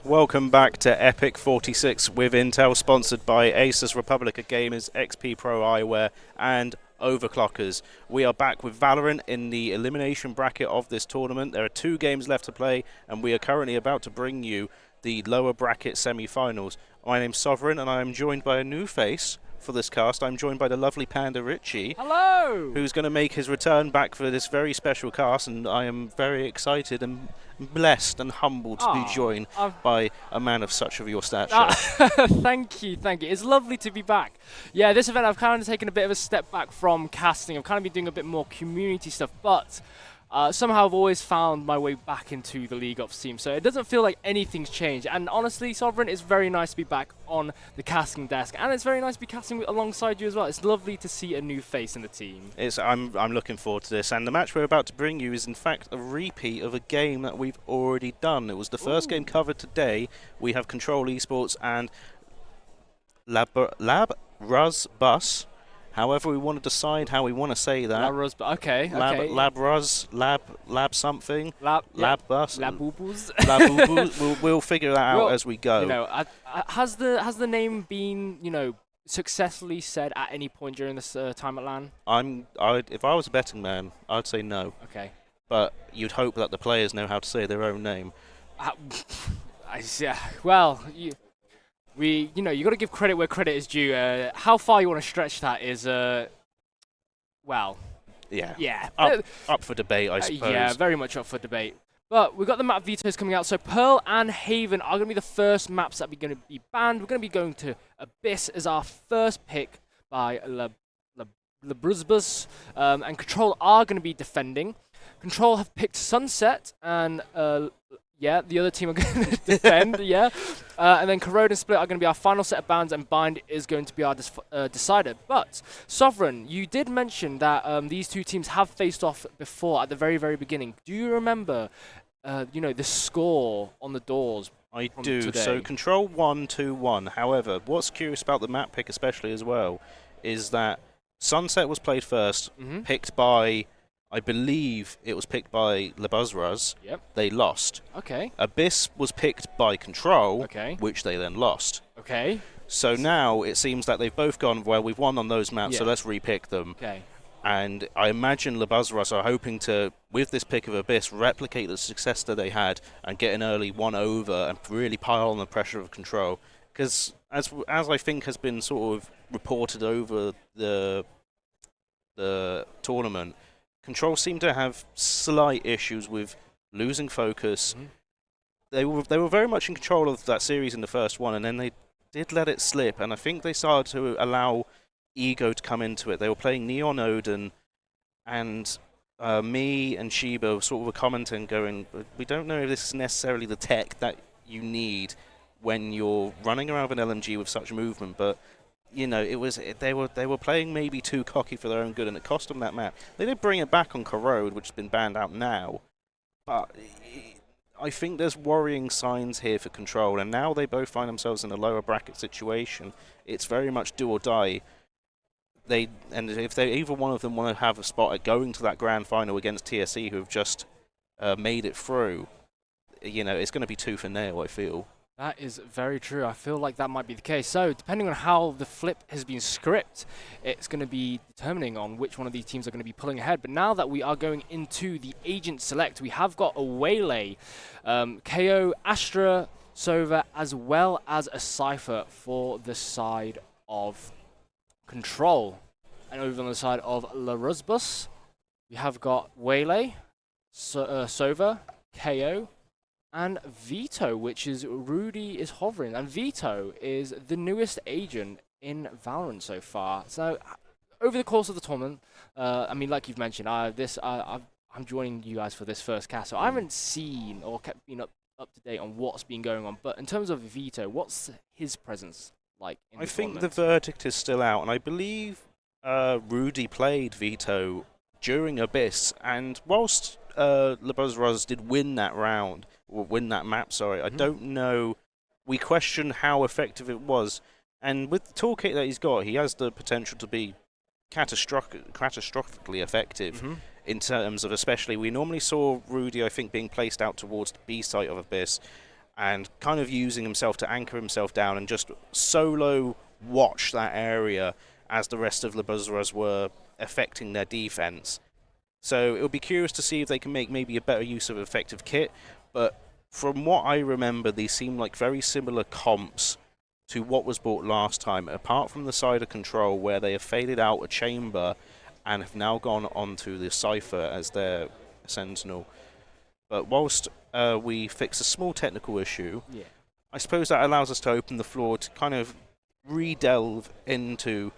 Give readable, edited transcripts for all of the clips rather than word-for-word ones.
Welcome back to EPIC46 with Intel, sponsored by Asus, Republica Gamers, XP Pro Eyewear, and Overclockers. We are back with Valorant in the elimination bracket of this tournament. There are 2 games left to play, and we are currently about to bring you the lower bracket semi-finals. My name's Sovereign, and I am joined by a new face for this cast. I'm joined by the lovely Panda Richie. Hello! Who's going to make his return back for this very special cast, and I am very excited and blessed and humbled to be joined by a man of such of your stature. Thank you. It's lovely to be back. Yeah, this event I've kind of taken a bit of a step back from casting. I've kind of been doing a bit more community stuff, but somehow I've always found my way back into the League Ops team, so it doesn't feel like anything's changed. And honestly, Sovereign, it's very nice to be back on the casting desk, and it's very nice to be casting alongside you as well. It's lovely to see a new face in the team. I'm looking forward to this, and the match we're about to bring you is in fact a repeat of a game that we've already done. It was the first game covered today. We have Control Esports and Labruzzbus. However, we want to decide how we want to say that. Labruzzbus. Okay. Lab something. Labbus. Labubus. We'll figure that out as we go. You know, has the name been successfully said at any point during this time at LAN? If I was a betting man, I'd say no. Okay. But you'd hope that the players know how to say their own name. Well, you got to give credit where credit is due. How far you want to stretch that is, well, yeah, up for debate, I suppose. Yeah, very much up for debate. But we've got the map vetoes coming out, so Pearl and Haven are going to be the first maps that we're going to be banned. We're going to be going to Abyss as our first pick by Labruzzbus, and Control are going to be defending. Control have picked Sunset, and the other team are going to defend, and then Corrode and Split are going to be our final set of bans, and Bind is going to be our decider. But, Sovereign, you did mention that these 2 teams have faced off before at the very, very beginning. Do you remember, the score on the doors? I do. Today? So, Control 1-2-1. However, what's curious about the map pick especially as well is that Sunset was played first, picked by... I believe it was picked by Labruzzbus. Yep. They lost. Okay. Abyss was picked by Control, okay, which they then lost. Okay. So now it seems that they've both gone, well, we've won on those maps, so let's repick them. Okay. And I imagine Labruzzbus are hoping to, with this pick of Abyss, replicate the success that they had and get an early 1-over and really pile on the pressure of Control. Because as I think has been sort of reported over the tournament, Control seemed to have slight issues with losing focus. They were very much in control of that series in the first one, and then they did let it slip, and I think they started to allow ego to come into it. They were playing Neon Odin, and me and Shiba sort of were commenting, going, we don't know if this is necessarily the tech that you need when you're running around with an LMG with such movement, but they were playing maybe too cocky for their own good, and it cost them that map. They did bring it back on Corrode, which has been banned out now, but I think there's worrying signs here for Control, and now they both find themselves in a lower bracket situation. It's very much do or die. And if either one of them want to have a spot at going to that grand final against TSE, who have just made it through, it's going to be tooth and nail, I feel. That is very true. I feel like that might be the case. So, depending on how the flip has been scripted, it's going to be determining on which one of these teams are going to be pulling ahead. But now that we are going into the agent select, we have got a Waylay, KO, Astra, Sova, as well as a Cypher for the side of Control. And over on the side of Labruzzbus, we have got Waylay, Sova, KO, and Vito, which is Rudy is hovering. And Vito is the newest agent in Valorant so far. So, over the course of the tournament, like you've mentioned, I'm joining you guys for this first cast, so I haven't seen or been up to date on what's been going on. But in terms of Vito, what's his presence like in the tournament? I think the verdict is still out, and I believe Rudy played Vito during Abyss, and whilst Labruzzbus did win that round, or win that map, sorry, I don't know. We question how effective it was, and with the toolkit that he's got, he has the potential to be catastrophically effective in terms of, especially, we normally saw Rudy, I think, being placed out towards the B site of Abyss, and kind of using himself to anchor himself down and just solo watch that area as the rest of Labruzzbus were affecting their defense. So it'll be curious to see if they can make maybe a better use of effective kit, but from what I remember, these seem like very similar comps to what was bought last time, apart from the side of Control where they have faded out a chamber and have now gone onto the Cypher as their Sentinel. But whilst we fix a small technical issue, I suppose that allows us to open the floor to kind of re-delve into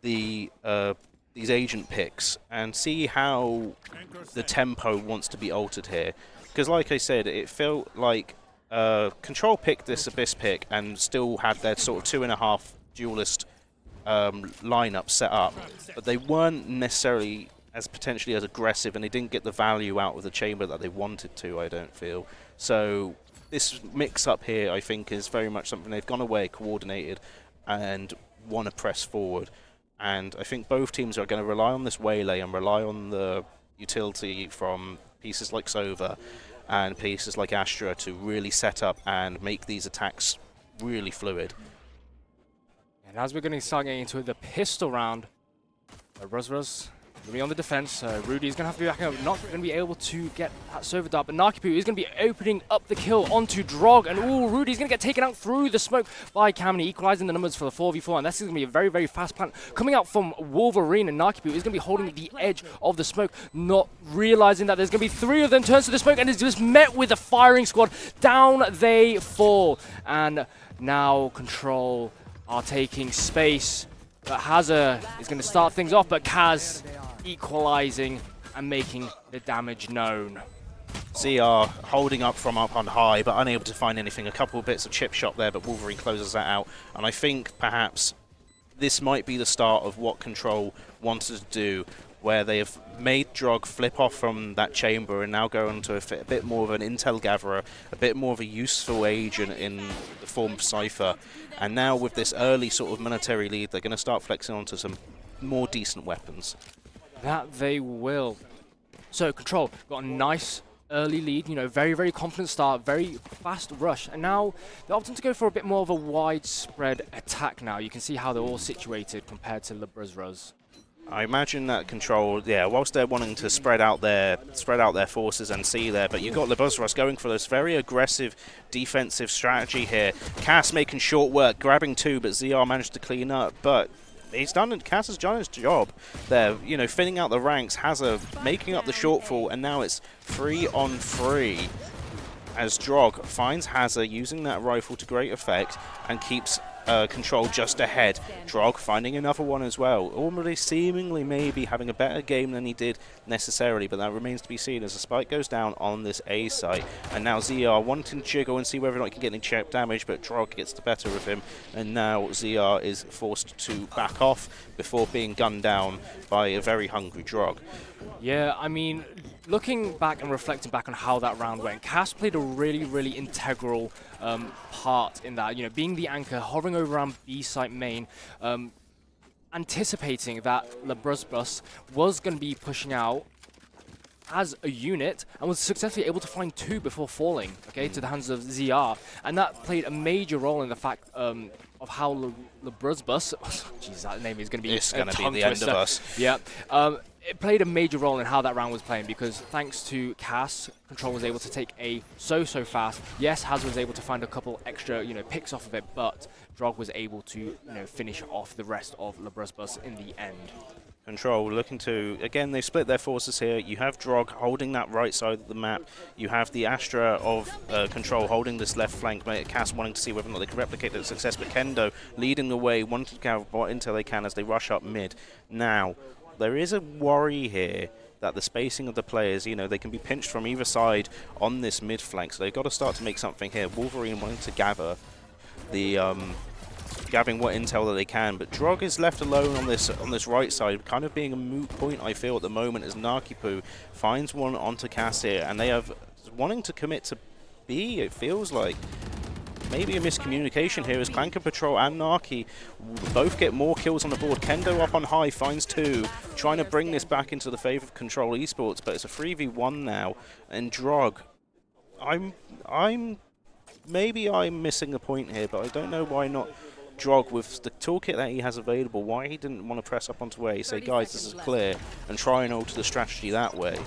the these agent picks and see how the tempo wants to be altered here. Because like I said, it felt like Control picked this Abyss pick and still had their sort of 2.5 duelist lineup set up, but they weren't necessarily as potentially as aggressive, and they didn't get the value out of the chamber that they wanted to, I don't feel. So this mix-up here, I think, is very much something they've gone away, coordinated, and want to press forward. And I think both teams are going to rely on this waylay and rely on the utility from pieces like Sova and pieces like Astra to really set up and make these attacks really fluid. And as we're going to start getting into the pistol round, Labruzzbus going to be on the defense. Rudy is going to have to be back up, not going to be able to get that Sova dart, but Nakipu is going to be opening up the kill onto Drog, and ooh, Rudy's going to get taken out through the smoke by Kamini, equalizing the numbers for the 4v4, and this is going to be a very, very fast plant coming out from Wolverine, and Nakipu is going to be holding the edge of the smoke, not realizing that there's going to be 3 of them, turns to the smoke, and is just met with a firing squad. Down they fall, and now Control are taking space, but Hazza is going to start things off, but Kaz equalizing and making the damage known. ZR holding up from up on high, but unable to find anything. A couple of bits of chip shot there, but Wolverine closes that out. And I think perhaps this might be the start of what Control wanted to do, where they have made Drog flip off from that chamber and now go on to a bit more of an intel gatherer, a bit more of a useful agent in the form of Cypher. And now with this early sort of military lead, they're going to start flexing onto some more decent weapons. That they will. So Control got a nice early lead, you know, very, very confident start, very fast rush, and now they're opting to go for a bit more of a widespread attack now. You can see how they're all situated compared to Labruzzbus. I imagine that Control, yeah, whilst they're wanting to spread out their forces and see there, but you've got Labruzzbus going for this very aggressive defensive strategy here. Cass making short work, grabbing 2, but ZR managed to clean up, but Cass has done his job there, you know, thinning out the ranks, Hazza making up the shortfall, and now it's 3 on 3 as Drog finds Hazza using that rifle to great effect and keeps Control just ahead. Drog finding another one as well. Already seemingly maybe having a better game than he did necessarily, but that remains to be seen as the spike goes down on this A site. And now ZR wanting to jiggle and see whether or not he can get any chip damage, but Drog gets the better of him. And now ZR is forced to back off before being gunned down by a very hungry Drog. Yeah, I mean, looking back and reflecting back on how that round went, Cass played a really, really integral part in that, you know, being the anchor, hovering over around B site main, anticipating that Labruzzbus was going to be pushing out as a unit and was successfully able to find 2 before falling, okay, to the hands of ZR, and that played a major role in the fact of how Labruzzbus, jeez, that name is going to be it's going to be the end of us. Yeah. It played a major role in how that round was playing, because thanks to Cass, Control was able to take A so fast. Yes, Haz was able to find a couple extra, you know, picks off of it, but Drog was able to, you know, finish off the rest of Labruzzbus in the end. Control looking to, again, they split their forces here. You have Drog holding that right side of the map. You have the Astra of Control holding this left flank. Cass wanting to see whether or not they can replicate that success, but Kendo leading the way, wanting to gather what intel they can as they rush up mid. Now, there is a worry here that the spacing of the players, you know, they can be pinched from either side on this mid flank, so they've got to start to make something here. Wolverine wanting to gather the gathering what intel that they can, but Drog is left alone on this right side, kind of being a moot point, I feel, at the moment, as Nakipu finds one onto Cass here, and they have wanting to commit to B, it feels like. Maybe a miscommunication here as Clanker Patrol and Naki both get more kills on the board. Kendo up on high finds 2, trying to bring this back into the favor of Control Esports, but it's a 3v1 now. And Drog, I'm maybe I'm missing a point here, but I don't know why not Drog, with the toolkit that he has available, why he didn't want to press up onto A, say, guys, this is clear, and try and alter the strategy that way.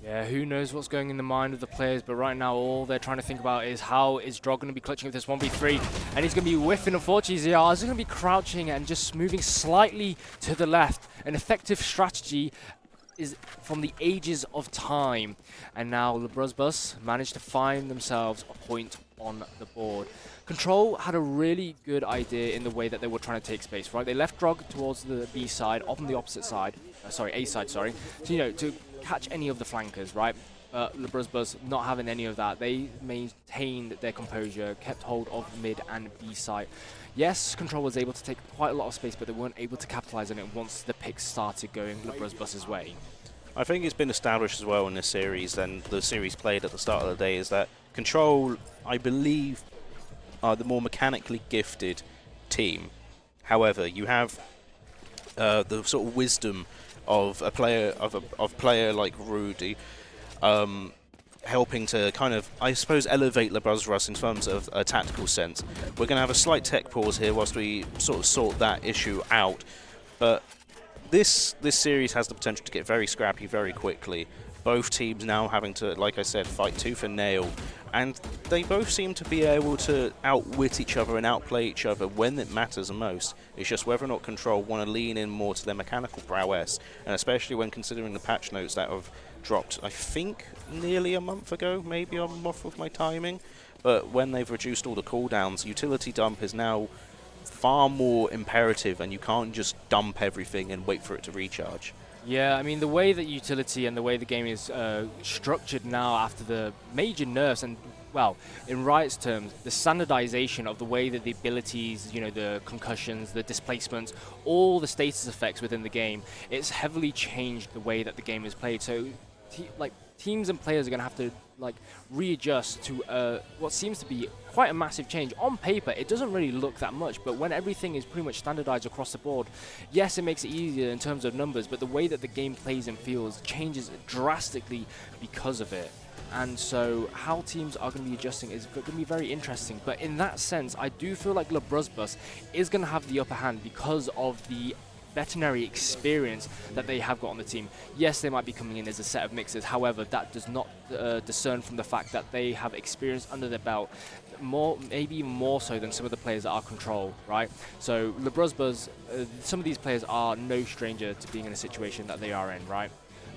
Yeah, who knows what's going in the mind of the players, but right now all they're trying to think about is how is Drog going to be clutching with this 1v3, and he's going to be whiffing, unfortunately. ZR is going to be crouching and just moving slightly to the left. An effective strategy is from the ages of time, and now Labruzzbus managed to find themselves a point on the board. Control had a really good idea in the way that they were trying to take space, right? They left Drog towards the B side, on the opposite side, A side, sorry, to, you know, to catch any of the flankers, right? Labruzzbus not having any of that. They maintained their composure, kept hold of mid and B side. Yes, Control was able to take quite a lot of space, but they weren't able to capitalize on it once the picks started going Labruzzbus's way. I think it's been established as well in this series, and the series played at the start of the day, is that Control, I believe, are the more mechanically gifted team. However, you have the sort of wisdom of a player player like Rudy, helping to kind of, I suppose, elevate Labruzzbus in terms of a tactical sense. We're going to have a slight tech pause here whilst we sort of sort that issue out, but this series has the potential to get very scrappy very quickly. Both teams now having to, like I said, fight tooth and nail, and they both seem to be able to outwit each other and outplay each other when it matters the most. It's just whether or not Control want to lean in more to their mechanical prowess, and especially when considering the patch notes that have dropped, I think, nearly a month ago. Maybe I'm off with my timing, but when they've reduced all the cooldowns, utility dump is now far more imperative, and you can't just dump everything and wait for it to recharge. Yeah, I mean, the way that utility and the way the game is structured now after the major nerfs and, well, in Riot's terms, the standardization of the way that the abilities, you know, the concussions, the displacements, all the status effects within the game, it's heavily changed the way that the game is played. So, teams and players are going to have to, readjust to what seems to be quite a massive change. On paper, it doesn't really look that much, but when everything is pretty much standardized across the board, yes, it makes it easier in terms of numbers, but the way that the game plays and feels changes drastically because of it. And so how teams are going to be adjusting is going to be very interesting. But in that sense, I do feel like Labruzzbus is going to have the upper hand because of the veterinary experience that they have got on the team. Yes, they might be coming in as a set of mixers, however, that does not discern from the fact that they have experience under their belt, maybe even more so than some of the players that are Control, right? So Labruzzbus, some of these players are no stranger to being in a situation that they are in, right?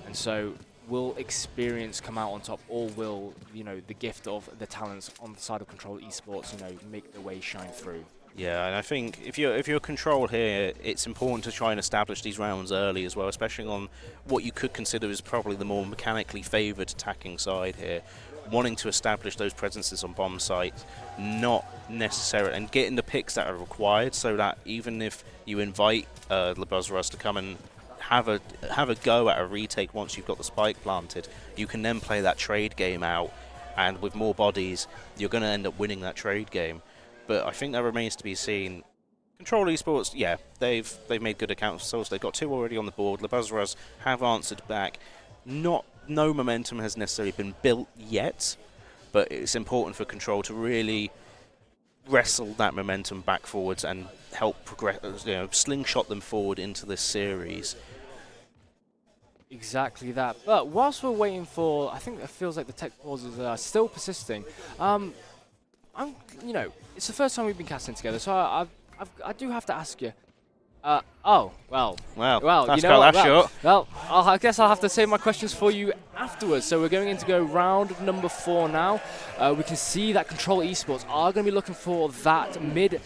And so will experience come out on top, or will, you know, the gift of the talents on the side of Control Esports, you know, make their way shine through? Yeah, and I think if you're Control here, it's important to try and establish these rounds early as well, especially on what you could consider is probably the more mechanically favoured attacking side here, wanting to establish those presences on bomb sites, not necessarily, and getting the picks that are required, so that even if you invite Labruzzbus to come and have a go at a retake once you've got the spike planted, you can then play that trade game out, and with more bodies, you're going to end up winning that trade game. But I think that remains to be seen. Control Esports, yeah, they've made good accounts themselves. They've got 2 already on the board. Labruzzbus have answered back. No momentum has necessarily been built yet, but it's important for Control to really wrestle that momentum back forwards and help progress, you know, slingshot them forward into this series. Exactly that. But whilst we're waiting for, I think it feels like the tech pauses are still persisting. You know, it's the first time we've been casting together, so I do have to ask you. Well, that's you know what? short. Well, I guess I'll have to save my questions for you afterwards. So we're going in to go round number 4 now. We can see that Control Esports are going to be looking for that mid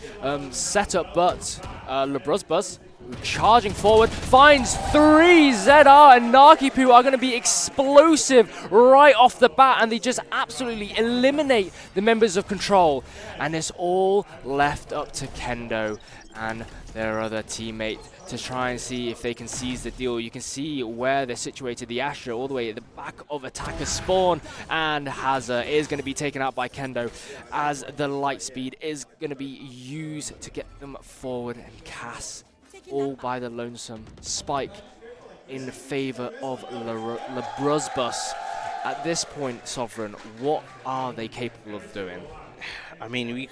setup, but Labruzzbus charging forward, finds 3. ZR and Narkipu are going to be explosive right off the bat, and they just absolutely eliminate the members of Control. And it's all left up to Kendo and their other teammate to try and see if they can seize the deal. You can see where they're situated, the Astra all the way at the back of attacker spawn, and Hazza is going to be taken out by Kendo as the light speed is going to be used to get them forward, and Cass all by the lonesome. Spike in favor of Labruzzbus At this point, Sovereign, what are they capable of doing? I mean,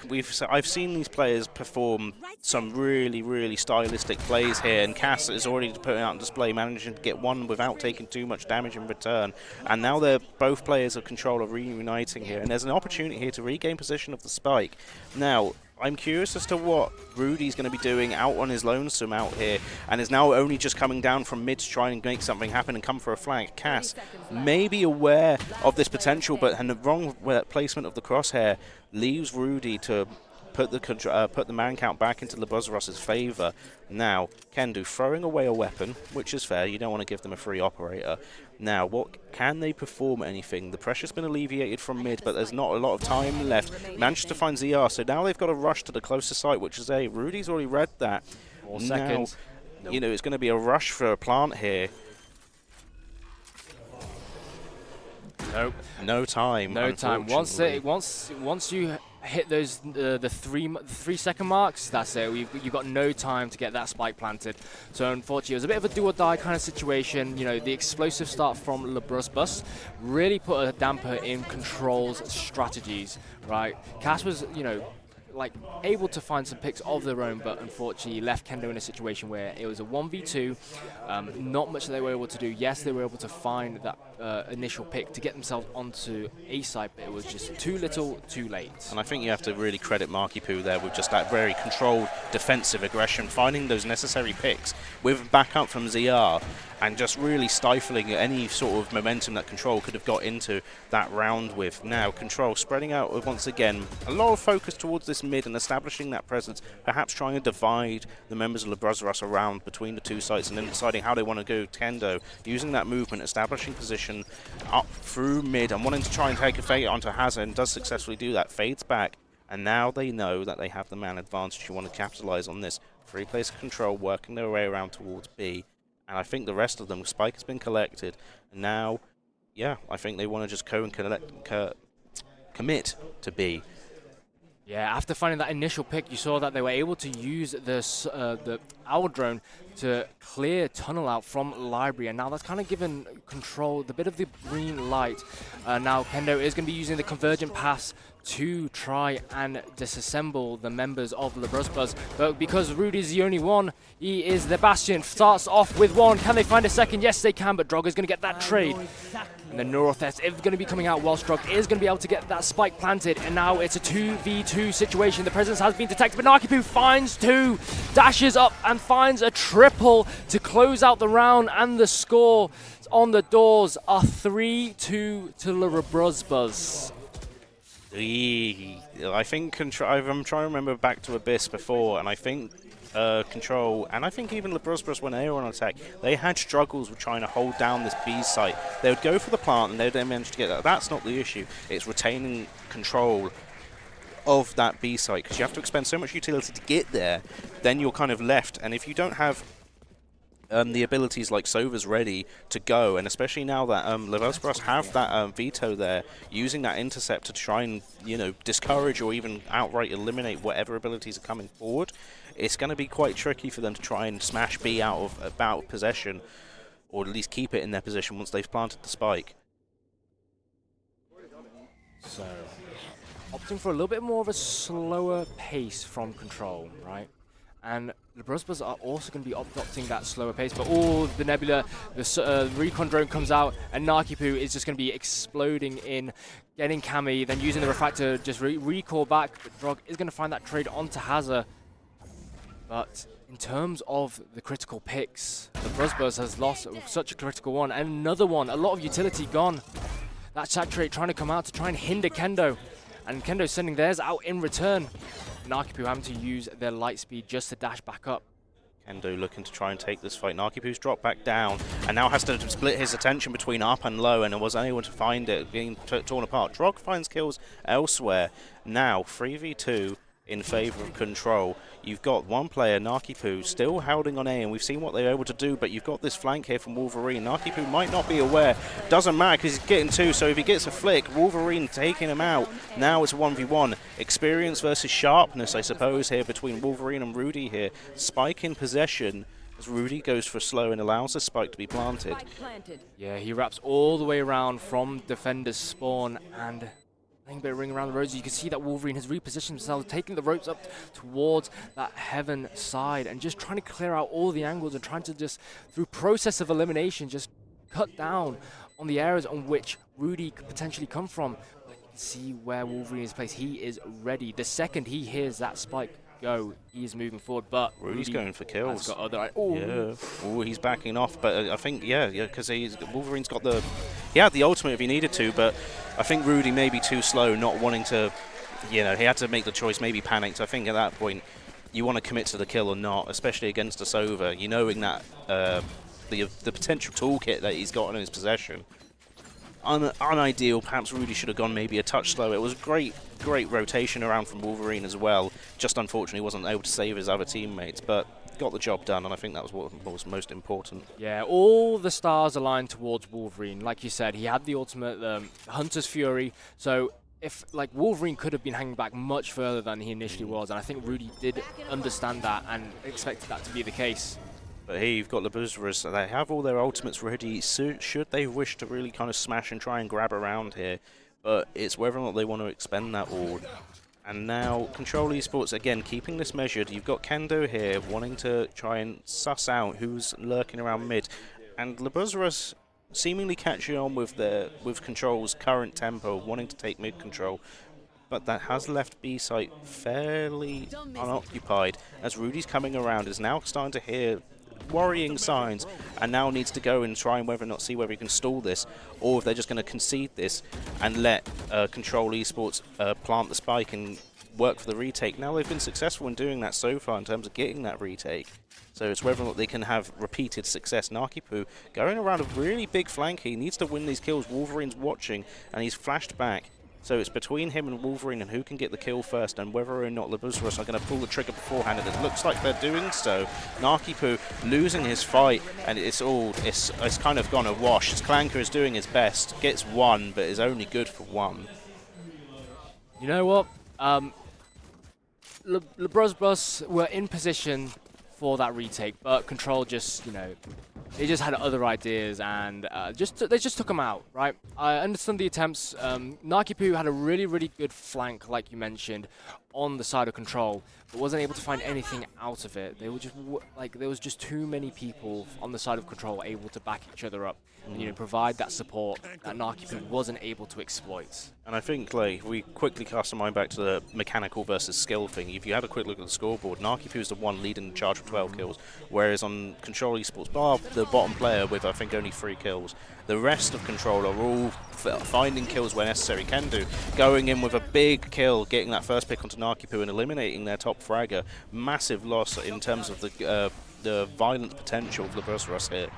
I've seen these players perform some really, really stylistic plays here, and Cass is already putting out on display, managing to get one without taking too much damage in return. And now they're both players of Control are reuniting here, and there's an opportunity here to regain position of the spike. Now, I'm curious as to what Rudy's going to be doing out on his lonesome out here, and is now only just coming down from mid to try and make something happen and come for a flank. Cass may be aware of this potential, but the wrong placement of the crosshair leaves Rudy to put the man count back into Labruzzbus's favour. Now, Kendo throwing away a weapon, which is fair. You don't want to give them a free operator. Now, what can they perform anything? The pressure's been alleviated from mid, but there's not a lot of time left. Managed to find ZR, so now they've got to rush to the closest site, which is A. Rudy's already read that. 4 seconds. Now, you know, it's going to be a rush for a plant here. Nope. No time. No time. Once you hit those the 3 second marks, that's it. You've got no time to get that spike planted. So unfortunately, it was a bit of a do or die kind of situation. You know, the explosive start from Labruzzbus really put a damper in Control's strategies. Right, Cass was, you know, like able to find some picks of their own, but unfortunately left Kendo in a situation where it was a 1v2. Not much they were able to do. Yes, they were able to find that initial pick to get themselves onto A side, but it was just too little, too late. And I think you have to really credit Marky Poo there with just that very controlled defensive aggression, finding those necessary picks with backup from ZR, and just really stifling any sort of momentum that Control could have got into that round with. Now, Control spreading out once again, a lot of focus towards this mid and establishing that presence, perhaps trying to divide the members of Labruzzbus around between the two sites and then deciding how they want to go. Kendo using that movement, establishing position up through mid and wanting to try and take a fade onto Hazard, and does successfully do that, fades back, and now they know that they have the man advantage. You want to capitalize on this. 3 players of Control working their way around towards B. And I think the rest of them, Spike has been collected. And now, yeah, I think they want to just commit to B. Yeah, after finding that initial pick, you saw that they were able to use the Owl Drone to clear tunnel out from Library, and now that's kind of given Control the bit of the green light. Now Kendo is going to be using the Convergent Pass to try and disassemble the members of Labruzzbus, but because Rudy's the only one, he is the Bastion. Starts off with 1. Can they find a second? Yes, they can, but Drog is going to get that trade. And then Neurotheft is going to be coming out whilst Drog is going to be able to get that spike planted, and now it's a 2v2 situation. The presence has been detected, but Nakipu finds 2, dashes up and finds a triple to close out the round, and the score on the doors are 3-2 to Labruzzbus. I think I'm trying to remember back to Abyss before, and I think Control, and I think even Labruzzbus, when they were on attack, they had struggles with trying to hold down this B site. They would go for the plant, and they'd manage to get that. That's not the issue. It's retaining control of that B site, because you have to expend so much utility to get there, then you're kind of left. And if you don't have the abilities like Sova's ready to go, and especially now that Labruzzbus have that veto there, using that intercept to try and, you know, discourage or even outright eliminate whatever abilities are coming forward, it's going to be quite tricky for them to try and smash B out of possession, or at least keep it in their position once they've planted the spike. So, opting for a little bit more of a slower pace from Control, right? And Labruzzbus are also going to be adopting that slower pace, but the Nebula, the Recon Drone comes out, and Nakipu is just going to be exploding in, getting Kami, then using the Refractor, just recall back, but Drog is going to find that trade onto Hazard. But in terms of the critical picks, Labruzzbus has lost such a critical one, and another one, a lot of utility gone. That Saturate trying to come out to try and hinder Kendo, and Kendo sending theirs out in return. Nakipu having to use their light speed just to dash back up. Kendo looking to try and take this fight. Nakipu's dropped back down and now has to split his attention between up and low, and was unable to find it, being torn apart. Drog finds kills elsewhere. Now 3v2 in favour of Control. You've got one player, Nakipu, still holding on A, and we've seen what they're able to do, but you've got this flank here from Wolverine. Nakipu might not be aware. Doesn't matter because he's getting 2, so if he gets a flick, Wolverine taking him out. Now it's a 1v1. Experience versus sharpness, I suppose, here between Wolverine and Rudy here. Spike in possession. as Rudy goes for a slow and allows the spike to be planted. Yeah, he wraps all the way around from defender's spawn and playing a bit of ring around the roads. You can see that Wolverine has repositioned himself, taking the ropes up towards that heaven side and just trying to clear out all the angles and trying to just, through process of elimination, just cut down on the areas on which Rudy could potentially come from. But you can see where Wolverine is placed. He is ready. The second he hears that spike go, he is moving forward, but Rudy's going for kills. Got other, yeah. Oh, he's backing off, but I think because Wolverine's got he had the ultimate if he needed to, but I think Rudy may be too slow, not wanting to. He had to make the choice, maybe panicked. I think at that point, you want to commit to the kill or not, especially against a Sova. You knowing that the potential toolkit that he's got in his possession. Unideal. Perhaps Rudy should have gone maybe a touch slower. It was great rotation around from Wolverine as well. Just unfortunately wasn't able to save his other teammates, but got the job done, and I think that was what was most important. Yeah, all the stars aligned towards Wolverine. Like you said, he had the ultimate, Hunter's Fury, so if Wolverine could have been hanging back much further than he initially was, and I think Rudy did understand that and expected that to be the case. But here you've got Labruzzbus. They have all their ultimates ready, should they wish to really kind of smash and try and grab around here. But it's whether or not they want to expend that all. And now Control Esports, again, keeping this measured. You've got Kendo here wanting to try and suss out who's lurking around mid. And Labruzzbus seemingly catching on with Control's current tempo, wanting to take mid control. But that has left B site fairly unoccupied as Rudy's coming around, is now starting to hear worrying signs and now needs to go and try and whether or not see whether he can stall this, or if they're just going to concede this and let Control Esports plant the spike and work for the retake. Now they've been successful in doing that so far in terms of getting that retake, so it's whether or not they can have repeated success. Narkipu going around a really big flank. He needs to win these kills. Wolverine's watching and he's flashed back. So it's between him and Wolverine and who can get the kill first, and whether or not Labruzzbus are going to pull the trigger beforehand, and it looks like they're doing so. Narkipu losing his fight, and it's kind of gone a wash. Clanker is doing his best, gets one, but is only good for one. You know what? Labruzzbus were in position for that retake, but Control just, they just had other ideas and they just took them out, right? I understand the attempts. Narkipu had a really, really good flank, like you mentioned, on the side of Control, but wasn't able to find anything out of it. They were just there was just too many people on the side of Control able to back each other up and provide that support that Narkipu wasn't able to exploit. And I think we quickly cast our mind back to the mechanical versus skill thing. If you had a quick look at the scoreboard, Narkipu is the one leading the charge with 12 kills, whereas on Control Esports, bar the bottom player with I think only 3 kills, the rest of Control are all finding kills where necessary. Kendo going in with a big kill, getting that first pick onto Narkipu and eliminating their top fragger. Massive loss in terms of the violent potential of Labruzzbus here.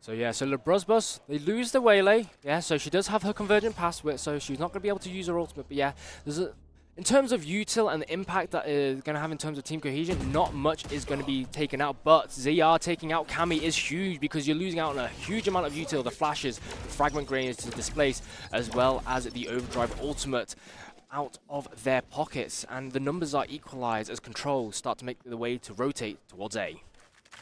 So yeah, so Labruzzbus, they lose the Waylay. Yeah, so she does have her Convergent Pass, so she's not going to be able to use her ultimate. But yeah, in terms of util and the impact that is going to have in terms of team cohesion, not much is going to be taken out. But ZR taking out Cammy is huge because you're losing out on a huge amount of util. The flashes, the fragment grenades to displace, as well as the overdrive ultimate out of their pockets. And the numbers are equalized as Control start to make the way to rotate towards A.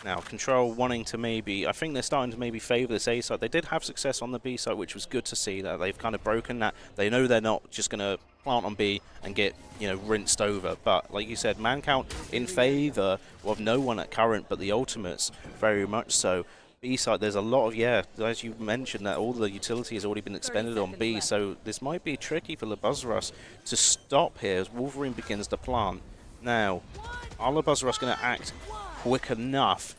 Now, Control wanting to I think they're starting to maybe favour this A side. They did have success on the B side, which was good to see, that they've kind of broken that. They know they're not just going to plant on B and get, rinsed over. But, like you said, man count in favour of no one at current, but the ultimates, very much so. B side, there's a lot of, as you mentioned, that all the utility has already been expended on B, so this might be tricky for Labruzzbus to stop here as Wolverine begins to plant. Now, are Labruzzbus going to act quick enough?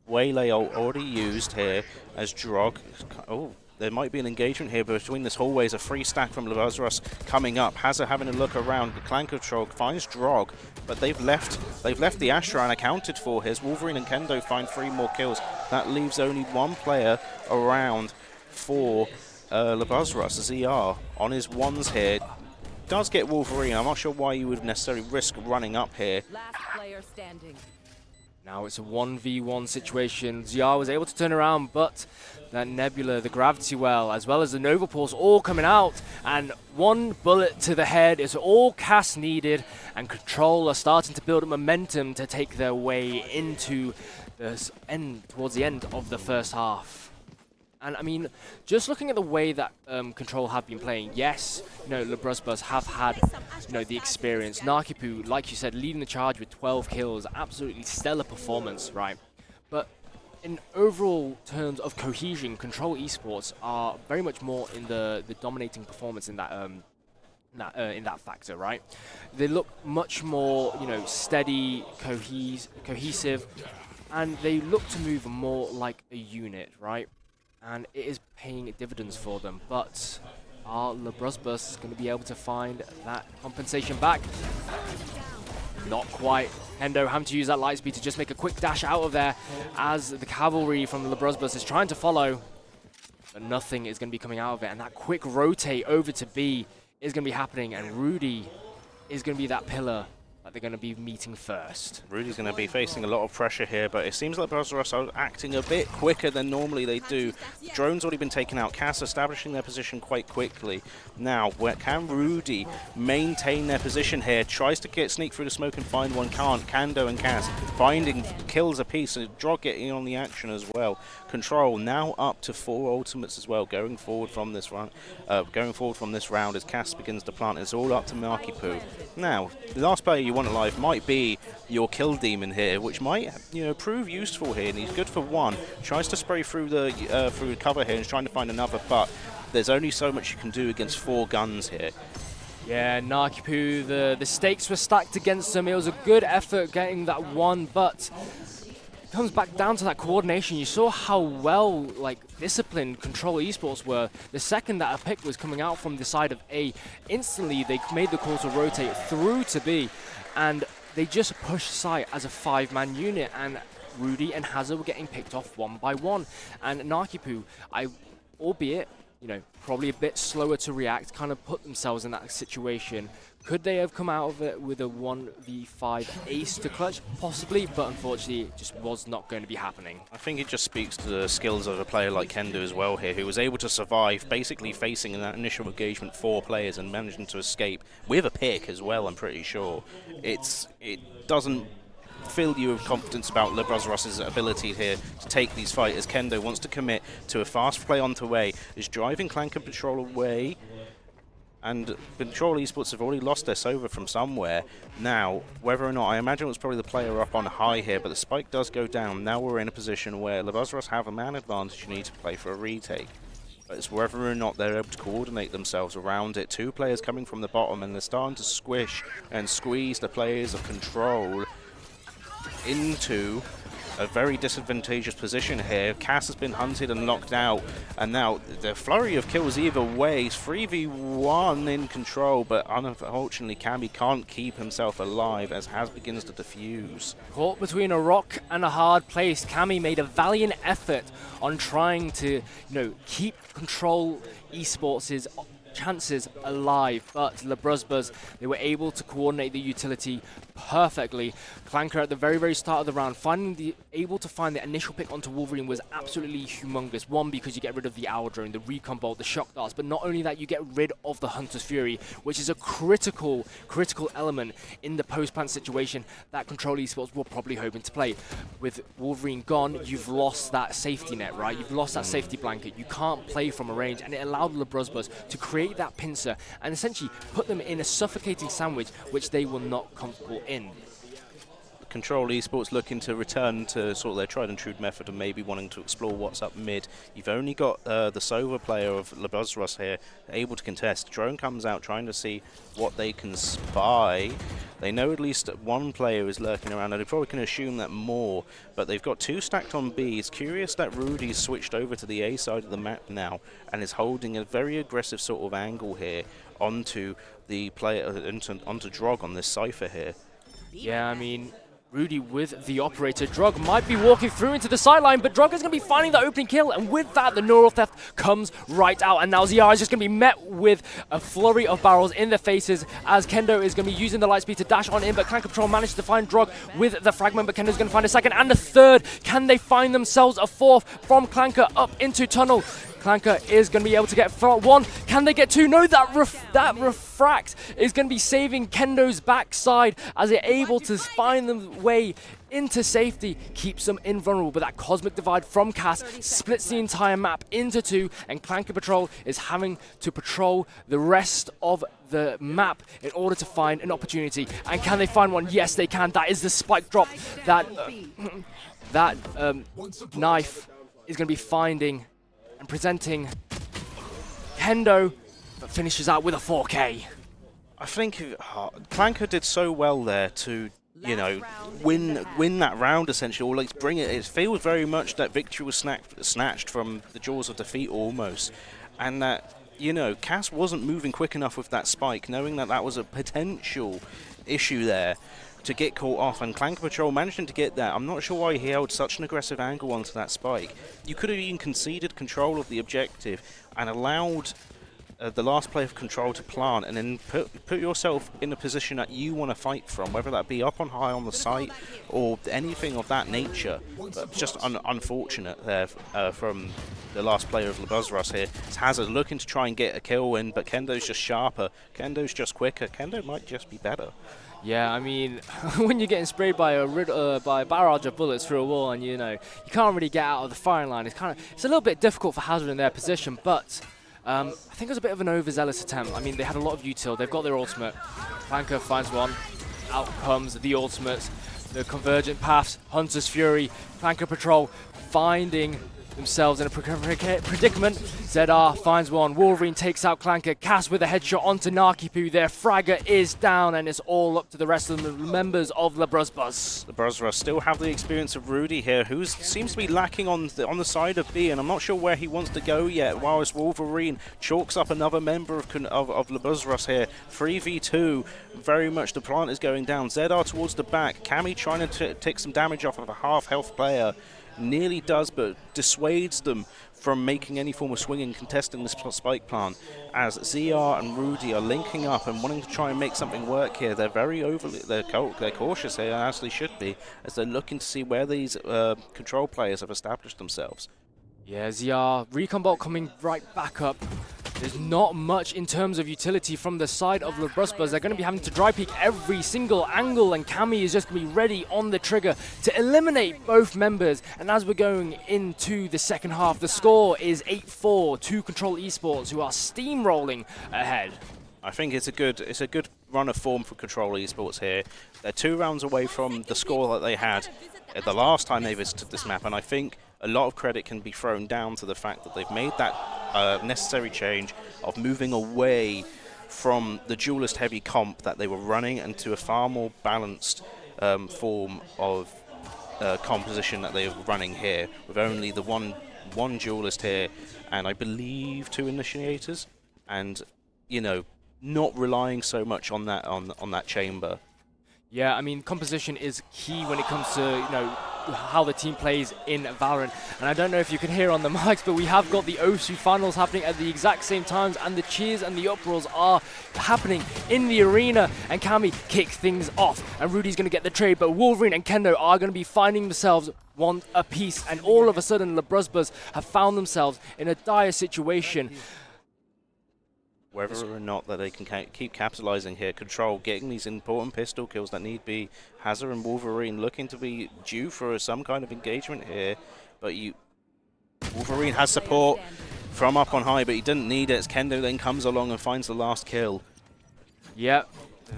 Waylay already used here as Drog. Oh, there might be an engagement here between this hallways. A free stack from Labruzzbus coming up. Hazard having a look around. The Clank of Trog finds Drog, but they've left the Astra unaccounted for here. Wolverine and Kendo find 3 more kills. That leaves only 1 player around for Labruzzbus. ZR on his ones here. Does get Wolverine. I'm not sure why you would necessarily risk running up here. Last player standing. Now it's a 1v1 situation. ZR was able to turn around, but that Nebula, the Gravity Well, as well as the Nova Pulse all coming out, and one bullet to the head is all cast needed, and Control are starting to build up momentum to take their way into the towards the end of the first half. And I mean, just looking at the way that Control have been playing, yes, Labruzzbus have had, the experience. Nakipu, like you said, leading the charge with 12 kills, absolutely stellar performance, right? But in overall terms of cohesion, Control Esports are very much more in the dominating performance in that in that factor, right? They look much more, steady, cohesive, and they look to move more like a unit, right? And it is paying dividends for them, but are Labruzzbus going to be able to find that compensation back? Not quite. Hendo having to use that light speed to just make a quick dash out of there as the cavalry from Labruzzbus is trying to follow, but nothing is going to be coming out of it, and that quick rotate over to B is going to be happening, and Rudy is going to be that pillar that they're going to be meeting first. Rudy's going to be facing a lot of pressure here, but it seems like Labruzzbus are acting a bit quicker than normally they do. The drone's already been taken out. Cass establishing their position quite quickly. Now, where can Rudy maintain their position here? Tries to sneak through the smoke and find one. Can't. Kando and Cass finding kills apiece. And Drog getting on the action as well. Control now up to 4 ultimates as well, going forward from this round. As Cass begins to plant. It's all up to Nakipu. Now, the last player you want alive might be your kill demon here, which might prove useful here, and he's good for one. Tries to spray through the cover here and is trying to find another, but there's only so much you can do against 4 guns here. Yeah, Nakipu, the stakes were stacked against him. It was a good effort getting that one, but it comes back down to that coordination. You saw how well disciplined Control Esports were. The second that a pick was coming out from the side of A, instantly they made the call to rotate through to B, and they just pushed site as a 5-man unit, and Rudy and Hazard were getting picked off one by one. And Nakipu, albeit, probably a bit slower to react, kind of put themselves in that situation. Could they have come out of it with a 1v5 ace to clutch? Possibly, but unfortunately it just was not going to be happening. I think it just speaks to the skills of a player like Kendo as well here, who was able to survive basically facing in that initial engagement 4 players and managing to escape with a pick as well, I'm pretty sure. It doesn't fill you with confidence about Labruzzbus's ability here to take these fighters. Kendo wants to commit to a fast play onto A, is driving Clank and Patrol away, and Control Esports have already lost their Sova from somewhere. Now, whether or not, I imagine it was probably the player up on high here, but the spike does go down. Now we're in a position where Labruzzbus have a man advantage. You need to play for a retake. But it's whether or not they're able to coordinate themselves around it. 2 players coming from the bottom, and they're starting to squish and squeeze the players of Control into a very disadvantageous position here. Cass has been hunted and knocked out, and now the flurry of kills either way. 3v1 in Control, but unfortunately Cammy can't keep himself alive as Haz begins to defuse. Caught between a rock and a hard place, Cammy made a valiant effort on trying to, keep Control Esports' chances alive, but Labruzzbus, they were able to coordinate the utility perfectly. Clanker at the very, very start of the round, able to find the initial pick onto Wolverine was absolutely humongous. One, because you get rid of the Owl Drone, the Recon Bolt, the Shock Darts, but not only that, you get rid of the Hunter's Fury, which is a critical element in the post-plant situation that Control Esports were probably hoping to play. With Wolverine gone, you've lost that safety net, right? You've lost that safety blanket. You can't play from a range, and it allowed Labruzzbus to create that pincer and essentially put them in a suffocating sandwich, which they were not comfortable in. Control Esports looking to return to sort of their tried and true method of maybe wanting to explore what's up mid. You've only got the Sova player of Labruzzbus here able to contest. Drone comes out trying to see what they can spy. They know at least one player is lurking around, and they probably can assume that more, but they've got 2 stacked on B. It's curious that Rudy's switched over to the A side of the map now and is holding a very aggressive sort of angle here onto the player, onto Drog on this Cypher here. Yeah, I mean, Rudy with the operator. Drug might be walking through into the sideline, but Drug is going to be finding the opening kill, and with that, the neural theft comes right out, and now ZR is just going to be met with a flurry of barrels in their faces as Kendo is going to be using the light speed to dash on in, but Clank Patrol manages to find Drug with the fragment, but Kendo's going to find a second and a third. Can they find themselves a fourth from Clanker up into tunnel? Clanker is going to be able to get one. Can they get two? No, that refract is going to be saving Kendo's backside as they're able to find the way into safety, keeps them invulnerable. But that Cosmic Divide from Cass splits the entire map into two, and Clanker Patrol is having to patrol the rest of the map in order to find an opportunity. And can they find one? Yes, they can. That is the spike drop that Knife is going to be finding and presenting Kendo, but finishes out with a 4K. I think Clanker did so well there to, you know, win that round essentially, or like bring it. It feels very much that victory was snatched from the jaws of defeat almost, and that, you know, Cass wasn't moving quick enough with that spike, knowing that that was a potential issue there to get caught off, and Clank Patrol managing to get that. I'm not sure why he held such an aggressive angle onto that spike. You could have even conceded control of the objective and allowed the last player of control to plant, and then put yourself in a position that you want to fight from, whether that be up on high on the site or anything of that nature. But just unfortunate there from the last player of Labruzzbus here. It's Hazard looking to try and get a kill in, but Kendo's just sharper. Kendo's just quicker. Kendo might just be better. Yeah, I mean, when you're getting sprayed by a barrage of bullets through a wall, and you know you can't really get out of the firing line, it's a little bit difficult for Hazard in their position. But I think it was a bit of an overzealous attempt. I mean, they had a lot of util. They've got their ultimate. Flanker finds one. Out comes the ultimates. The convergent paths. Hunter's Fury. Flanker Patrol finding themselves in a predicament. ZR finds one. Wolverine takes out Clanker. Cass with a headshot onto Nakipu. Their fragger is down, and it's all up to the rest of the members of Labruzzbus. Labruzzbus still have the experience of Rudy here, who seems to be lacking on the side of B, and I'm not sure where he wants to go yet. Whilst Wolverine chalks up another member of Labruzzbus here. 3v2, very much the plant is going down. ZR towards the back. Cammy trying to take some damage off of a half-health player. Nearly does, but dissuades them from making any form of swinging, contesting this spike plant, as ZR and Rudy are linking up and wanting to try and make something work here. They're very they're cautious here, as they should be, as they're looking to see where these control players have established themselves. Yeah, ZR, Recon Bolt coming right back up. There's not much in terms of utility from the side of Labruzzbus. They're going to be having to dry peek every single angle, and Cammy is just going to be ready on the trigger to eliminate both members. And as we're going into the second half, the score is 8-4 to Control Esports, who are steamrolling ahead. I think it's a good run of form for Control Esports here. They're 2 rounds away from the score that they had the last time they visited this map, and I think a lot of credit can be thrown down to the fact that they've made that necessary change of moving away from the duelist-heavy comp that they were running into a far more balanced form of composition that they were running here, with only the one duelist here, and I believe 2 initiators, and you know, not relying so much on that on that chamber. Yeah, I mean, composition is key when it comes to, you know, how the team plays in Valorant. And I don't know if you can hear on the mics, but we have got the OSU finals happening at the exact same times, and the cheers and the uproars are happening in the arena. And Cammy kicks things off, and Rudy's going to get the trade, but Wolverine and Kendo are going to be finding themselves one apiece, and all of a sudden Labruzzbus have found themselves in a dire situation. Whether or not that they can keep capitalizing here, Control getting these important pistol kills that need be. Hazard and Wolverine looking to be due for some kind of engagement here, but Wolverine has support from up on high, but he didn't need it as Kendo then comes along and finds the last kill. Yep,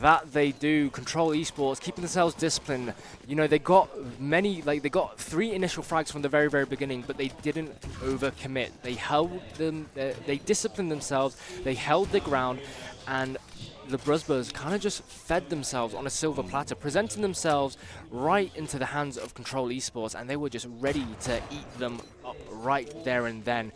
that they do. Control Esports keeping themselves disciplined. You know, they got they got 3 initial frags from the very, very beginning, but they didn't overcommit. They held them, they disciplined themselves, they held the ground, and the Labruzzbus kind of just fed themselves on a silver platter, presenting themselves right into the hands of Control Esports, and they were just ready to eat them up right there and then.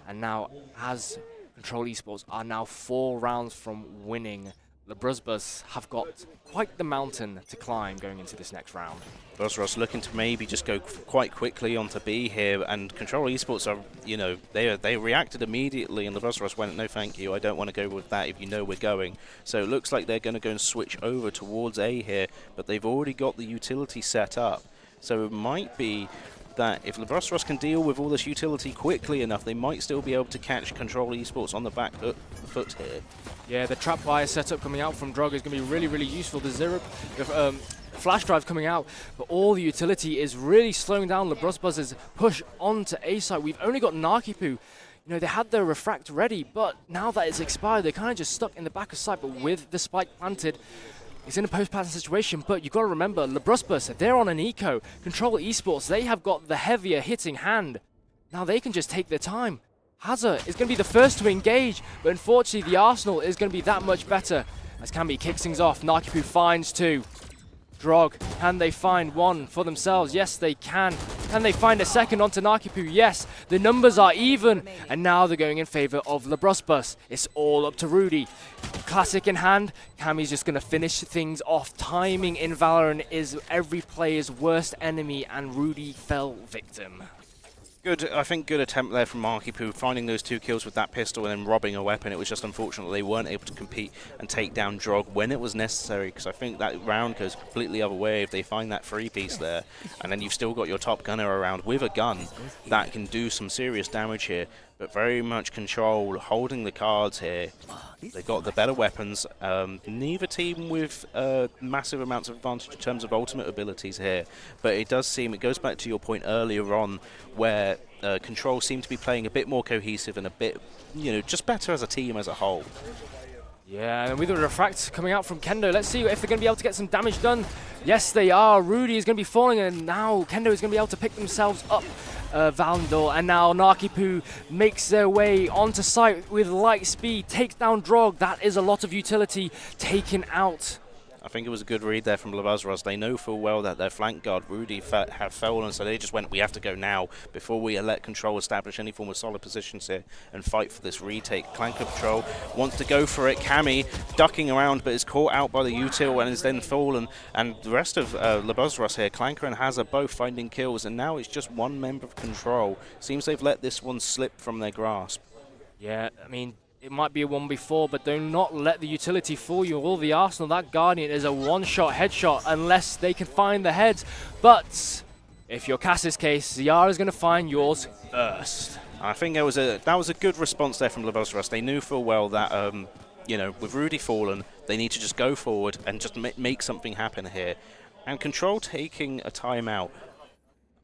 And now, as Control Esports are now 4 rounds from winning, Labruzzbus have got quite the mountain to climb going into this next round. Labruzzbus looking to maybe just go quite quickly onto B here, and Control Esports are, you know, they reacted immediately, and Labruzzbus went, no thank you, I don't want to go with that if you know we're going. So it looks like they're going to go and switch over towards A here, but they've already got the utility set up. So it might be that if Labruzzbus can deal with all this utility quickly enough, they might still be able to catch Control Esports on the back foot here. Yeah, the trap wire setup coming out from Drog is going to be really, really useful. The flash drive coming out, but all the utility is really slowing down Labruzzbus's push onto A site. We've only got Nakipu. You know, they had their refract ready, but now that it's expired, they're kind of just stuck in the back of site. But with the spike planted, it's in a post-pattern situation. But you've got to remember, Labruzzbus, they're on an eco. Control Esports, they have got the heavier hitting hand. Now they can just take their time. Hazard is going to be the first to engage, but unfortunately the Arsenal is going to be that much better. As Camby kicks things off, Nakipu finds two. Drog, can they find one for themselves? Yes, they can. Can they find a second onto Nakipu? Yes, the numbers are even, and now they're going in favor of Labruzzbus. It's all up to Rudy. Classic in hand, Cammy's just going to finish things off. Timing in Valorant is every player's worst enemy, and Rudy fell victim. Good, I think good attempt there from Nakipu, finding those 2 kills with that pistol and then robbing a weapon. It was just unfortunate they weren't able to compete and take down Drog when it was necessary, because I think that round goes completely other way if they find that 3-piece there, and then you've still got your top gunner around with a gun that can do some serious damage here. But very much Control holding the cards here. They've got the better weapons. Neither team with massive amounts of advantage in terms of ultimate abilities here. But it does seem, it goes back to your point earlier on, where Control seem to be playing a bit more cohesive and a bit, you know, just better as a team as a whole. Yeah, and with the refract coming out from Kendo, let's see if they're going to be able to get some damage done. Yes, they are. Rudy is going to be falling, and now Kendo is going to be able to pick themselves up. Valendor, and now Nakipu makes their way onto site with light speed, takes down Drog. That is a lot of utility taken out. I think it was a good read there from Labruzzbus. They know full well that their flank guard, Rudy, have fallen, so they just went, we have to go now before we let Control establish any form of solid positions here and fight for this retake. Clanker Patrol wants to go for it. Cammy ducking around, but is caught out by the util and is then fallen. And the rest of Labruzzbus here, Clanker and Hazard both finding kills, and now it's just one member of Control. Seems they've let this one slip from their grasp. Yeah, I mean, it might be a 1v4, but do not let the utility fool you. All the Arsenal, that Guardian is a one-shot headshot unless they can find the heads. But if you're Cass's case, Ziara is going to find yours first. I think that was a good response there from Labruzzbus. They knew full well that you know, with Rudy fallen, they need to just go forward and just make something happen here. And Control taking a timeout,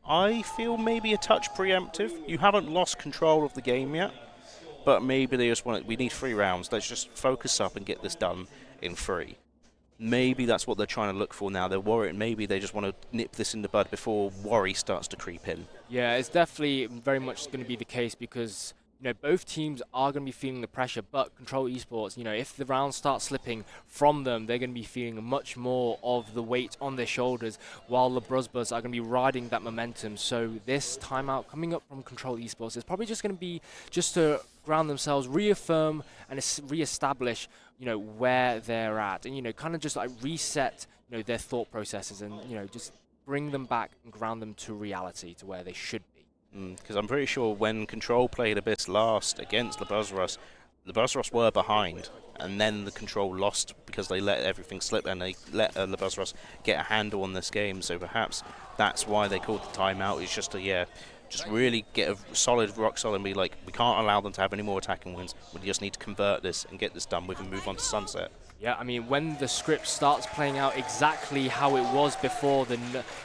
I feel maybe a touch preemptive. You haven't lost control of the game yet. But maybe they just want we need 3 rounds. Let's just focus up and get this done in 3. Maybe that's what they're trying to look for now. They're worried. Maybe they just want to nip this in the bud before worry starts to creep in. Yeah, it's definitely very much going to be the case because, you know, both teams are going to be feeling the pressure, but Control Esports, you know, if the rounds start slipping from them, they're going to be feeling much more of the weight on their shoulders, while Labruzzbus are going to be riding that momentum. So this timeout coming up from Control Esports is probably just going to be just to ground themselves, reaffirm and re-establish, you know, where they're at, and, you know, kind of just like reset, you know, their thought processes, and, you know, just bring them back and ground them to reality, to where they should be. Because I'm pretty sure when Control played Abyss last against Labruzzbus, Labruzzbus were behind, and then the Control lost because they let everything slip and they let Labruzzbus get a handle on this game. So perhaps that's why they called the timeout. It's just to, just really get a solid, rock solid, and be like, we can't allow them to have any more attacking wins. We just need to convert this and get this done with and move on to Sunset. Yeah, I mean, when the script starts playing out exactly how it was before, then,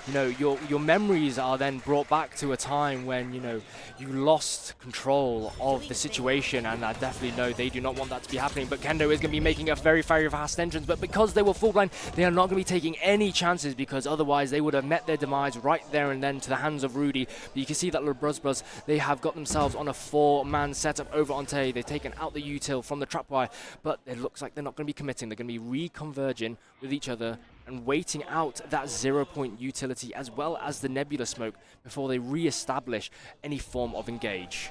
you know, your memories are then brought back to a time when, you know, you lost control of the situation, and I definitely know they do not want that to be happening. But Kendo is going to be making a very, very fast entrance, but because they were full blind, they are not going to be taking any chances, because otherwise they would have met their demise right there and then to the hands of Rudy. But you can see that Labruzzbus, they have got themselves on a 4-man setup over on Tay. They've taken out the util from the trapwire, but it looks like they're not going to be committing. They're going to be reconverging with each other and waiting out that 0-point utility as well as the nebula smoke before they re-establish any form of engage.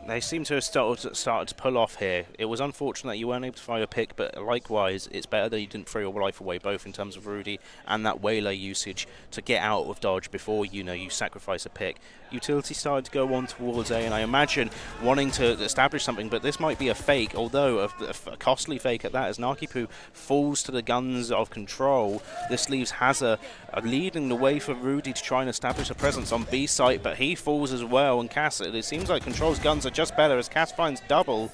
They seem to have started to pull off here. It was unfortunate that you weren't able to find a pick, but likewise, it's better that you didn't throw your life away, both in terms of Rudy and that waylay usage to get out of dodge before you sacrifice a pick. Utility started to go on towards A, and I imagine wanting to establish something, but this might be a fake, although a costly fake at that, as Nakipu falls to the guns of Control. This leaves Hazza leading the way for Rudy to try and establish a presence on B site, but he falls as well, and Cass, it seems like Control's guns are just better as Cass finds double.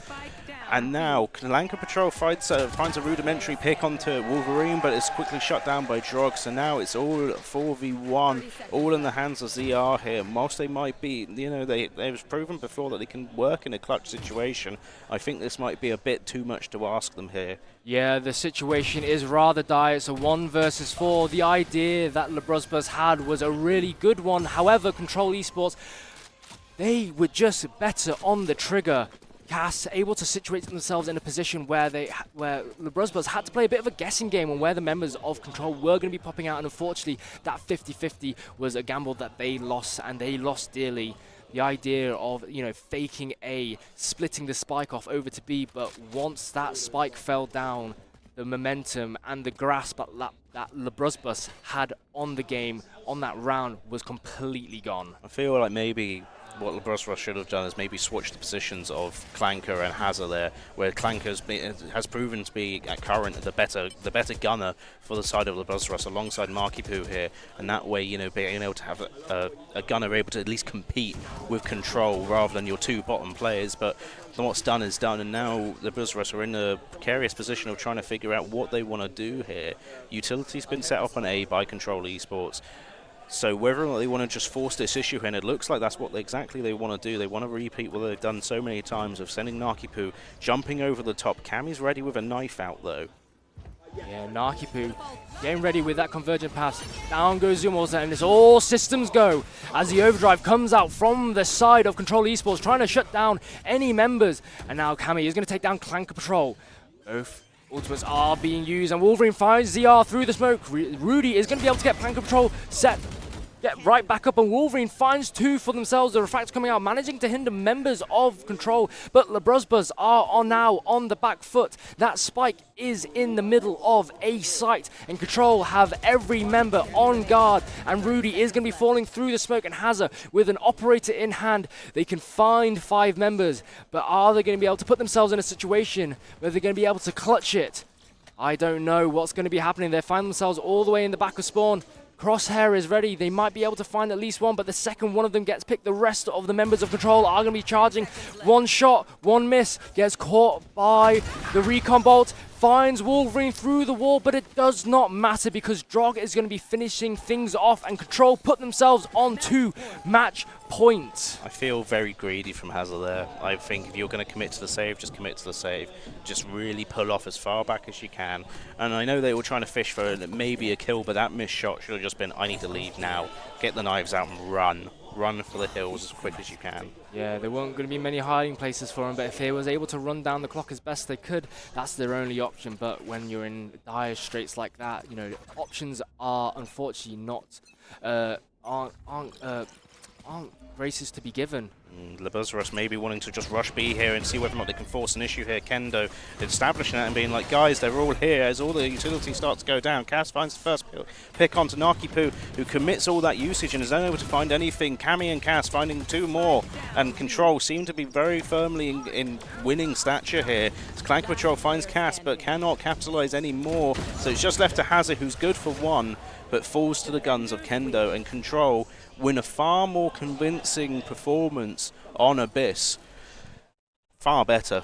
And now Lanka Patrol finds a rudimentary pick onto Wolverine, but it's quickly shut down by Drog. So now it's all 4v1, all in the hands of ZR here. Whilst they might be, they've proven before that they can work in a clutch situation. I think this might be a bit too much to ask them here. Yeah, the situation is rather dire. It's a 1 versus 4. The idea that Labruzzbus had was a really good one. However, Control Esports, they were just better on the trigger. Cass able to situate themselves in a position where Labruzzbus had to play a bit of a guessing game on where the members of Control were going to be popping out, and unfortunately that 50-50 was a gamble that they lost, and they lost dearly. The idea of faking A, splitting the spike off over to B, but once that spike fell down, the momentum and the grasp that Labruzzbus had on the game, on that round, was completely gone. I feel like maybe what Labruzzbus should have done is maybe switch the positions of Clanker and Hazza there, where Clanker has proven to be at current the better gunner for the side of Labruzzbus alongside Markipu here, and that way being able to have a gunner able to at least compete with Control rather than your two bottom players. But what's done is done, and now the Labruzzbus are in a precarious position of trying to figure out what they want to do here. Utility's been set up on A by Control Esports. So whether or not they want to just force this issue in, it looks like that's what exactly they want to do. They want to repeat what they've done so many times of sending Nakipu, jumping over the top. Cammy's ready with a knife out though. Yeah, Nakipu getting ready with that convergent pass. Down goes Zumos, and it's all systems go as the overdrive comes out from the side of Control Esports, trying to shut down any members. And now Cammy is going to take down Clanker Patrol. Both ultimates are being used, and Wolverine finds ZR through the smoke. Rudy is going to be able to get Clanker Patrol set. Get right back up, and Wolverine finds 2 for themselves. The refractor coming out, managing to hinder members of Control, but Labruzzbus are now on the back foot. That spike is in the middle of A site, and Control have every member on guard, and Rudy is going to be falling through the smoke, and Hazza with an operator in hand. They can find 5 members, but are they going to be able to put themselves in a situation where they're going to be able to clutch it? I don't know what's going to be happening. They find themselves all the way in the back of spawn. Crosshair is ready. They might be able to find at least one, but the second one of them gets picked, the rest of the members of Control are going to be charging. One shot, one miss, gets caught by the recon bolt, finds Wolverine through the wall, but it does not matter because Drog is going to be finishing things off, and Control put themselves on 2 match points. I feel very greedy from Hazza there. I think if you're going to commit to the save, just commit to the save. Just really pull off as far back as you can. And I know they were trying to fish for maybe a kill, but that missed shot should have just been, I need to leave now. Get the knives out and run. Run for the hills as quick as you can. Yeah, there weren't going to be many hiding places for him, but if they was able to run down the clock as best they could, that's their only option. But when you're in dire straits like that, options are unfortunately not aren't graces to be given. Labruzzbus maybe wanting to just rush B here and see whether or not they can force an issue here. Kendo establishing that and being like, guys, they're all here as all the utilities start to go down. Cass finds the first pick onto Nakipu, who commits all that usage and is unable to find anything. Cammy and Cass finding 2 more, and Control seem to be very firmly in winning stature here. As Clanker Patrol finds Cass but cannot capitalize any more, so it's just left to Hazza, who's good for 1, but falls to the guns of Kendo, and Control win a far more convincing performance on Abyss. Far better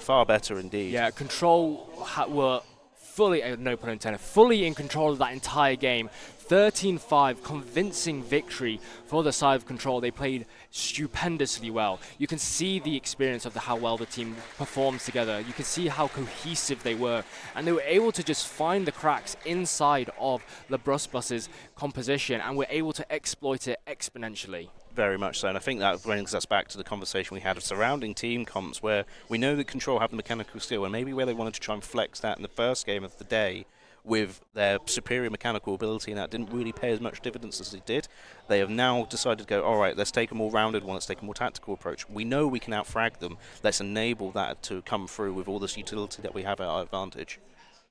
indeed. Yeah, Control were fully, no pun intended, fully in control of that entire game. 13-5, convincing victory for the side of Control. They played stupendously well. You can see the experience of how well the team performs together. You can see how cohesive they were, and they were able to just find the cracks inside of Labruzzbus's composition, and were able to exploit it exponentially. Very much so, and I think that brings us back to the conversation we had of surrounding team comps, where we know that Control have the mechanical skill, and maybe where they wanted to try and flex that in the first game of the day with their superior mechanical ability, and that didn't really pay as much dividends as it did. They have now decided to go, all right, let's take a more rounded one, let's take a more tactical approach. We know we can outfrag them. Let's enable that to come through with all this utility that we have at our advantage.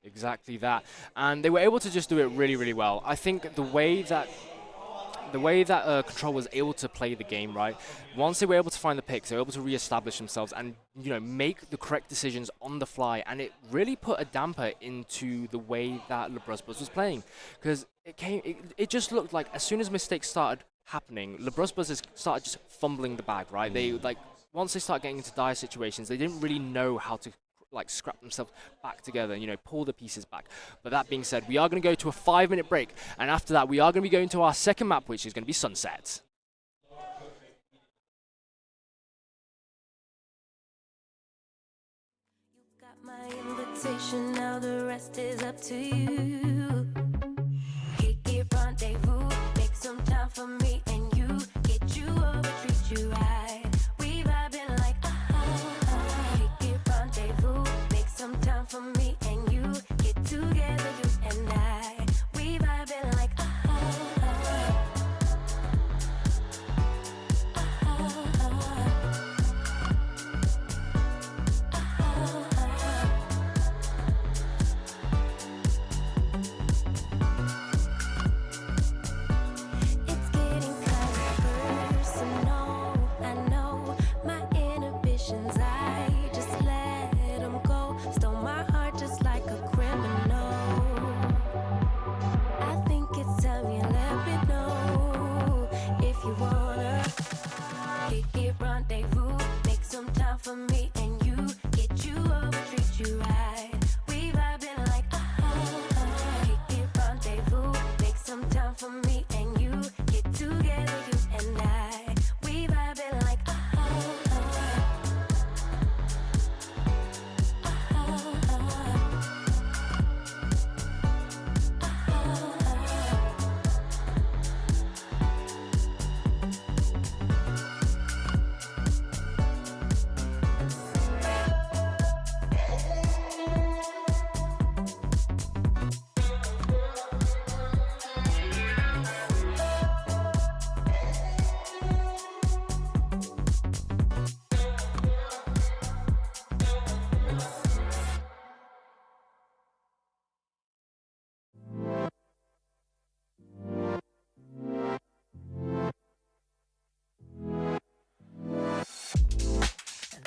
Exactly that. And they were able to just do it really, really well. I think the way that Control was able to play the game, right, once they were able to find the picks, they were able to re-establish themselves and, you know, make the correct decisions on the fly, and it really put a damper into the way that Labruzzbus was playing, because it just looked like as soon as mistakes started happening, Labruzzbus started just fumbling the bag, right? They, like, once they start getting into dire situations, they didn't really know how to like scrap themselves back together, you know, pull the pieces back. But that being said, we are going to go to a 5-minute break, and after that we are going to be going to our second map, which is going to be Sunset. You got my invitation, now the rest is up to you. Kick it, rendezvous, make some time for me and you. Get you over, treat you right. We vibing like kick it, rendezvous, make some time for me and you. Get together, you and I. We vibing like It's getting kind of personal. I know my inhibitions, I just let them go. Stole my heart just like a criminal. I think it's time you let me know if you wanna kick it, rendezvous, make some time for me and you. Get you over, treat you right. We vibing like kick it, rendezvous, make some time for me and you. Get together, you and I. We vibing like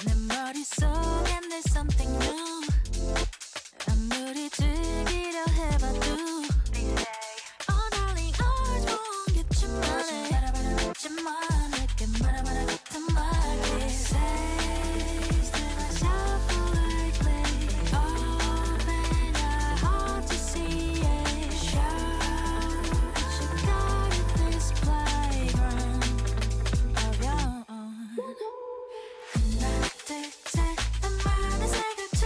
내 머릿속엔 there's something new. 아무리 즐기려 해봐도 Oh darling, 알고 있겠지만 말아봐라 내게 말아봐라 같은 말 Say to myself politely Open your heart to see it Show that you got it this playground of your own 하나 둘셋 내 말은 새겨져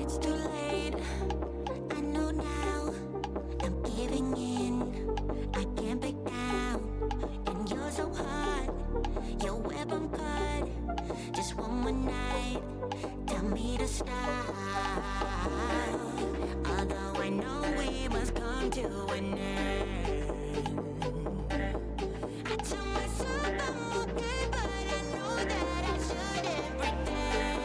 It's too late, I know now. I'm giving in, I can't back down. And you're so hot, your web I'm cut. Just one more night, tell me to stop. Although I know we must come to an end. I tell myself I'm okay, but I know that I shouldn't pretend.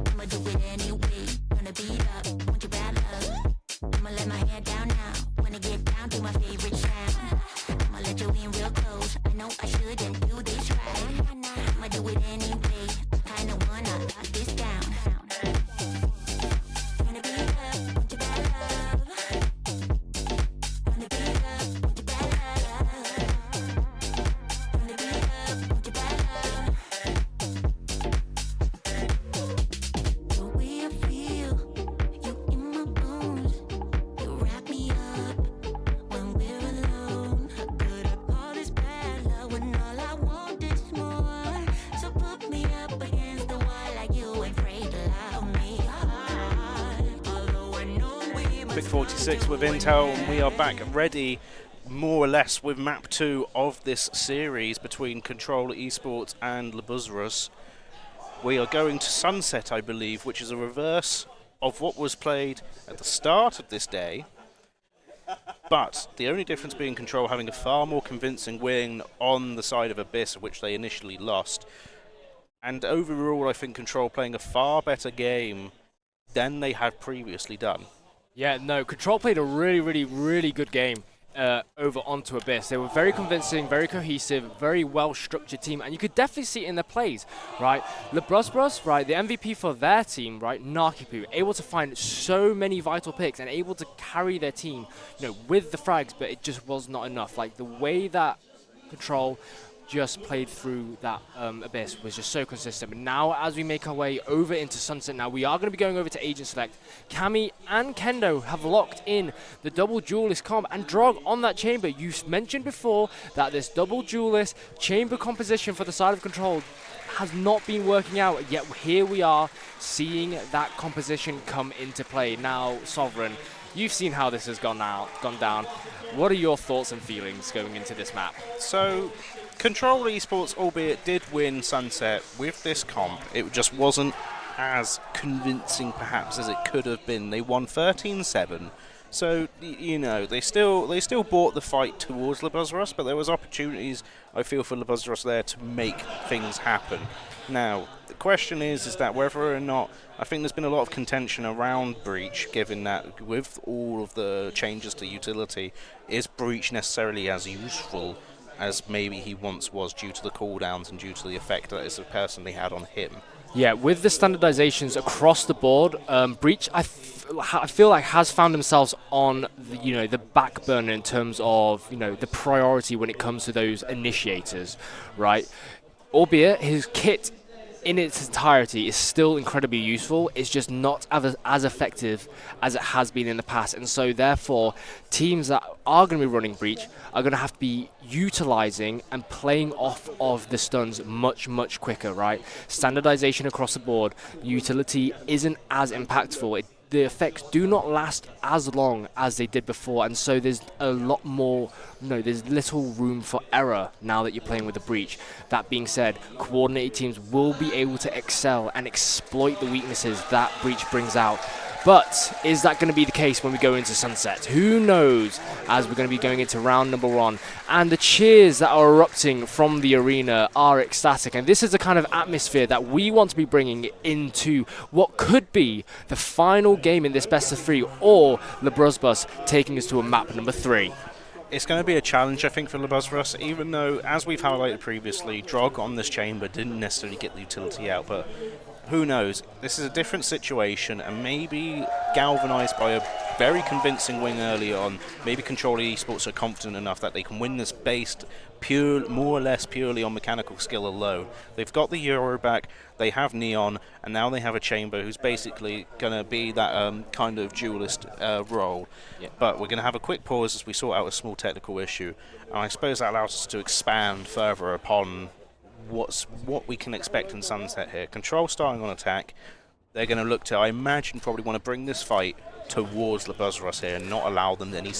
I'ma do it anyway, gonna beat up, won't you rather? I'ma let my hair down now, wanna get down to my favorite sound. I'ma let you in real close, I know I shouldn't do this right. I'ma do it anyway, I kinda wanna lock this down. Wanna beat up, won't you rather? Wanna beat up, won't you rather? Wanna beat up, won't you rather? The way I feel, you in my bones, you wrap me up when we're alone. How could I call this bad love when all I want is more? So put me up against the wall like you ain't afraid to love me hard. Although I know we must EPIC46 with Intel, and we are back ready. more or less with map 2 of this series between Control Esports and Labruzzbus. We are going to Sunset, I believe, which is a reverse of what was played at the start of this day. But the only difference being Control having a far more convincing win on the side of Abyss, which they initially lost. And overall, I think Control playing a far better game than they had previously done. Yeah, no, Control played a really good game over onto Abyss. They were very convincing, very cohesive, very well-structured team, and you could definitely see it in their plays, right? Labruzzbus, right, the MVP for their team, right, Narkipu, able to find so many vital picks and able to carry their team, you know, with the frags, but it just was not enough. Like, the way that Control just played through that Abyss was just so consistent. But now, as we make our way over into Sunset, now we are going to be going over to Agent Select. Kami and Kendo have locked in the double duelist comp, and Drog on that chamber. You mentioned before that this double duelist chamber composition for the side of Control has not been working out, yet here we are seeing that composition come into play. Now, Sovereign, you've seen how this has gone down. What are your thoughts and feelings going into this map? So, Control Esports, albeit did win Sunset with this comp, it just wasn't as convincing perhaps as it could have been. They won 13-7, so you know they still brought the fight towards Labruzzbus, but there was opportunities, I feel, for Labruzzbus there to make things happen. Now the question is that whether or not, I think there's been a lot of contention around Breach, given that with all of the changes to utility, is Breach necessarily as useful as maybe he once was, due to the cooldowns and due to the effect that it's personally had on him. Yeah, with the standardizations across the board, Breach, I feel like has found themselves on the back burner in terms of the priority when it comes to those initiators, right? Albeit his kit in its entirety is still incredibly useful. It's just not as effective as it has been in the past, and so therefore teams that are going to be running Breach are going to have to be utilizing and playing off of the stuns much quicker, right? Standardization across the board, utility isn't as impactful. The effects do not last as long as they did before, and so there's a lot more, there's little room for error now that you're playing with the Breach. That being said, coordinated teams will be able to excel and exploit the weaknesses that Breach brings out. But is that going to be the case when we go into Sunset? Who knows, as we're going to be going into round number 1. And the cheers that are erupting from the arena are ecstatic. And this is the kind of atmosphere that we want to be bringing into what could be the final game in this best of 3, or Labruzzbus taking us to a map number 3. It's going to be a challenge, I think, for Labruzzbus, even though, as we've highlighted previously, Drog on this chamber didn't necessarily get the utility out, but who knows? This is a different situation, and maybe galvanized by a very convincing win early on, maybe Control Esports are confident enough that they can win this based more or less purely on mechanical skill alone. They've got the Euro back, they have Neon, and now they have a Chamber who's basically going to be that kind of duelist role. Yeah. But we're going to have a quick pause as we sort out a small technical issue, and I suppose that allows us to expand further upon what we can expect in Sunset here. Control starting on attack. They're going to look to, I imagine, probably want to bring this fight towards Labruzzbus here and not allow them any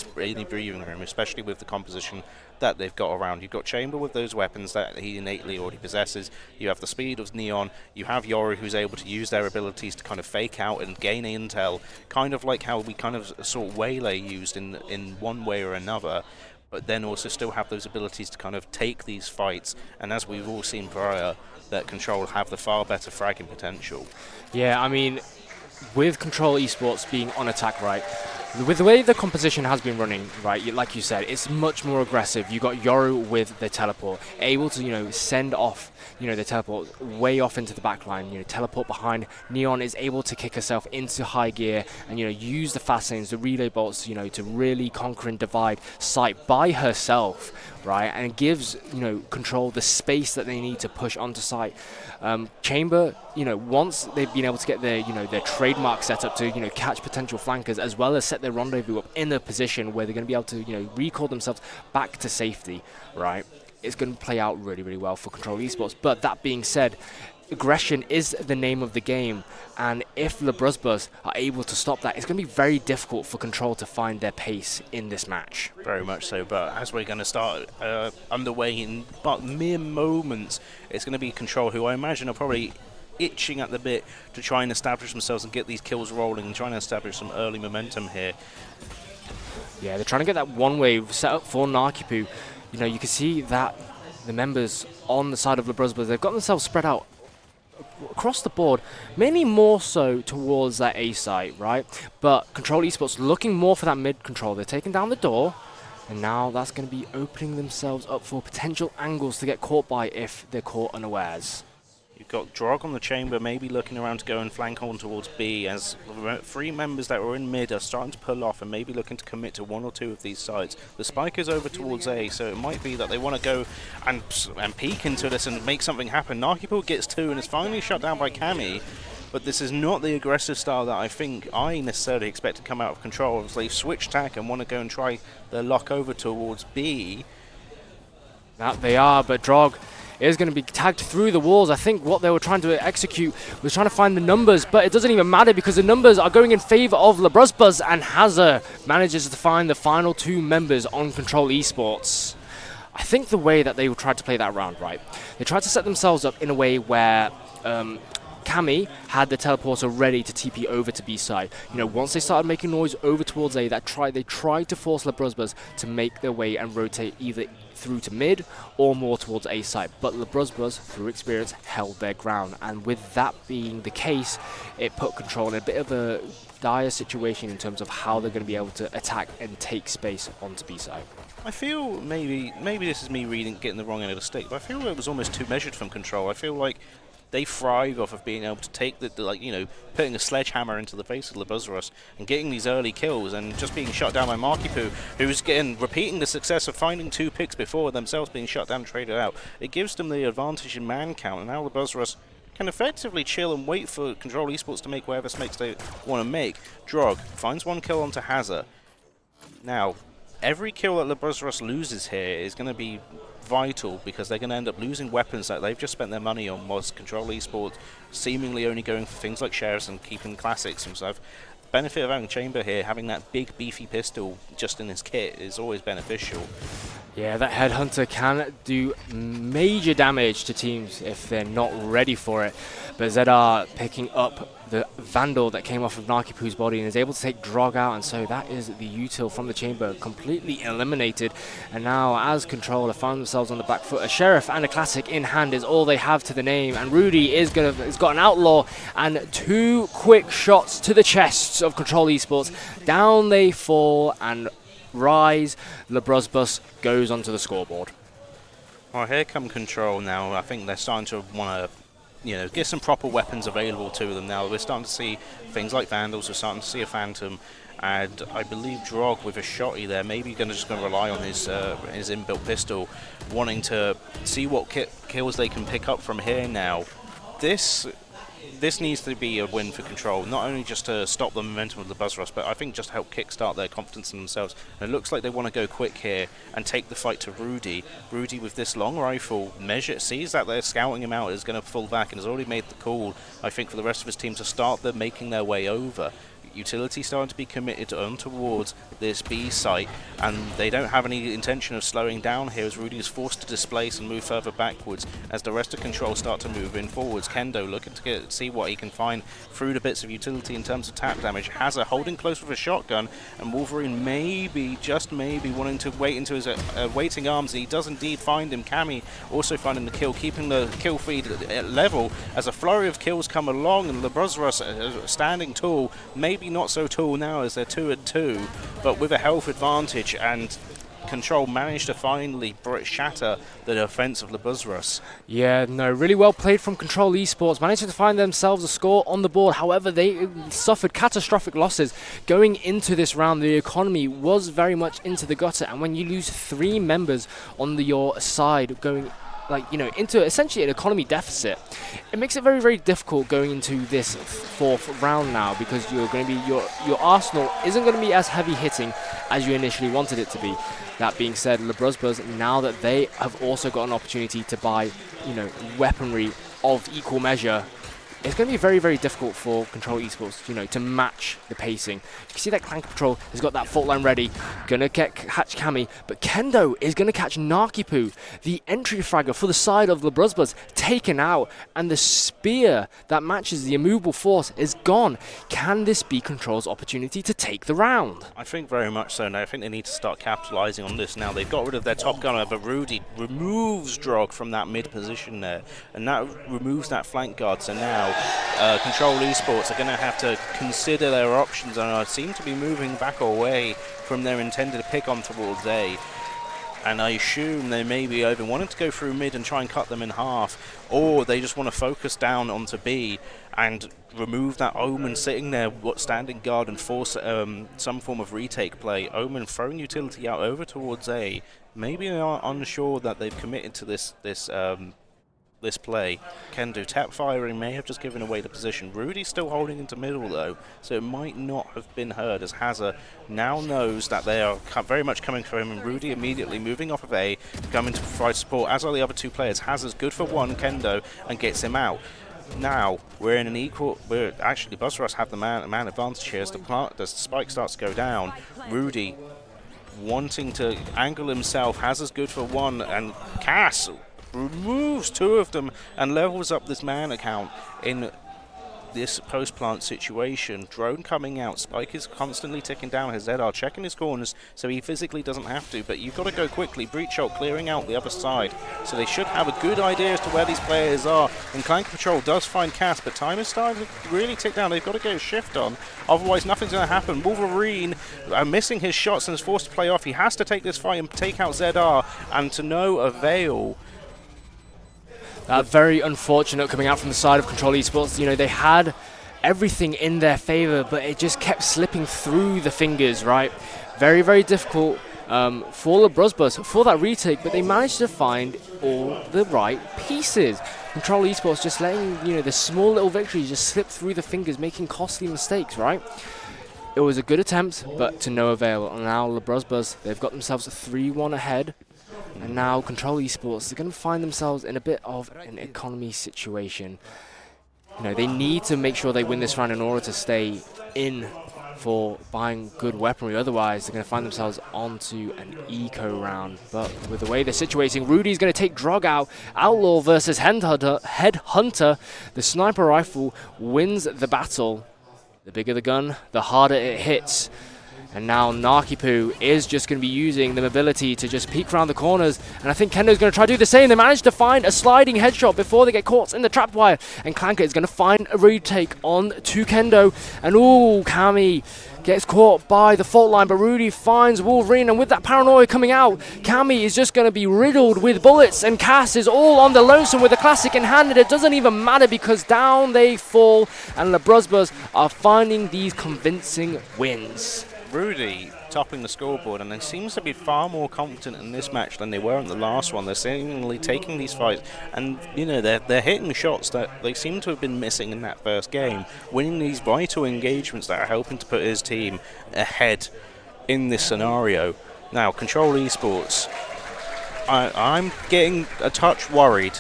breathing room, especially with the composition that they've got around. You've got Chamber with those weapons that he innately already possesses. You have the speed of Neon. You have Yoru, who's able to use their abilities to kind of fake out and gain intel, kind of like how we kind of saw Waylay used in one way or another, but then also still have those abilities to kind of take these fights, and as we've all seen prior, that Control have the far better fragging potential. Yeah, I mean, with Control Esports being on attack, right, with the way the composition has been running, right, like you said, it's much more aggressive. You got Yoru with the teleport, able to, send off, the teleport way off into the back line, teleport behind. Neon is able to kick herself into high gear and, use the fast lanes, the relay bolts, to really conquer and divide site by herself, right, and gives, Control the space that they need to push onto site. Chamber, once they've been able to get their, their trademark set up to, catch potential flankers, as well as set their rendezvous up in a position where they're going to be able to, recall themselves back to safety, right? It's going to play out really well for Control Esports. But that being said, aggression is the name of the game, and if Labruzzbus are able to stop that, it's going to be very difficult for Control to find their pace in this match. Very much so, but as we're going to start underway in but mere moments, it's going to be Control, who I imagine are probably itching at the bit to try and establish themselves and get these kills rolling and trying to establish some early momentum here. Yeah, they're trying to get that one wave set up for Narkipu. You know, you can see that the members on the side of Labruzzbus, they've got themselves spread out across the board, mainly more so towards that A site, right? But Control Esports looking more for that mid control. They're taking down the door, and now that's going to be opening themselves up for potential angles to get caught by if they're caught unawares. You've got Drog on the chamber, maybe looking around to go and flank on towards B, as 3 members that were in mid are starting to pull off and maybe looking to commit to 1 or 2 of these sites. The spike is over towards A, so it might be that they want to go and peek into this and make something happen. Narkipool gets 2 and is finally shut down by Cammy, but this is not the aggressive style that I necessarily expect to come out of Control. As they switch tack and want to go and try their lock over towards B. That they are, but Drog is going to be tagged through the walls. I think what they were trying to execute was trying to find the numbers, but it doesn't even matter because the numbers are going in favor of Labruzzbus, and Hazard manages to find the final 2 members on Control Esports. I think the way that they tried to play that round, right, they tried to set themselves up in a way where Cammy had the teleporter ready to TP over to B side. You know, once they started making noise over towards A, they tried to force Labruzzbus to make their way and rotate either through to mid or more towards A side. But Labruzzbus, through experience, held their ground. And with that being the case, it put Control in a bit of a dire situation in terms of how they're going to be able to attack and take space onto B side. I feel maybe this is me getting the wrong end of the stick, but I feel it was almost too measured from Control. I feel like they thrive off of being able to take putting a sledgehammer into the face of Labruzzbus and getting these early kills and just being shut down by Markipu, who's repeating the success of finding 2 picks before themselves being shut down and traded out. It gives them the advantage in man count, and now Labruzzbus can effectively chill and wait for Control Esports to make whatever makes they want to make. Drog finds 1 kill onto Hazard. Now, every kill that Labruzzbus loses here is going to be vital, because they're going to end up losing weapons that they've just spent their money on, whilst Control Esports seemingly only going for things like sheriffs and keeping classics and stuff. Benefit of having Chamber here, having that big beefy pistol just in his kit, is always beneficial. Yeah, that Headhunter can do major damage to teams if they're not ready for it. But ZR picking up the Vandal that came off of Narkipu's body and is able to take Drog out, and so that is the util from the chamber completely eliminated. And now, as Control have found themselves on the back foot, a Sheriff and a Classic in hand is all they have to the name, and Rudy has got an Outlaw and 2 quick shots to the chests of Control Esports. Down they fall and rise. Labruzzbus goes onto the scoreboard. Well, here come Control now. I think they're starting to want to get some proper weapons available to them now. We're starting to see things like Vandals, we're starting to see a Phantom, and I believe Drog with a shotty there, maybe just going to rely on his inbuilt pistol, wanting to see what kills they can pick up from here now. This needs to be a win for Control, not only just to stop the momentum of the Labruzzbus, but I think just to help kickstart their confidence in themselves. And it looks like they want to go quick here and take the fight to Rudy. Rudy, with this long rifle, sees that they're scouting him out, is going to fall back, and has already made the call, I think, for the rest of his team to start making their way over. Utility starting to be committed on towards this B site, and they don't have any intention of slowing down here as Rudy is forced to displace and move further backwards as the rest of Control start to move in forwards. Kendo looking to see what he can find through the bits of utility in terms of tap damage. Hazard holding close with a shotgun, and Wolverine just maybe wanting to wait into his waiting arms. He does indeed find him. Cammy also finding the kill, keeping the kill feed at level as a flurry of kills come along, and Labruzzbus standing tall, maybe not so tall now as they're 2-2, but with a health advantage, and Control managed to finally shatter the defense of Labruzzbus. Yeah, no, really well played from Control Esports, managing to find themselves a score on the board. However, they suffered catastrophic losses going into this round. The economy was very much into the gutter, and when you lose 3 members on your side going into essentially an economy deficit, it makes it very, very difficult going into this 4th round now, because you're going to be your arsenal isn't going to be as heavy hitting as you initially wanted it to be. That being said, Labruzzbus, now that they have also got an opportunity to buy, weaponry of equal measure, it's going to be very, very difficult for Control Esports, you know, to match the pacing. You can see that Clan Control has got that fault line ready, gonna catch Cammy, but Kendo is gonna catch Narkipu. The entry fragger for the side of Labruzzbus taken out, and the spear that matches the immovable force is gone. Can this be Control's opportunity to take the round? I think very much so. Now I think they need to start capitalizing on this now. They've got rid of their top gunner, but Rudy removes Drog from that mid position there, and that removes that flank guard. So now Control Esports are going to have to consider their options and seem to be moving back away from their intended pick on towards A. And I assume they may be either wanting to go through mid and try and cut them in half, or they just want to focus down onto B and remove that Omen sitting there standing guard and force some form of retake play. Omen throwing utility out over towards A. Maybe they are unsure that they've committed to this play. Kendo tap firing may have just given away the position. Rudy's still holding into middle though, so it might not have been heard, as Hazza now knows that they are very much coming for him, and Rudy immediately moving off of A, coming to provide support, as are the other two players. Hazza's good for one, Kendo, and gets him out. Now we're in an equal. We're actually BuzzRush have the man advantage here as the spike starts to go down. Rudy wanting to angle himself. Hazza's good for one, and Cass removes two of them and levels up this man account in this post-plant situation. Drone coming out. Spike is constantly ticking down. His ZR checking his corners so he physically doesn't have to, but you've got to go quickly. Breach shot clearing out the other side, so they should have a good idea as to where these players are. And Clan Patrol does find Cass, but time is starting to really tick down. They've got to get a shift on, otherwise nothing's going to happen. Wolverine missing his shots and is forced to play off. He has to take this fight and take out ZR, and to no avail. Very unfortunate coming out from the side of Control Esports. You know, they had everything in their favor, but it just kept slipping through the fingers, right? Very, very difficult for Labruzzbus for that retake, but they managed to find all the right pieces. Control Esports just letting, you know, the small little victories just slip through the fingers, making costly mistakes, right? It was a good attempt, but to no avail. And now Labruzzbus, they've got themselves a 3-1 ahead. And now Control Esports, they're going to find themselves in a bit of an economy situation. You know, they need to make sure they win this round in order to stay in for buying good weaponry. Otherwise, they're going to find themselves onto an eco round. But with the way they're situating, Rudy's going to take Drog out. Outlaw versus Headhunter. The sniper rifle wins the battle. The bigger the gun, the harder it hits. And now Narkipu is just going to be using the mobility to just peek around the corners. And I think Kendo's going to try to do the same. They managed to find a sliding headshot before they get caught in the trap wire. And Clanker is going to find a retake on to Kendo. And ooh, Cammy gets caught by the fault line, but Rudy finds Wolverine. And with that paranoia coming out, Cammy is just going to be riddled with bullets. And Cass is all on the lonesome with the classic in hand. And it doesn't even matter because down they fall. And Labruzzbus are finding these convincing wins. Rudy topping the scoreboard, and they seems to be far more confident in this match than they were in the last one. They're seemingly taking these fights, and you know they're hitting shots that they seem to have been missing in that first game, winning these vital engagements that are helping to put his team ahead in this scenario. Now, Control Esports, I'm getting a touch worried.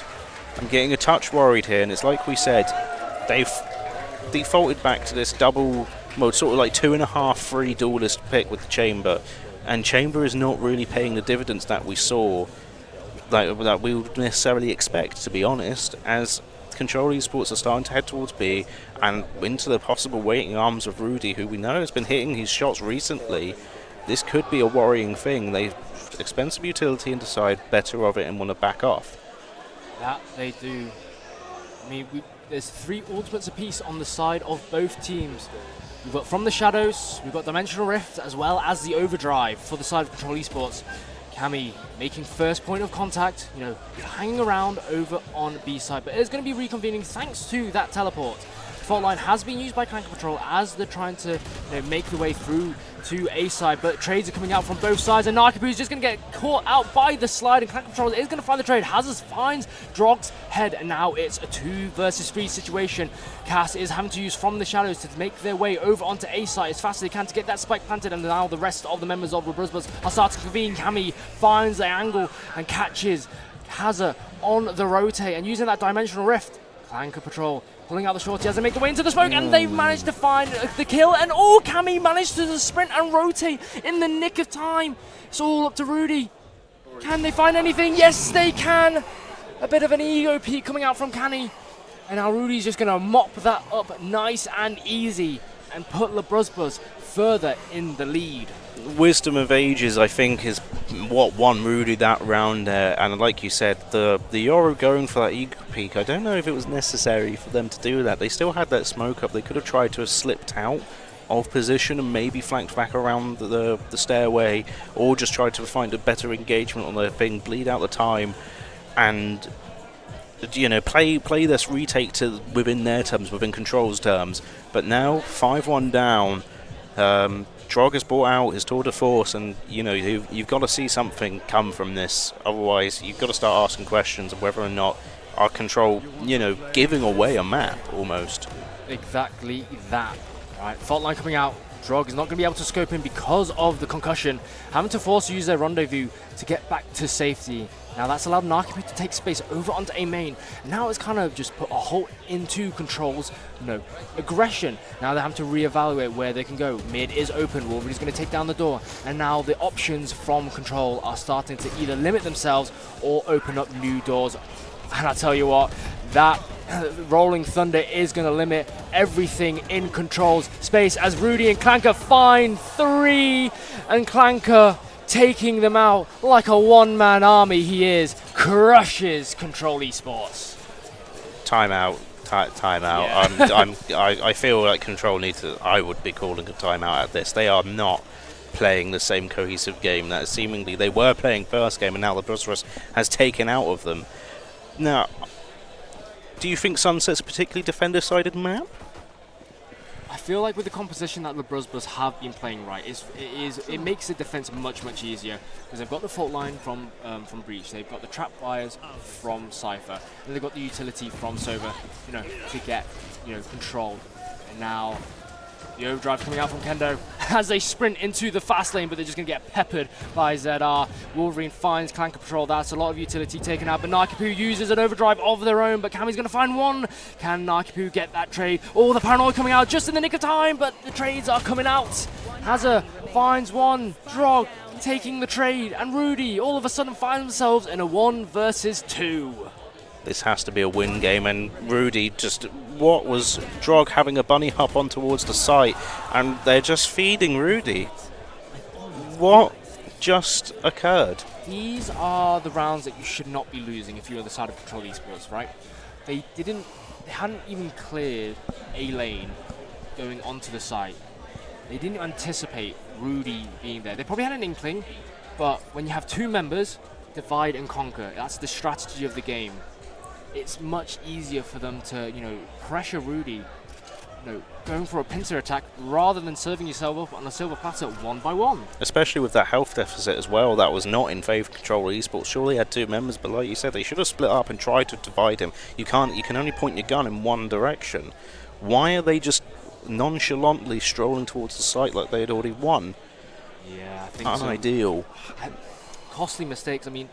I'm getting a touch worried here, and it's like we said, they've defaulted back to this double mode, sort of like 2.5 free duelist pick with the Chamber, and Chamber is not really paying the dividends that we saw, that we would necessarily expect, to be honest, as Control Esports are starting to head towards B and into the possible waiting arms of Rudy, who we know has been hitting his shots recently. This could be a worrying thing. They expensive utility and decide better of it and want to back off. That they do. I mean, there's 3 ultimates apiece on the side of both teams. We've got From the Shadows, we've got Dimensional Rift, as well as the Overdrive for the side of Control Esports. Cammy making first point of contact, you know, hanging around over on B side, but it's going to be reconvening thanks to that teleport. The fault line has been used by Clank Patrol as they're trying to, you know, make the way through to A side, but trades are coming out from both sides, and Narkipu is just going to get caught out by the slide, and Clank Patrol is going to find the trade. Hazard finds Drog's head, and now it's a 2 versus 3 situation. Cass is having to use From the Shadows to make their way over onto A side as fast as they can to get that spike planted, and now the rest of the members of Labruzzbus are starting to convene. Cammy finds the angle and catches Hazard on the rotate, and using that Dimensional Rift, Clanker Patrol pulling out the shorty as they make their way into the smoke, and they've managed to find the kill. And Cammy managed to sprint and rotate in the nick of time. It's all up to Rudy. Can they find anything? Yes, they can. A bit of an ego peak coming out from Canny. And now Rudy's just going to mop that up nice and easy and put Labruzzbus further in the lead. Wisdom of ages, I think, is what won Rudy that round there. And like you said, the Yoru going for that ego peak, I don't know if it was necessary for them to do that. They still had that smoke up. They could have tried to have slipped out of position and maybe flanked back around the stairway, or just tried to find a better engagement on their thing, bleed out the time, and play this retake to within their terms, within Control's terms. But now 5-1 down. Drog has brought out his tour de force, and you've got to see something come from this. Otherwise, you've got to start asking questions of whether or not our Control, giving away a map almost. Exactly that. Right, fault line coming out. Drog is not going to be able to scope in because of the concussion, having to force to use their rendezvous to get back to safety. Now that's allowed Narkipu to take space over onto A main. Now it's kind of just put a halt into Control's aggression. Now they have to reevaluate where they can go. Mid is open. Wolverine's going to take down the door. And now the options from Control are starting to either limit themselves or open up new doors. And I tell you what, that Rolling Thunder is going to limit everything in Control's space as Rudy and Clanker find 3, and Clanker, taking them out like a one-man army he is, crushes Control Esports. Timeout. Timeout. Yeah. I feel like Control I would be calling a timeout at this. They are not playing the same cohesive game that seemingly they were playing first game, and now the Labruzzbus has taken out of them. Now, do you think Sunset's a particularly defender-sided map? I feel like with the composition that Labruzzbus have been playing right, it makes the defense much easier, because they've got the fault line from Breach, they've got the trap wires from Cypher, and they've got the utility from Sova, to get Control. And now the overdrive coming out from Kendo as they sprint into the fast lane, but they're just going to get peppered by ZR. Wolverine finds Clanker Patrol. That's a lot of utility taken out, but Narkipu uses an overdrive of their own, but Cammy's going to find one. Can Narkipu get that trade? Oh, the paranoia coming out just in the nick of time, but the trades are coming out. Hazza finds one. Drog taking the trade, and Rudy all of a sudden find themselves in a 1 versus 2. This has to be a win game, and Rudy just... What was Drog having a bunny hop on towards the site, and they're just feeding Rudy? What just occurred? These are the rounds that you should not be losing if you're on the side of Control Esports, right? They hadn't even cleared a lane going onto the site. They didn't anticipate Rudy being there. They probably had an inkling, but when you have 2 members, divide and conquer. That's the strategy of the game. It's much easier for them to, pressure Rudy, going for a pincer attack rather than serving yourself up on a silver platter 1 by 1. Especially with that health deficit as well, that was not in favour of Control Esports. Surely had 2 members, but like you said, they should have split up and tried to divide him. You can only point your gun in one direction. Why are they just nonchalantly strolling towards the site like they had already won? Yeah, I think unideal. Costly mistakes. I mean,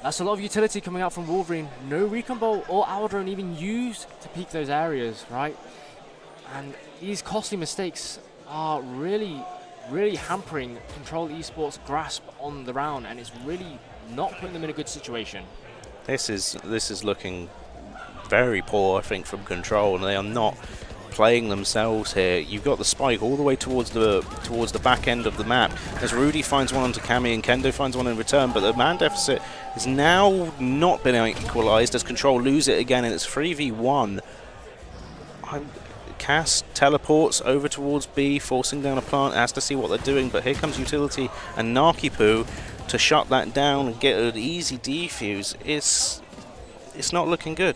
that's a lot of utility coming out from Wolverine. No recon bolt or hour drone even used to peek those areas, right? And these costly mistakes are really hampering Control Esports' grasp on the round, and it's really not putting them in a good situation. This is looking very poor, I think, from Control, and they are not playing themselves here. You've got the spike all the way towards the back end of the map as Rudy finds one onto Cammy and Kendo finds one in return, but the man deficit has now not been equalized as Control lose it again, and it's 3v1. Cass teleports over towards B, forcing down a plant, has to see what they're doing, but here comes utility and Narkipu to shut that down and get an easy defuse. It's not looking good.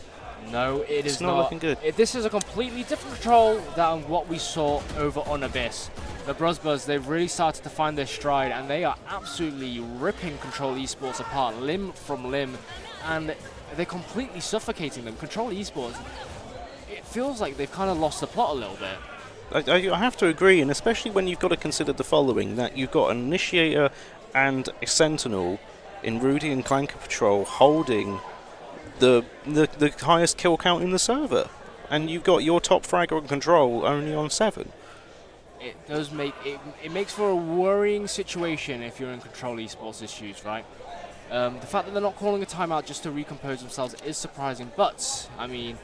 No, it's not looking good. This is a completely different Control than what we saw over on Abyss. The Labruzzbus, they've really started to find their stride, and they are absolutely ripping Control Esports apart, limb from limb, and they're completely suffocating them. Control Esports, it feels like they've kind of lost the plot a little bit. I have to agree, and especially when you've got to consider the following, that you've got an Initiator and a Sentinel in Rudy and Clanker Patrol holding the highest kill count in the server, and you've got your top fragger on Control only on 7. It does make it makes for a worrying situation if you're in Control Esports issues, right? The fact that they're not calling a timeout just to recompose themselves is surprising, but I mean,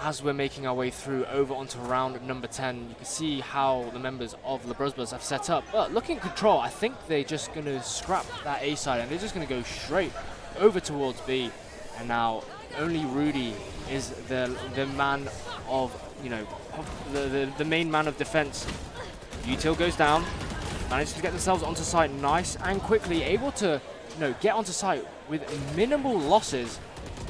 as we're making our way through over onto round number 10, you can see how the members of Labruzzbus have set up. But looking at Control, I think they're just going to scrap that A side and they're just going to go straight over towards B. And now only Rudy is the man of, you know, the main man of defense. Util goes down, manages to get themselves onto site nice and quickly, able to, you know, get onto site with minimal losses.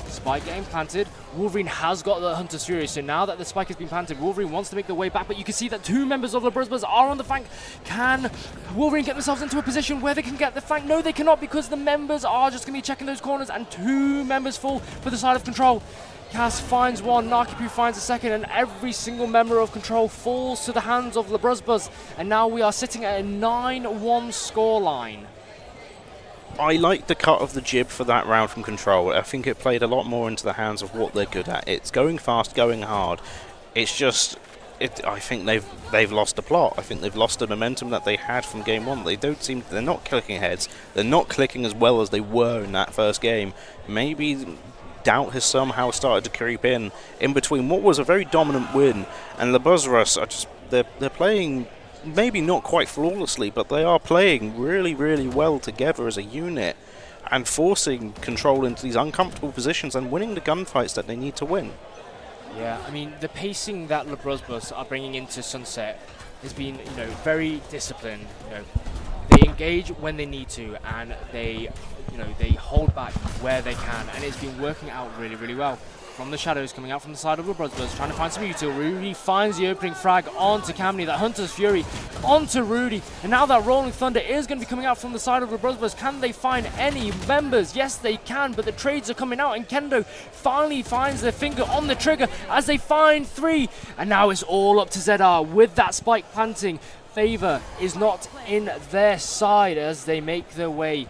Spike getting planted. Wolverine has got the Hunter's Fury, so now that the spike has been planted, Wolverine wants to make their way back, but you can see that 2 members of the Labruzzbus are on the flank. Can Wolverine get themselves into a position where they can get the flank? No, they cannot, because the members are just going to be checking those corners, and 2 members fall for the side of Control. Cass finds one, Narkipu finds a second, and every single member of Control falls to the hands of Labruzzbus, and now we are sitting at a 9-1 scoreline. I like the cut of the jib for that round from Control. I think it played a lot more into the hands of what they're good at. It's going fast, going hard. It's just, I think they've lost the plot. I think they've lost the momentum that they had from game 1. They're not clicking heads. They're not clicking as well as they were in that first game. Maybe doubt has somehow started to creep in between what was a very dominant win and Labruzzbus are just they're playing. Maybe not quite flawlessly, but they are playing really, really well together as a unit and forcing Control into these uncomfortable positions and winning the gunfights that they need to win. Yeah, I mean, the pacing that Labruzzbus are bringing into Sunset has been, you know, very disciplined. You know, they engage when they need to, and they, you know, they hold back where they can, and it's been working out really, really well. From the shadows coming out from the side of Labruzzbus, trying to find some util. Rudy finds the opening frag onto Kamni, that Hunter's Fury onto Rudy, and now that Rolling Thunder is going to be coming out from the side of Labruzzbus. Can they find any members? Yes, they can, but the trades are coming out, and Kendo finally finds their finger on the trigger as they find 3, and now it's all up to ZR with that spike planting. Favor is not in their side as they make their way.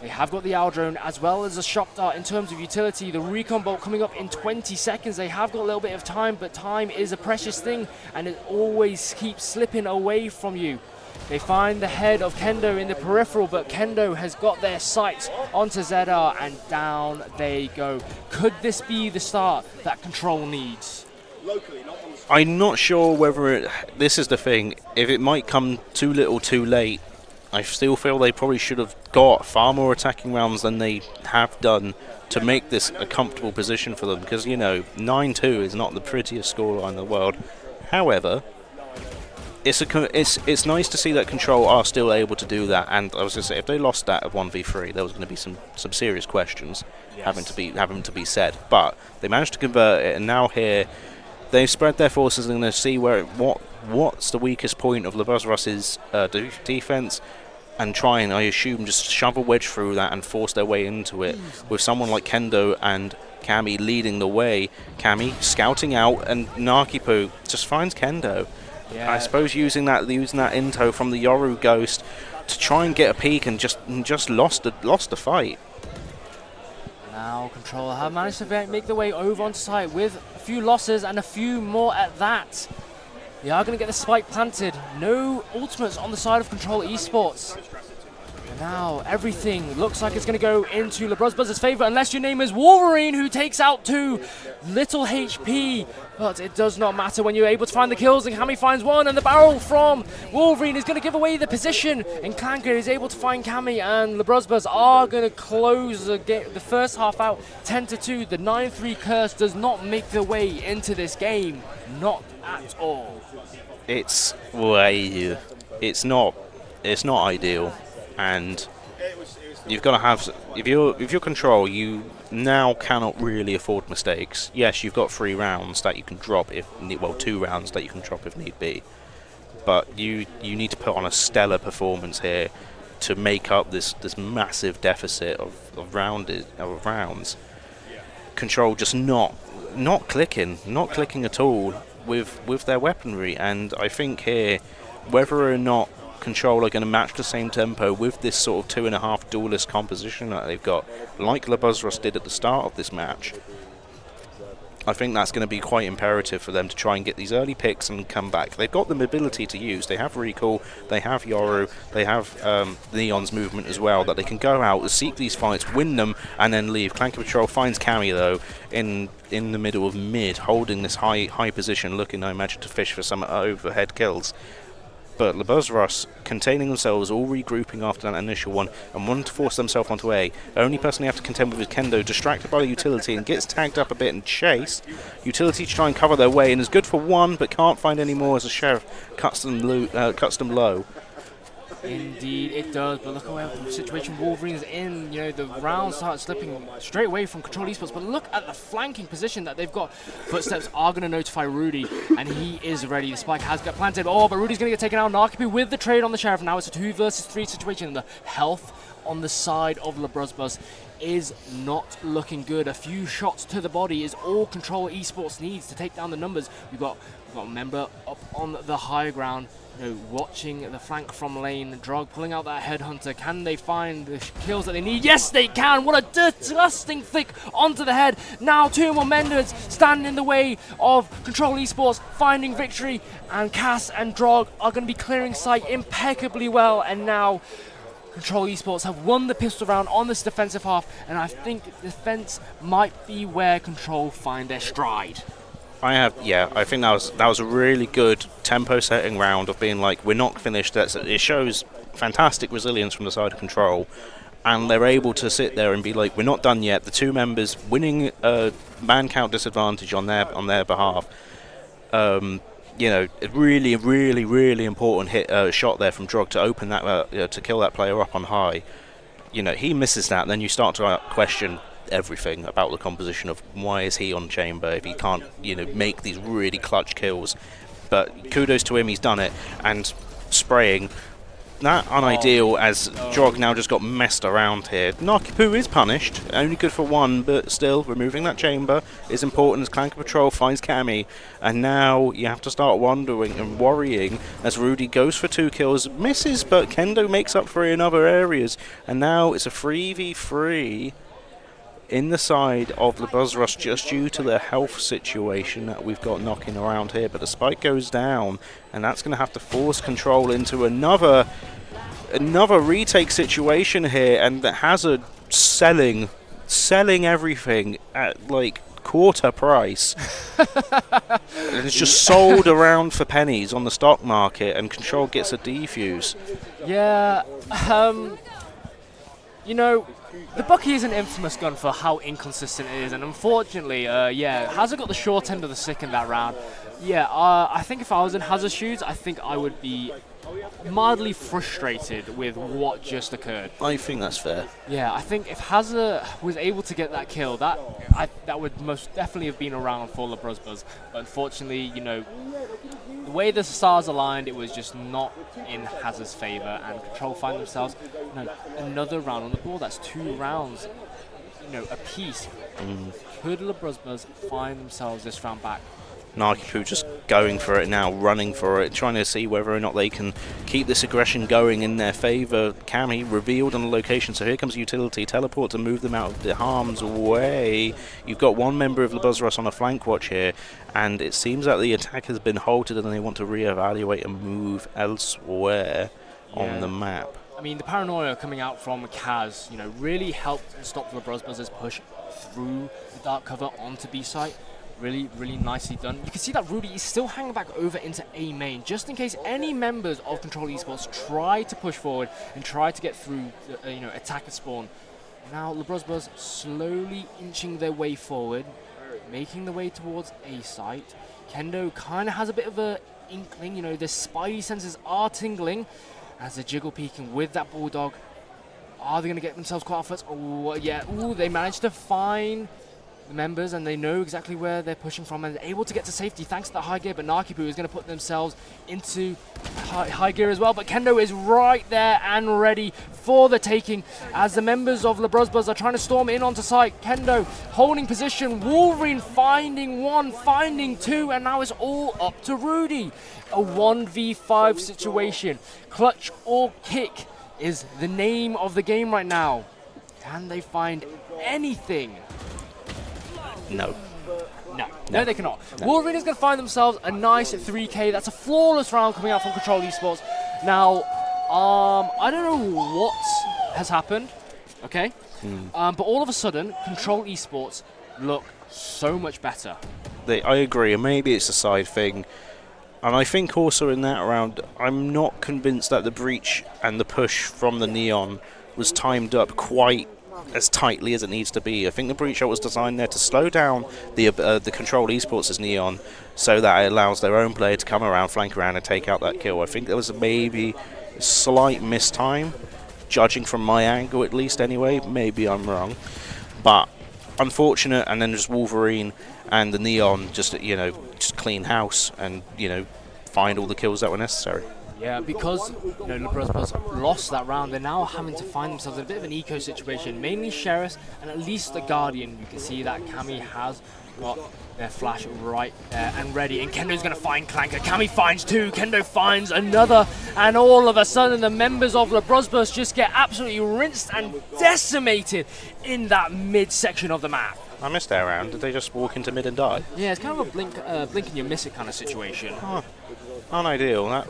They have got the owl drone as well as a shock dart in terms of utility. The recon bolt coming up in 20 seconds. They have got a little bit of time, but time is a precious thing and it always keeps slipping away from you. They find the head of Kendo in the peripheral, but Kendo has got their sights onto ZR and down they go. Could this be the start that Control needs? I'm not sure whether this is the thing. If it might come too little too late, I still feel they probably should have got far more attacking rounds than they have done to make this a comfortable position for them, because, you know, 9-2 is not the prettiest scoreline in the world. However, it's nice to see that Control are still able to do that, and I was going to say, if they lost that at 1v3, there was going to be some serious questions having to be said, but they managed to convert it, and now here they've spread their forces and they're going to see what's the weakest point of Labruzzbus's defense, and try and, I assume, just shove a wedge through that and force their way into it, with someone like Kendo and Kami leading the way. Kami scouting out, and Narkipu just finds Kendo. Yeah. I suppose using that into from the Yoru Ghost to try and get a peek, and just lost the fight. Now Control have managed to make their way over onto site with a few losses and a few more at that. They are going to get the spike planted. No ultimates on the side of Control Esports. And now everything looks like it's going to go into Labruzzbus's favor, unless your name is Wolverine, who takes out 2. Little HP, but it does not matter when you're able to find the kills, and Kami finds 1, and the barrel from Wolverine is going to give away the position, and Clanker is able to find Kami, and Labruzzbus are going to close the first half out 10-2. The 9-3 curse does not make their way into this game, not at all. It's not ideal, and you've got to have, if you're Control, you now cannot really afford mistakes. Yes, you've got 3 rounds that you can drop 2 rounds that you can drop if need be, but you need to put on a stellar performance here to make up this massive deficit of rounds. Control just not clicking at all with their weaponry, and I think here, whether or not Control are going to match the same tempo with this sort of 2.5 duelist composition that they've got, like Labruzzbus did at the start of this match. I think that's going to be quite imperative for them to try and get these early picks and come back. They've got the mobility to use. They have Recall, they have Yoru, they have Neon's movement as well, that they can go out, seek these fights, win them, and then leave. Clank Patrol finds Cammy, though, in the middle of mid, holding this high position, looking, I imagine, to fish for some overhead kills. But Labruzzbus containing themselves, all regrouping after that initial one, and wanting to force themselves onto A. The only person they have to contend with is Kendo, distracted by the utility and gets tagged up a bit and chased. Utility to try and cover their way, and is good for one, but can't find any more as the Sheriff cuts them low. Indeed, it does, but look away from the situation Wolverine's in. You know, the round starts slipping straight away from Control Esports, but look at the flanking position that they've got. Footsteps are going to notify Rudy, and he is ready. The spike has got planted. Oh, but Rudy's going to get taken out. Narkipu with the trade on the Sheriff. Now it's a 2 versus 3 situation, and the health on the side of Labruzzbus is not looking good. A few shots to the body is all Control Esports needs to take down the numbers. We've got a member up on the higher ground, you know, watching the flank from lane. Drog pulling out that headhunter. Can they find the kills that they need? Yes, they can. What a disgusting flick onto the head. Now 2 more members stand in the way of Control Esports finding victory, and Cass and Drog are going to be clearing sight impeccably well, and now Control Esports have won the pistol round on this defensive half, and I think defense might be where Control find their stride. I think that was a really good tempo-setting round of being like, we're not finished. It shows fantastic resilience from the side of Control, and they're able to sit there and be like, we're not done yet. The 2 members winning a man count disadvantage on their behalf. You know, a really, really, really important shot there from Drog to open that to kill that player up on high. You know, he misses that, and then you start to question everything about the composition of why is he on chamber if he can't, you know, make these really clutch kills. But kudos to him, he's done it, and spraying that unideal as Drog now just got messed around here. Narkipu is punished, only good for 1, but still removing that chamber is important as Clank Patrol finds Cammy, and now you have to start wondering and worrying as Rudy goes for 2 kills, misses, but Kendo makes up for it in other areas, and now it's a 3v3 in the side of Labruzzbus just due to the health situation that we've got knocking around here. But the spike goes down, and that's going to have to force Control into another retake situation here, and the Hazard selling everything at like quarter price. And it's just sold around for pennies on the stock market, and Control gets a defuse. Yeah, you know, the Bucky is an infamous gun for how inconsistent it is, and unfortunately, Hazard got the short end of the stick in that round. Yeah, I think if I was in Hazard's shoes, I think I would be mildly frustrated with what just occurred. I think that's fair. Yeah, I think if Hazard was able to get that kill, that would most definitely have been around for Labruzzbus. But unfortunately, you know, the way the stars aligned, it was just not in Hazard's favour, and Control find themselves, you know, another round on the board. That's 2 rounds, you know, apiece. Could Labruzzbus find themselves this round back? Narkipu just going for it now, running for it, trying to see whether or not they can keep this aggression going in their favour. Cammy revealed on the location, so here comes Utility, teleport to move them out of the harm's way. You've got 1 member of Labruzzbus on a flank watch here, and it seems that the attack has been halted and they want to re-evaluate and move elsewhere on the map. I mean, the paranoia coming out from Kaz, you know, really helped stop Labruzzbus' push through the dark cover onto B site. Really, really nicely done. You can see that Rudy is still hanging back over into A main, just in case any members of Control Esports try to push forward and try to get through, you know, attacker spawn. Now Labruzzbus slowly inching their way forward, making the way towards A site. Kendo kind of has a bit of a inkling, you know, the spidey senses are tingling as they're jiggle peeking with that Bulldog. Are they going to get themselves caught off? Oh, yeah. Ooh, they managed to find the members, and they know exactly where they're pushing from, and they're able to get to safety thanks to that high gear. But Nakipu is going to put themselves into high gear as well. But Kendo is right there and ready for the taking as the members of Labruzzbus are trying to storm in onto site. Kendo holding position, Wolverine finding one, finding two, and now it's all up to Rudy. A 1v5 situation. Clutch or kick is the name of the game right now. Can they find anything? No. No, they cannot. No. Wolverine is going to find themselves a nice 3k. That's a flawless round coming out from Control Esports. Now, I don't know what has happened, okay? But all of a sudden, Control Esports look so much better. I agree, and maybe it's a side thing. And I think also in that round, I'm not convinced that the breach and the push from the Neon was timed up quite as tightly as it needs to be. I think the breach shot was designed there to slow down the Control Esports' Neon so that it allows their own player to come around, flank around, and take out that kill. I think there was maybe a slight mistime, judging from my angle at least anyway. Maybe I'm wrong. But unfortunate, and then just Wolverine and the Neon just clean house and find all the kills that were necessary. Yeah, because Labruzzbus lost that round, they're now having to find themselves in a bit of an eco situation. Mainly Sheriff and at least the Guardian. You can see that Cammy has got their flash right there and ready, and Kendo's going to find Clanker. Cammy finds two, Kendo finds another, and all of a sudden the members of Labruzzbus just get absolutely rinsed and decimated in that mid section of the map. I missed that round. Did they just walk into mid and die? Yeah, it's kind of a blink and you miss it kind of situation. Unideal. I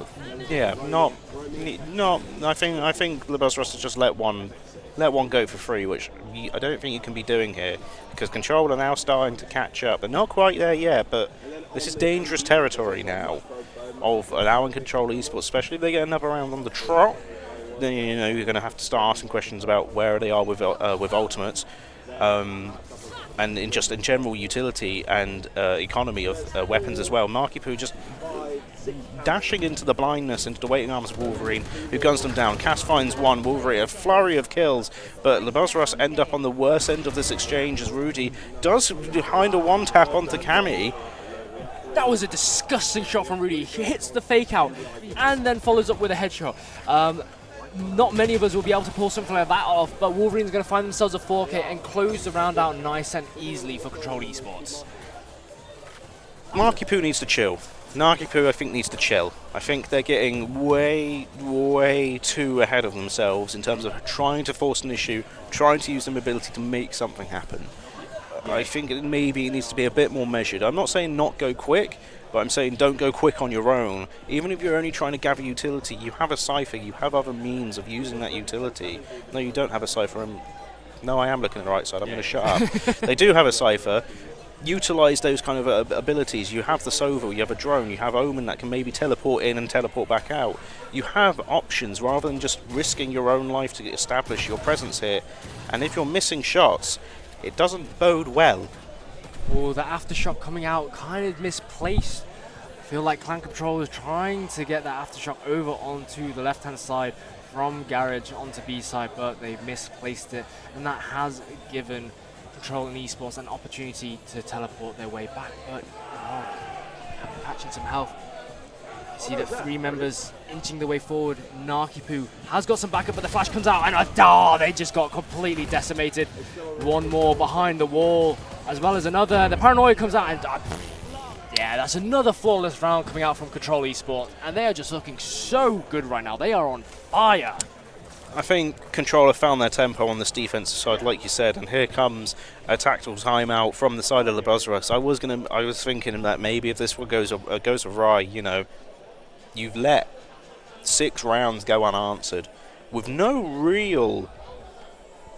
think Labruzzbus has just let one go for free, which I don't think you can be doing here, because Control are now starting to catch up. They're not quite there yet, but this is dangerous territory now of allowing Control Esports, especially if they get another round on the trot. Then you're going to have to start asking questions about where they are with ultimates. And in general utility and economy of weapons as well. Nakipu just dashing into the blindness, into the waiting arms of Wolverine, who guns them down. Cass finds one, Wolverine, a flurry of kills, but Labruzzbus end up on the worst end of this exchange as Rudy does behind a one-tap onto Cammy. That was a disgusting shot from Rudy. He hits the fake out and then follows up with a headshot. Not many of us will be able to pull something like that off, but Wolverine's going to find themselves a 4K and close the round out nice and easily for Control Esports. Nakipu needs to chill. Nakipu, I think, needs to chill. I think they're getting way, way too ahead of themselves in terms of trying to force an issue, trying to use their ability to make something happen. I think maybe it needs to be a bit more measured. I'm not saying not go quick, but I'm saying don't go quick on your own. Even if you're only trying to gather utility, you have a Cypher, you have other means of using that utility. No, you don't have a Cypher. No, I am looking at the right side. I'm going to shut up. They do have a Cypher. Utilize those kind of abilities. You have the Sova, you have a drone, you have Omen that can maybe teleport in and teleport back out. You have options rather than just risking your own life to establish your presence here. And if you're missing shots, it doesn't bode well. Oh, the aftershock coming out kind of misplaced. I feel like Clan Control is trying to get that aftershock over onto the left-hand side from Garage onto B-side, but they've misplaced it, and that has given Control and Esports an opportunity to teleport their way back, but patching some health. You see that 3 members inching their way forward. Nakipu has got some backup, but the flash comes out, and they just got completely decimated. One more behind the wall, as well as another. The paranoia comes out, and yeah, that's another flawless round coming out from Control Esports, and they are just looking so good right now. They are on fire. I think Control have found their tempo on this defensive side, like you said, and here comes a tactical timeout from the side of Labruzzbus. I was thinking that maybe if this one goes awry, you've let 6 rounds go unanswered with no real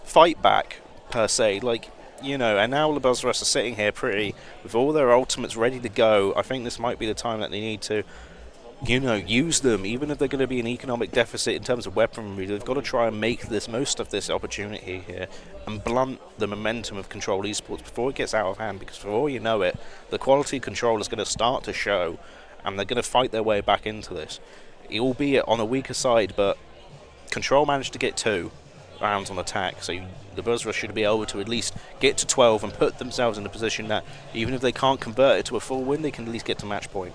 fight back per se, and now Labruzzbus are sitting here pretty with all their ultimates ready to go. I think this might be the time that they need to use them, even if they're going to be an economic deficit in terms of weaponry. They've got to try and make the most of this opportunity here and blunt the momentum of Control Esports before it gets out of hand, because for all you know it, the quality of Control is going to start to show, and they're going to fight their way back into this. Albeit on a weaker side, but Control managed to get 2. rounds on attack. So the Labruzzbus should be able to at least get to 12 and put themselves in a position that even if they can't convert it to a full win, they can at least get to match point.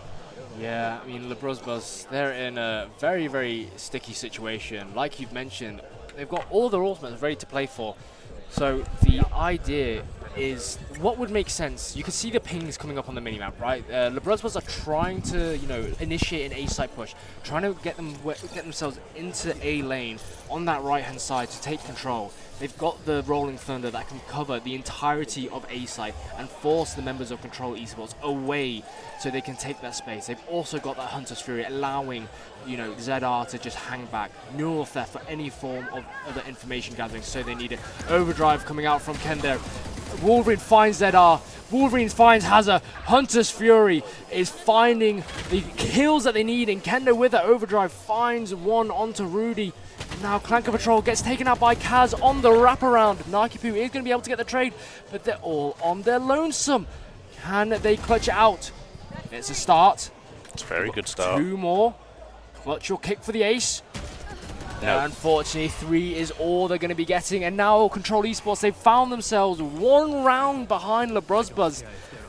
Yeah, I mean, Labruzzbus, they're in a very, very sticky situation. Like you've mentioned, they've got all their ultimates ready to play for. So the idea is, what would make sense? You can see the pings coming up on the minimap, right? Labruzzbus are trying to, initiate an A site push, trying to get themselves into A lane on that right-hand side to take control. They've got the Rolling Thunder that can cover the entirety of A site and force the members of Control Esports away so they can take that space. They've also got that Hunter's Fury allowing, ZR to just hang back, neural theft for any form of other information gathering, so they need it. Overdrive coming out from Kendo. Wolverine finds ZR. Wolverine finds Hazza. Hunter's Fury is finding the kills that they need, and Kendo with that overdrive finds one onto Rudy. Now Clanker Patrol gets taken out by Kaz on the wraparound. Nakipu is going to be able to get the trade, but they're all on their lonesome. Can they clutch it out? It's a start. It's a very good start. 2 more. Clutch your kick for the ace. No. Unfortunately, 3 is all they're going to be getting. And now Control Esports, they've found themselves 1 round behind Labruzzbus.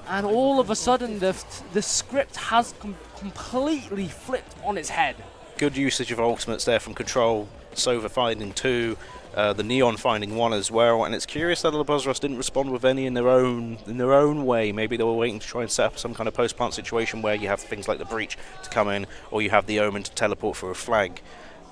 And all of a sudden, the script has completely flipped on its head. Good usage of ultimates there from Control. Sova finding 2, the Neon finding 1 as well, and it's curious that Labruzzbus didn't respond with any in their own way. Maybe they were waiting to try and set up some kind of post-plant situation where you have things like the Breach to come in, or you have the Omen to teleport for a flag.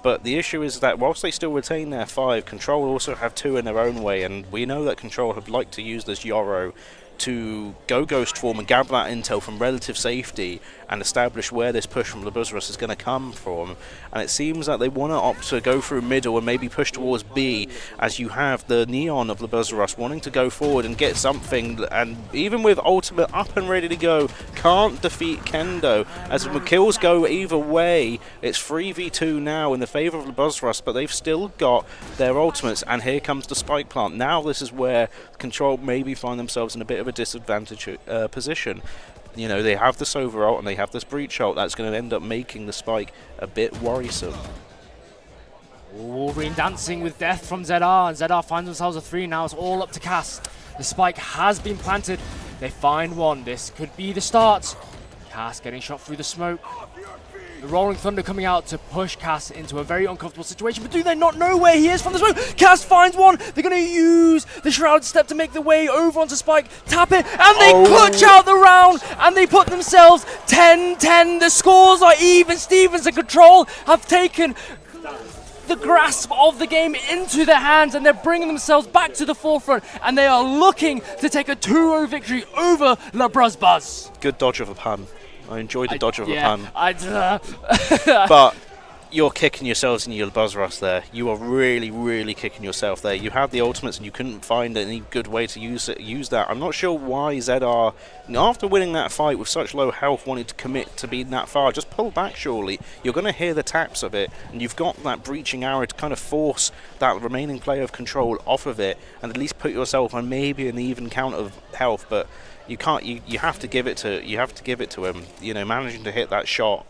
But the issue is that whilst they still retain their 5, Control also have 2 in their own way, and we know that Control have liked to use this Yoro to go ghost form and gather that intel from relative safety and establish where this push from Labruzzbus is going to come from. And it seems that they want to opt to go through middle and maybe push towards B, as you have the Neon of Labruzzbus wanting to go forward and get something, and even with ultimate up and ready to go, can't defeat Kendo. As the kills go either way, it's 3v2 now in the favour of Labruzzbus, but they've still got their ultimates, and here comes the spike plant. Now this is where Control maybe find themselves in a bit of a disadvantaged position. They have this Sova ult and they have this Breach ult that's going to end up making the spike a bit worrisome. Wolverine dancing with death from ZR, and ZR finds themselves a 3. Now it's all up to Cass. The spike has been planted. They find 1. This could be the start. Cass getting shot through the smoke. The Rolling Thunder coming out to push Cass into a very uncomfortable situation, but do they not know where he is from the smoke? Cass finds 1. They're going to use the Shroud Step to make the way over onto Spike, tap it, and they clutch out the round, and they put themselves 10-10. The scores are even. Stevens and Control have taken the grasp of the game into their hands, and they're bringing themselves back to the forefront, and they are looking to take a 2-0 victory over Labruzzbus. Good dodge of a pun. I enjoyed the dodge of a pun. But you're kicking yourselves in your Labruzzbus there. You are really, really kicking yourself there. You had the ultimates and you couldn't find any good way to use that. I'm not sure why ZR, after winning that fight with such low health, wanted to commit to being that far. Just pull back, surely. You're going to hear the taps of it, and you've got that breaching arrow to kind of force that remaining player of Control off of it, and at least put yourself on maybe an even count of health. But you can't. You have to give it to. You have to give it to him. Managing to hit that shot.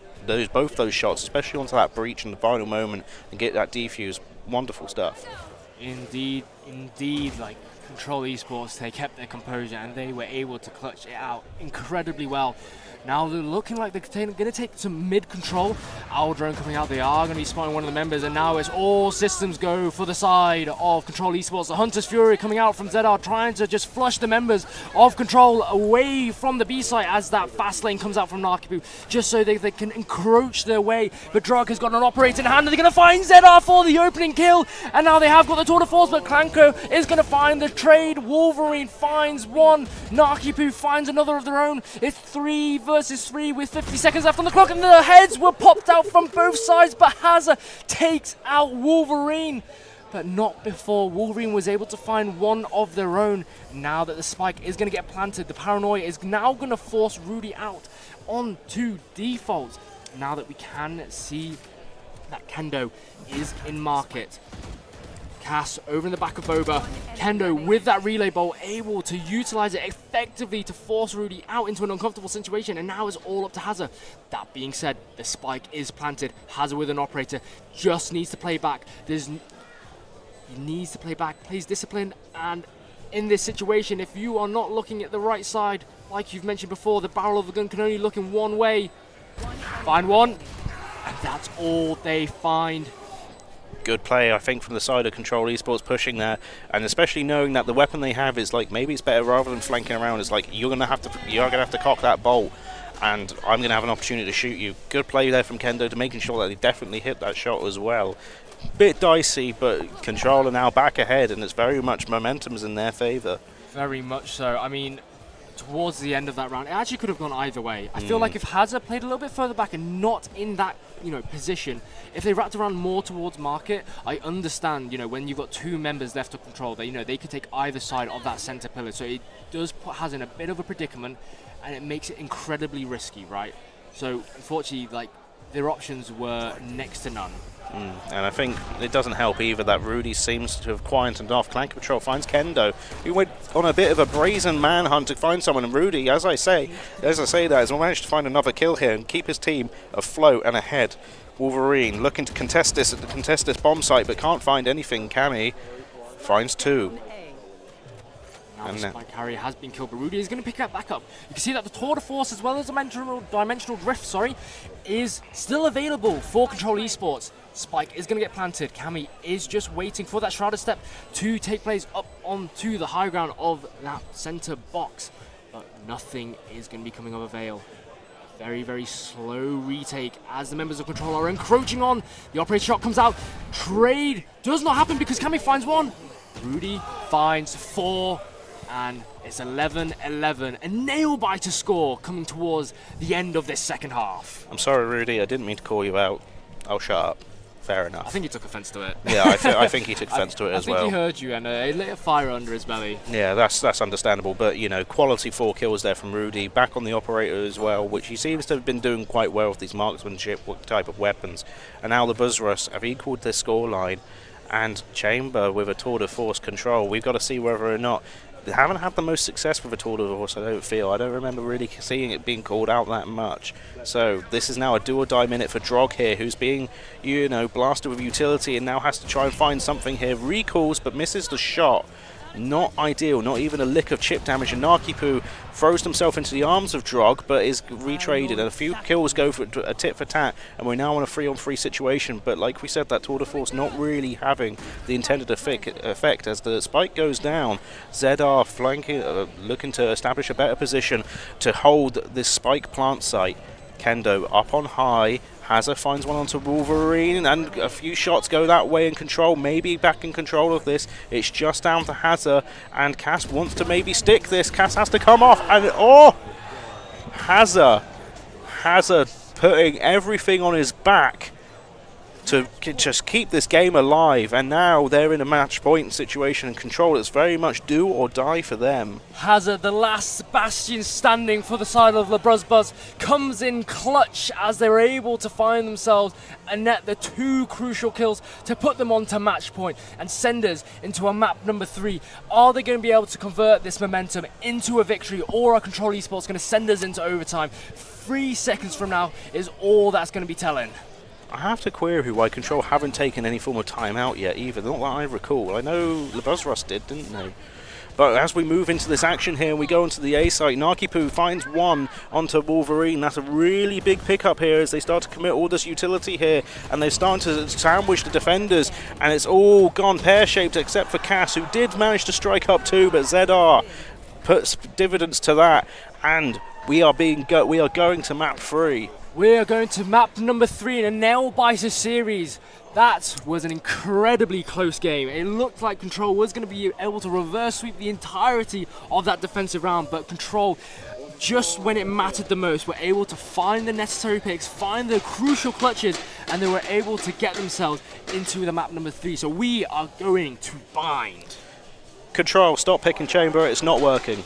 Both those shots, especially onto that breach in the final moment, and get that defuse, wonderful stuff. Indeed, like Control Esports, they kept their composure and they were able to clutch it out incredibly well. Now they're looking like they're going to take some mid-control. Owl Drone coming out, they are going to be spotting one of the members, and now it's all systems go for the side of Control Esports. The Hunter's Fury coming out from ZR, trying to just flush the members of Control away from the B site as that fast lane comes out from Nakipu, just so they can encroach their way. But Drug has got an operator in hand, and they're going to find ZR for the opening kill, and now they have got the tour de force, but Clanko is going to find the trade. Wolverine finds 1, Nakipu finds another of their own. It's 3 versus 3 with 50 seconds left on the clock, and the heads were popped out from both sides, but Hazza takes out Wolverine. But not before Wolverine was able to find 1 of their own. Now that the spike is going to get planted, the paranoia is now going to force Rudy out onto default. Now that we can see that Kendo is in market. Cass over in the back of Boba. Kendo with that relay bolt able to utilize it effectively to force Rudy out into an uncomfortable situation, and now it's all up to Hazza. That being said, the spike is planted. Hazza with an operator just needs to play back. He needs to play back, plays disciplined, and in this situation, if you are not looking at the right side, like you've mentioned before, the barrel of the gun can only look in one way. Find one, and that's all they find. Good play, I think, from the side of Control Esports pushing there, and especially knowing that the weapon they have is like, maybe it's better rather than flanking around. It's like you are gonna have to cock that bolt, and I'm gonna have an opportunity to shoot you. Good play there from Kendo to making sure that they definitely hit that shot as well. Bit dicey, but Control are now back ahead, and it's very much momentum's in their favour. Very much so. I mean, towards the end of that round, it actually could have gone either way. I feel like if Hazard played a little bit further back and not in that, position, if they wrapped around more towards market, I understand, when you've got two members left to control, they could take either side of that center pillar. So it does put Hazard in a bit of a predicament, and it makes it incredibly risky, right? So unfortunately, their options were next to none. And I think it doesn't help either that Rudy seems to have quietened off. Clan Control finds Kendo. He went on a bit of a brazen manhunt to find someone, and Rudy, as I say that, has managed to find another kill here and keep his team afloat and ahead. Wolverine looking to contest this bomb site, but can't find anything. Cammy finds two. Now the spike carrier has been killed, but Rudy is going to pick that back up. You can see that the Tour de Force, as well as dimensional drift, is still available for Control Esports. Spike is going to get planted. Cammy is just waiting for that Shrouded Step to take place up onto the high ground of that center box, but nothing is going to be coming of avail. Very, very slow retake as the members of Control are encroaching on. The operator shot comes out. Trade does not happen because Cammy finds one. Rudy finds four. And it's 11-11, a nail-biter score coming towards the end of this second half. I'm sorry, Rudy, I didn't mean to call you out. I'll shut up. Fair enough. I think he took offence to it. Yeah, I think he took offence to it as well. I think he heard you, and it lit a fire under his belly. Yeah, that's understandable, but, quality 4 kills there from Rudy, back on the operator as well, which he seems to have been doing quite well with these marksmanship type of weapons. And now the Buzzrus have equalled their scoreline, and Chamber with a Tour de Force control. We've got to see whether or not they haven't had the most success with a Tour de Force, I don't feel. I don't remember really seeing it being called out that much. So this is now a do or die minute for Drog here, who's being, blasted with utility and now has to try and find something here. Recalls, but misses the shot. Not ideal, not even a lick of chip damage, and Narkipu throws himself into the arms of Drog, but is retraded, and a few kills go for a tit for tat, and we're now on a 3-on-3 situation. But like we said, that Tour de Force not really having the intended effect as the spike goes down. ZR flanking, looking to establish a better position to hold this spike plant site. Kendo up on high. Hazard finds one onto Wolverine, and a few shots go that way, and Control maybe back in control of this. It's just down to Hazard, and Cass wants to maybe stick this. Cass has to come off, and Hazard putting everything on his back to just keep this game alive, and now they're in a match point situation, and Control is very much do or die for them. Hazard, the last bastion standing for the side of Labruzzbus, comes in clutch as they're able to find themselves and net the 2 crucial kills to put them on to match point and send us into a map number 3. Are they going to be able to convert this momentum into a victory, or are Control Esports going to send us into overtime? 3 seconds from now is all that's going to be telling. I have to query why Control haven't taken any form of timeout yet either, not that I recall. I know Labruzzbus did, didn't they? But as we move into this action here and we go into the A site, Narkipu finds one onto Wolverine. That's a really big pickup here as they start to commit all this utility here, and they're starting to sandwich the defenders, and it's all gone pear-shaped except for Cass, who did manage to strike up too, but ZR puts dividends to that, and we are going to map 3. We are going to map number 3 in a nail-biter series. That was an incredibly close game. It looked like Control was going to be able to reverse sweep the entirety of that defensive round, but Control, just when it mattered the most, were able to find the necessary picks, find the crucial clutches, and they were able to get themselves into the map number 3. So we are going to bind. Control, stop picking Chamber, it's not working.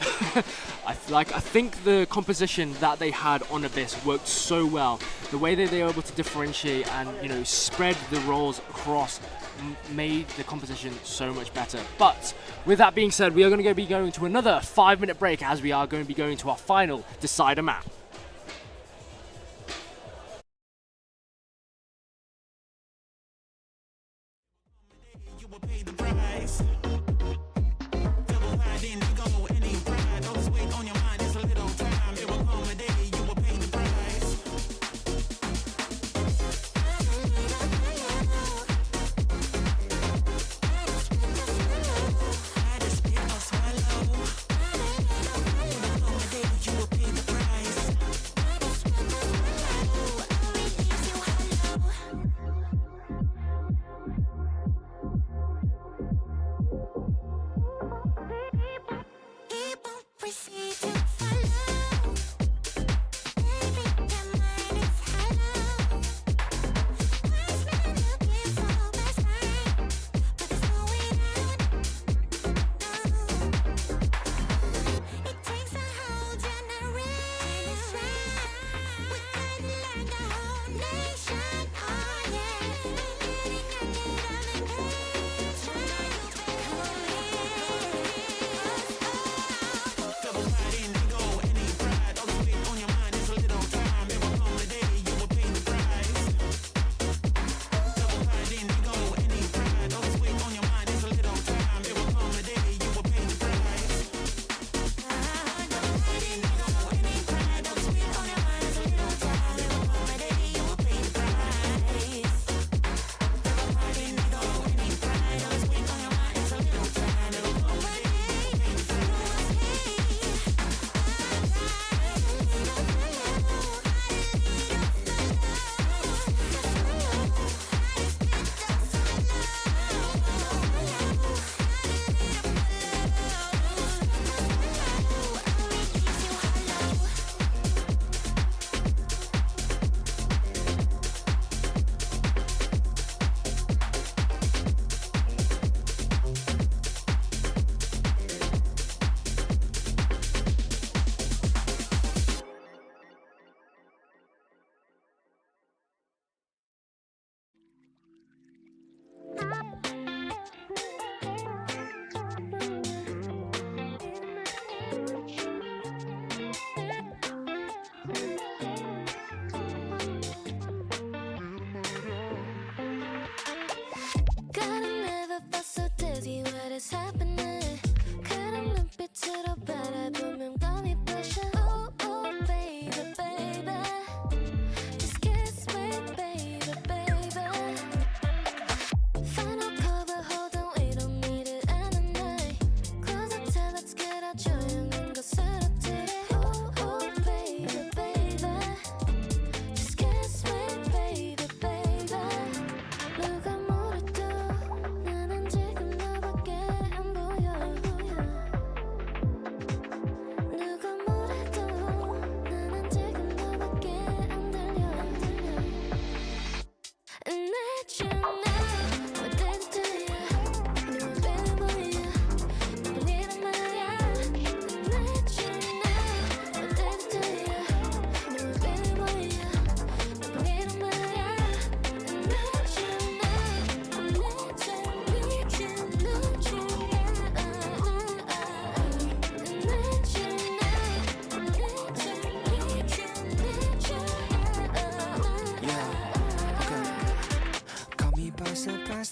I think the composition that they had on Abyss worked so well. The way that they were able to differentiate and spread the roles across made the composition so much better. But with that being said, we are going to be going to another 5-minute break as we are going to be going to our final decider map. You will pay the price.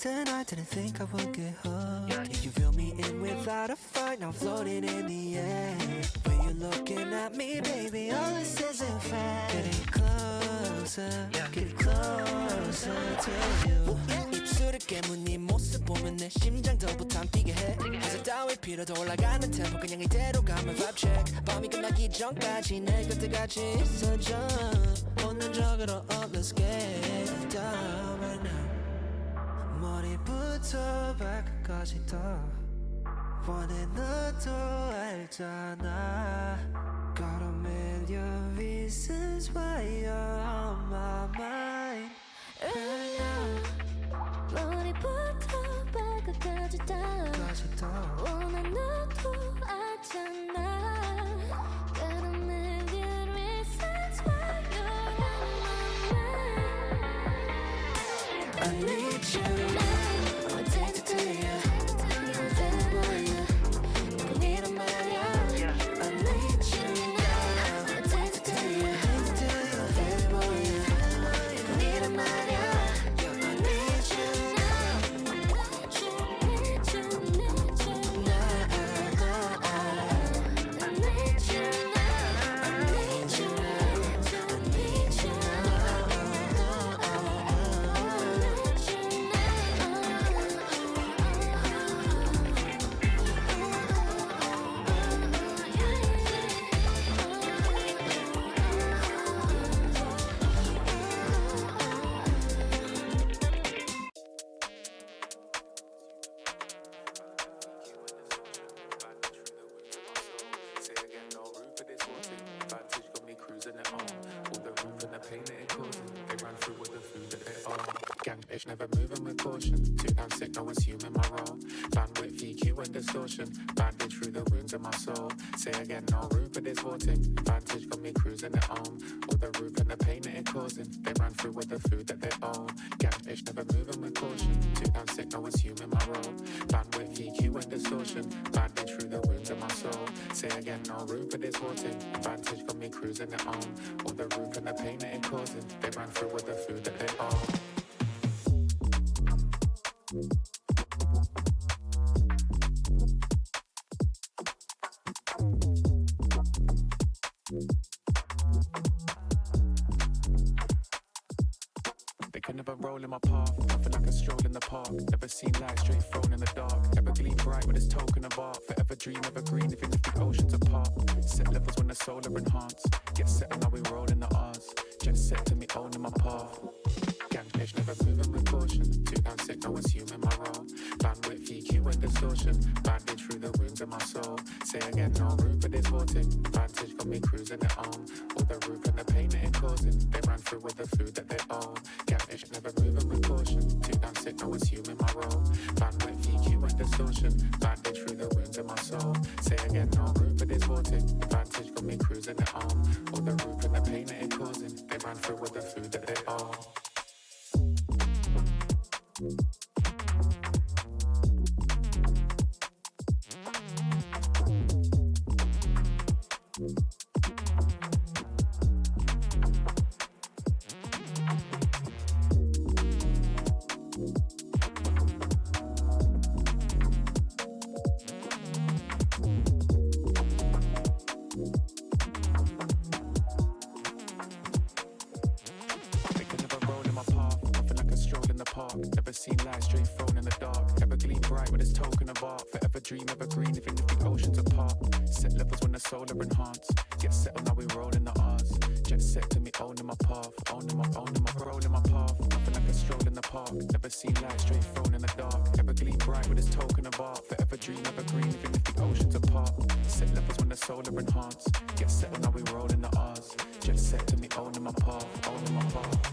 tonight, didn't think I would get hooked. Yeah, you reel me in without a fight, now I'm floating in the air. When you're looking at me, baby, all this isn't fair. Getting closer, get closer to you. 입술을 깨문 네 모습 보면 내 심장 더부터 뛰게 해. 가사 따위 필요도 올라가는 템포 그냥 이대로 가면 vibe check. 밤이 끝나기 전까지 내 곁에 같이 있어줘. 본능적으로 up, let's get down right now. 머리부터 발끝까지 다 원해 너도 알잖아. Got a million reasons why you're on my mind right now. 머리부터 발끝까지 다 원해 너도 알잖아. Got a million reasons why you're on my mind. I need you now. I'm addicted to you. You're very boy. You need a man. I need you now. I'm addicted to you. Very boy. You need a man. I need you now. Need you, need you, need you. Bitch never moving with caution. Too damn sick, no one's human my role. Bandwidth, VQ and distortion. Bandage through the wounds of my soul. Say again, no room for this vortex. Vantage got me cruising at home. All the roof and the pain that it causing. They ran through with the food that they own. Gang bitch never moving with caution. Too damn sick, no one's human my role. Bandwidth, VQ and distortion. Bandage through the wounds of my soul. Say again, no room for this vortex. Vantage got me cruising at home. All the roof and the pain that it causing. They ran through with the food that they own. They could never roll in my path. Nothing like a stroll in the park. Never seen light straight thrown in the dark. Never gleam bright with its token of art. Forever dream evergreen even if the oceans apart. Set levels when the solar enhance. Get set and now we roll in the R's. Jet set to me owning my path. Gang bitch never moving with caution. Too damn sick, no one's human my role. Bandwidth, VQ and distortion. Bandage through the wounds of my soul. Say again, no room for this vortex. Vantage got me cruising at home. All the roof and the pain that it causing. They ran through with the food that they own. Gang bitch never moving with caution. Too damn sick, no one's human my role. Bandwidth, VQ and distortion. Bandage through the wounds of my soul. Say again, no room for this vortex. Vantage got me cruising at home. All the roof and the pain that it causing. They ran through with the food that they own. Seen light straight thrown in the dark. Never gleam bright with its token of art. Forever dream evergreen even if the oceans apart. Set levels when the solar enhance. Get settled now we roll in the R's. Jet set to me owning my path. Owning my rolling my path. Nothing like a stroll in the park. Never seen light straight thrown in the dark. Never gleam bright with its token of art. Forever dream evergreen even if the oceans apart. Set levels when the solar enhance. Get settled now we roll in the R's. Jet set to me owning my path. Owning my path.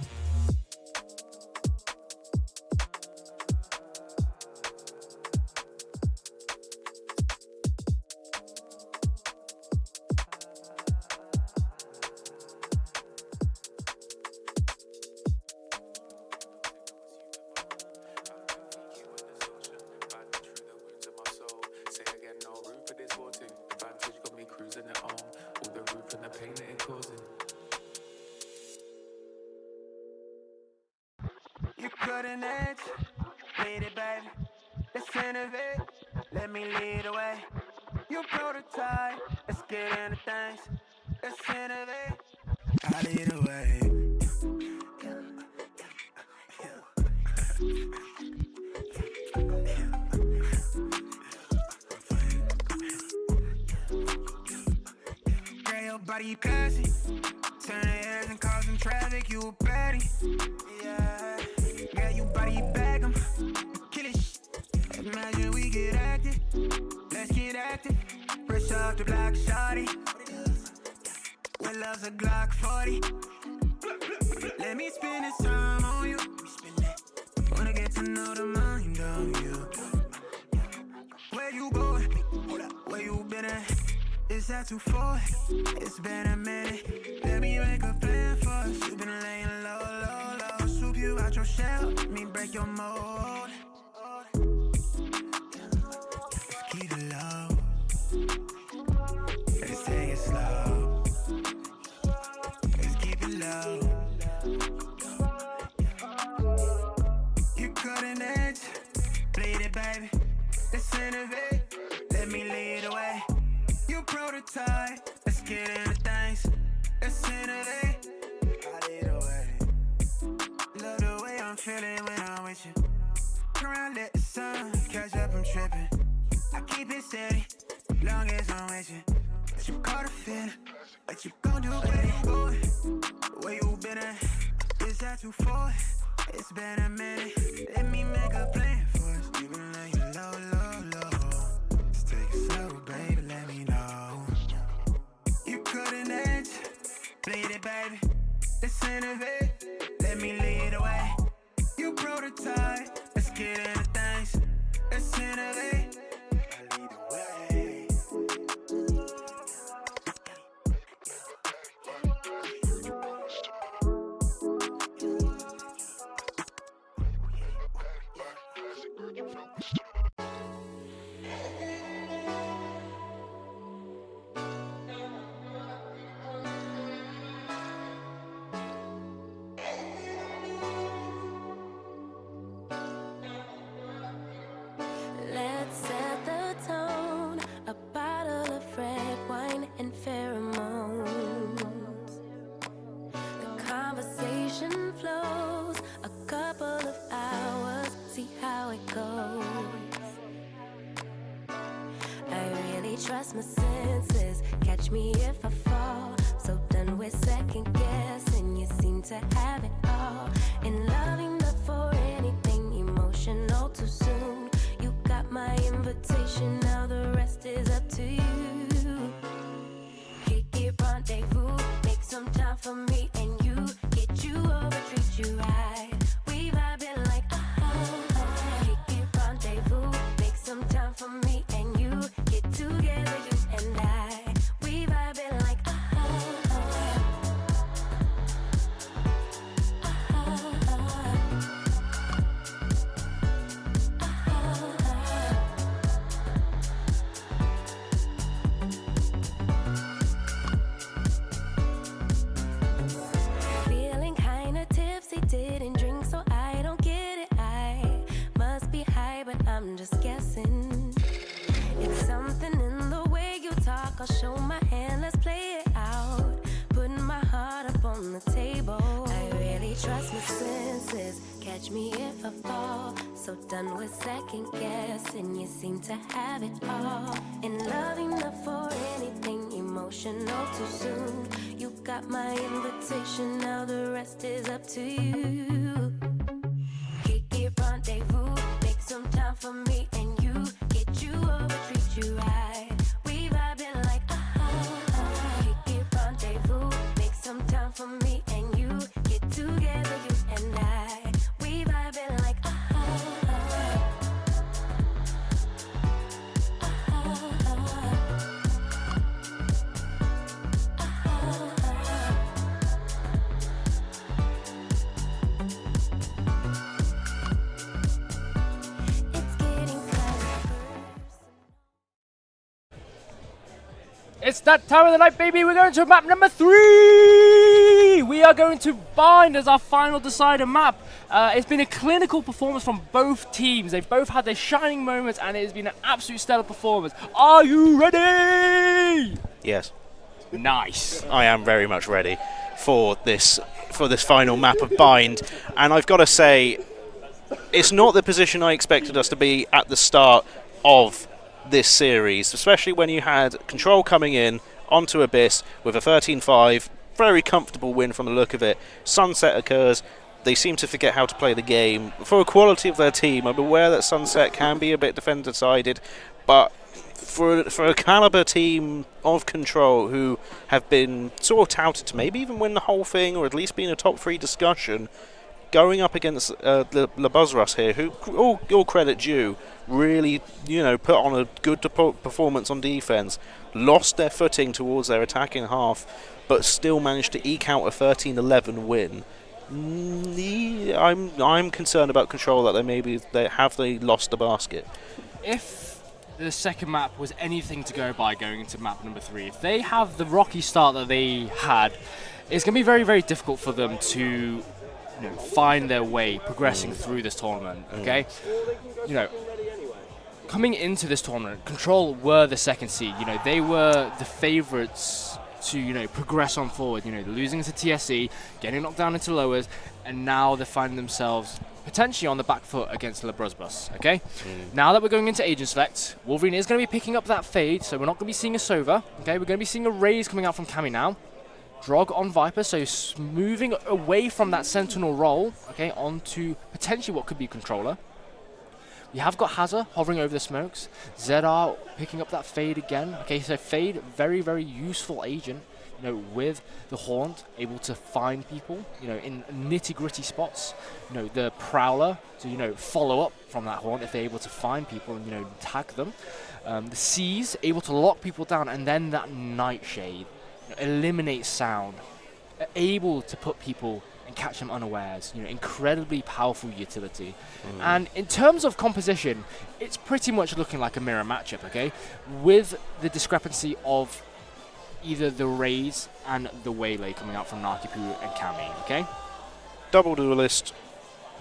Couldn't edge, Bleed it, baby. Let's innovate. Let me lead the way. You prototype. Let's get into things. Let's innovate. I lead the way. Girl, your body classy. Turn the heads and causing traffic. You a baddie. Yeah. Girl, you body bag 'em. Kill it. Imagine we get active. Let's get active. Fresh off the block, shawty. Well, love's a Glock 40. Let me spend this time on you. Wanna get to know the mind of you. Where you going? Where you been at? Is that too far? It's been a minute. Let me make a plan for us. You been laying low, low, low. Swoop you out your shell. Let me break your mold. Let's keep it low. Let's take it slow. Let's keep it low. You cutting edge. Bleed it, baby. Let's innovate. Let me lead the way. You prototype. Let's get into things. Let's innovate. I lead the way. Love the way I'm feeling when I'm with you. Turn around, let the sun catch up, I'm tripping. I keep it steady, long as I'm with you. But you caught a feeling. What you gon' do? Where you going? Where you been at? Is that too far? It's been a minute. Let me make a plan for us. You been laying low, low, low. Let's take it slow, baby, let me know. You couldn't edge. Bleed it, baby. Let's innovate. Let me lead the way. You prototype. Let's get into things. Let's innovate. I lead the way. Let's set the tone. A bottle of red wine and pheromones. The conversation flows. A couple of hours. See how it goes. I really trust my senses. Catch me if I fall. So done with second guessing. You seem to have it all. In loving the for anything emotional too soon. You got my invitation. Now the rest is up to you. Kick it, rendezvous. Make some time for me and you. Get you over, treat you right. We vibing like Kick it, rendezvous. Make some time for me and you. Get together, you and I. We vibing like Feeling kinda tipsy, didn't drink, so I don't get it. I must be high, but I'm just guessing. It's something in the way you talk. I'll show my hand, let's play it out. Putting my heart up on the table. I really trust my senses. Catch me if I fall. So done with second guessing. You seem to have it all. In loving the for anything emotional too soon. You got my invitation. Now the rest is up to you. Kick it, rendezvous. Make some time for me and you. Get you over, treat you right. We vibing like Kick it, rendezvous. Make some time for me and you. Get together, you and I. We vibing like It's getting kinda personal. It's that time of the night, baby. We're going to map number 3. we are going to Bind as our final decider map. It's been a clinical performance from both teams. They've both had their shining moments, and it has been an absolute stellar performance. Are you ready? Yes. Nice. I am very much ready for this final map of Bind, and I've got to say, it's not the position I expected us to be at the start of this series, especially when you had Control coming in onto Abyss with a 13-5, very comfortable win from the look of it. Sunset occurs. They seem to forget how to play the game. For the quality of their team, I'm aware that Sunset can be a bit defender-sided, but for a caliber team of Control who have been sort of touted to maybe even win the whole thing, or at least be in a top 3 discussion, going up against Labruzzbus here, who, all credit due, really, put on a good performance on defense, lost their footing towards their attacking half, but still managed to eke out a 13-11 win. I'm concerned about Control that they lost the basket. If the second map was anything to go by going into map number 3, if they have the rocky start that they had, it's going to be very, very difficult for them to find their way progressing through this tournament, okay? Coming into this tournament, Control were the second seed. They were the favorites to, progress on forward. Losing to TSC, getting knocked down into lowers, and now they're finding themselves potentially on the back foot against Labruzzbus, okay? Now that we're going into Agent Select, Wolverine is going to be picking up that fade, so we're not going to be seeing a Sova, okay? We're going to be seeing a Raze coming out from Cammy now. Drog on Viper, so moving away from that Sentinel role, okay, onto potentially what could be Controller. We have got Hazza hovering over the smokes. ZR picking up that Fade again. Okay, so Fade, very, very useful agent, with the Haunt, able to find people, in nitty-gritty spots. The Prowler to, follow up from that Haunt if they're able to find people and, tag them. The Seas, able to lock people down, and then that Nightshade. Eliminate sound, able to put people and catch them unawares. Incredibly powerful utility. And in terms of composition, it's pretty much looking like a mirror matchup, okay? With the discrepancy of either the Raze and the Waylay coming out from Narkipu and Cammy, okay? Double Duelist,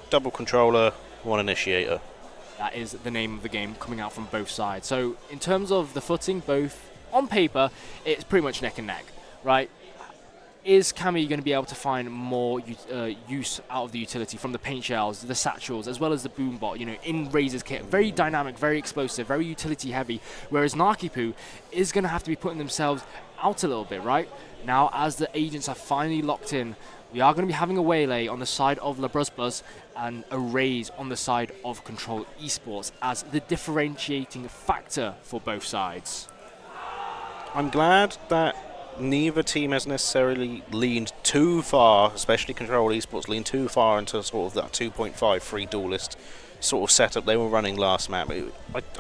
double Controller, one Initiator. That is the name of the game coming out from both sides. So in terms of the footing, both on paper, it's pretty much neck and neck. Right, is Cammy going to be able to find more use out of the utility from the paint shells, the satchels, as well as the boombot, in Razor's kit? Very dynamic, very explosive, very utility heavy, whereas Narkipu is going to have to be putting themselves out a little bit, right? Now, as the agents are finally locked in, we are going to be having a Waylay on the side of Labruzzbus and a Raze on the side of Control Esports as the differentiating factor for both sides. I'm glad that neither team has necessarily leaned too far, especially Control Esports leaned too far into sort of that 2.5 free duelist sort of setup they were running last map.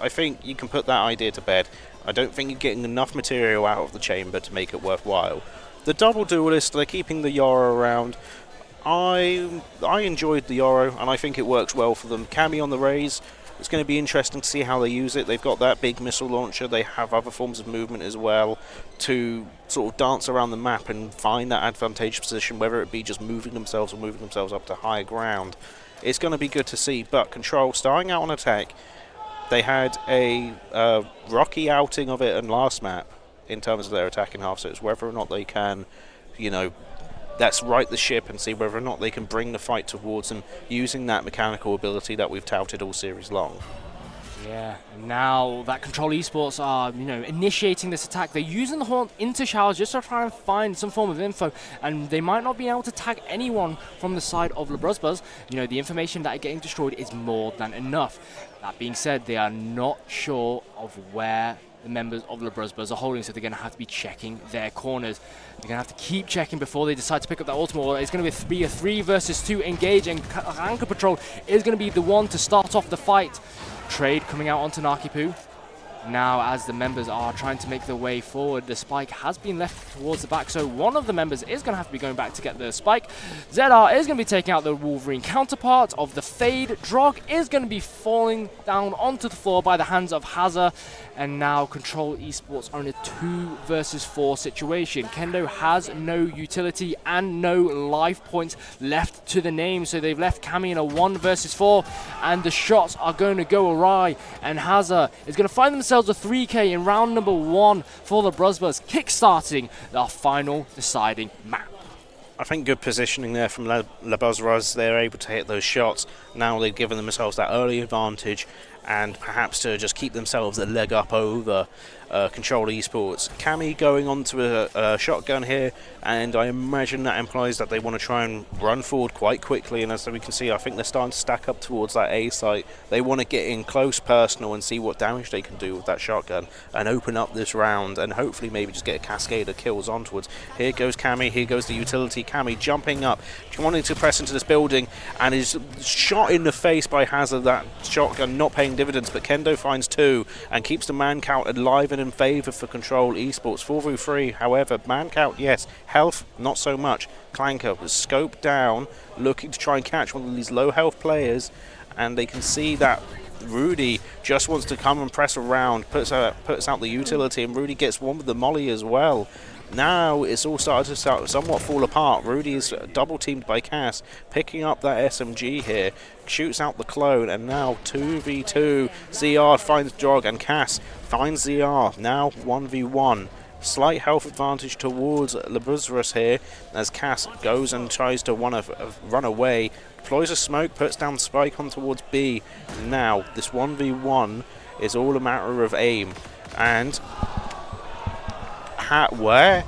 I think you can put that idea to bed. I don't think you're getting enough material out of the chamber to make it worthwhile. The double duelist, they're keeping the Yoro around. I enjoyed the Yoro, and I think it works well for them. Cammy on the Raze, it's going to be interesting to see how they use it. They've got that big missile launcher. They have other forms of movement as well to sort of dance around the map and find that advantageous position, whether it be just moving themselves or moving themselves up to higher ground. It's going to be good to see. But Control, starting out on attack, they had a rocky outing of it in last map in terms of their attacking half, so it's whether or not they can, let's right the ship and see whether or not they can bring the fight towards them using that mechanical ability that we've touted all series long. Yeah, now that Control Esports are, initiating this attack, they're using the Haunt into showers just to try and find some form of info, and they might not be able to tag anyone from the side of Labruzzbus. The information that are getting destroyed is more than enough. That being said, they are not sure of where the members of Labruzzbus are holding, so they're going to have to be checking their corners. They're going to have to keep checking before they decide to pick up that ultimate. Well, it's going to be a 3 versus 2 engage, and Anchor Patrol is going to be the one to start off the fight. Trade coming out onto Narkipu. Now, as the members are trying to make their way forward, the spike has been left towards the back, so one of the members is going to have to be going back to get the spike. ZR is going to be taking out the Wolverine counterpart of the Fade. Drog is going to be falling down onto the floor by the hands of Hazza, and now Control Esports are in a 2 versus 4 situation. Kendo has no utility and no life points left to the name, so they've left Cammy in a 1 versus 4, and the shots are going to go awry, and Hazza is going to find themselves a 3K in round number 1 for the Labruzzbus, kick-starting their final deciding map. I think good positioning there from Labruzzbus. They're able to hit those shots. Now they've given themselves that early advantage, and perhaps to just keep themselves a leg up over Control Esports. Cammy going on to a shotgun here, and I imagine that implies that they want to try and run forward quite quickly, and as we can see, I think they're starting to stack up towards that A site. They want to get in close personal and see what damage they can do with that shotgun and open up this round, and hopefully maybe just get a cascade of kills onwards. Here goes Cammy, here goes the utility. Cammy jumping up, wanting to press into this building, and is shot in the face by Hazard. That shotgun not paying dividends, but Kendo finds 2 and keeps the man count alive and in favour for Control Esports. 4v3, however, man count, yes. Health, not so much. Clanker was scoped down, looking to try and catch one of these low health players, and they can see that Rudy just wants to come and press around, puts out the utility, and Rudy gets one with the molly as well. Now it's all started to somewhat fall apart. Rudy is double teamed by Cass, picking up that SMG here, shoots out the clone, and now 2v2. ZR finds Drog, and Cass finds ZR. Now 1v1. Slight health advantage towards Labruzzbus here, as Cass goes and tries to run away, deploys a smoke, puts down Spike on towards B. Now this 1v1 is all a matter of aim, and where?